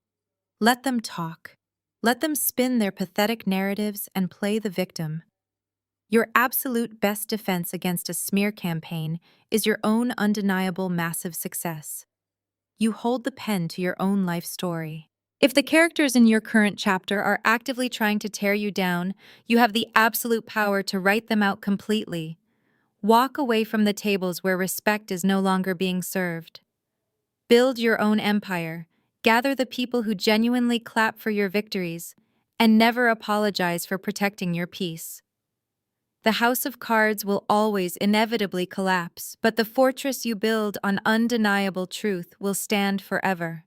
Let them talk. Let them spin their pathetic narratives and play the victim. Your absolute best defense against a smear campaign is your own undeniable massive success. You hold the pen to your own life story. If the characters in your current chapter are actively trying to tear you down, you have the absolute power to write them out completely. Walk away from the tables where respect is no longer being served. Build your own empire, gather the people who genuinely clap for your victories, and never apologize for protecting your peace. The house of cards will always inevitably collapse, but the fortress you build on undeniable truth will stand forever.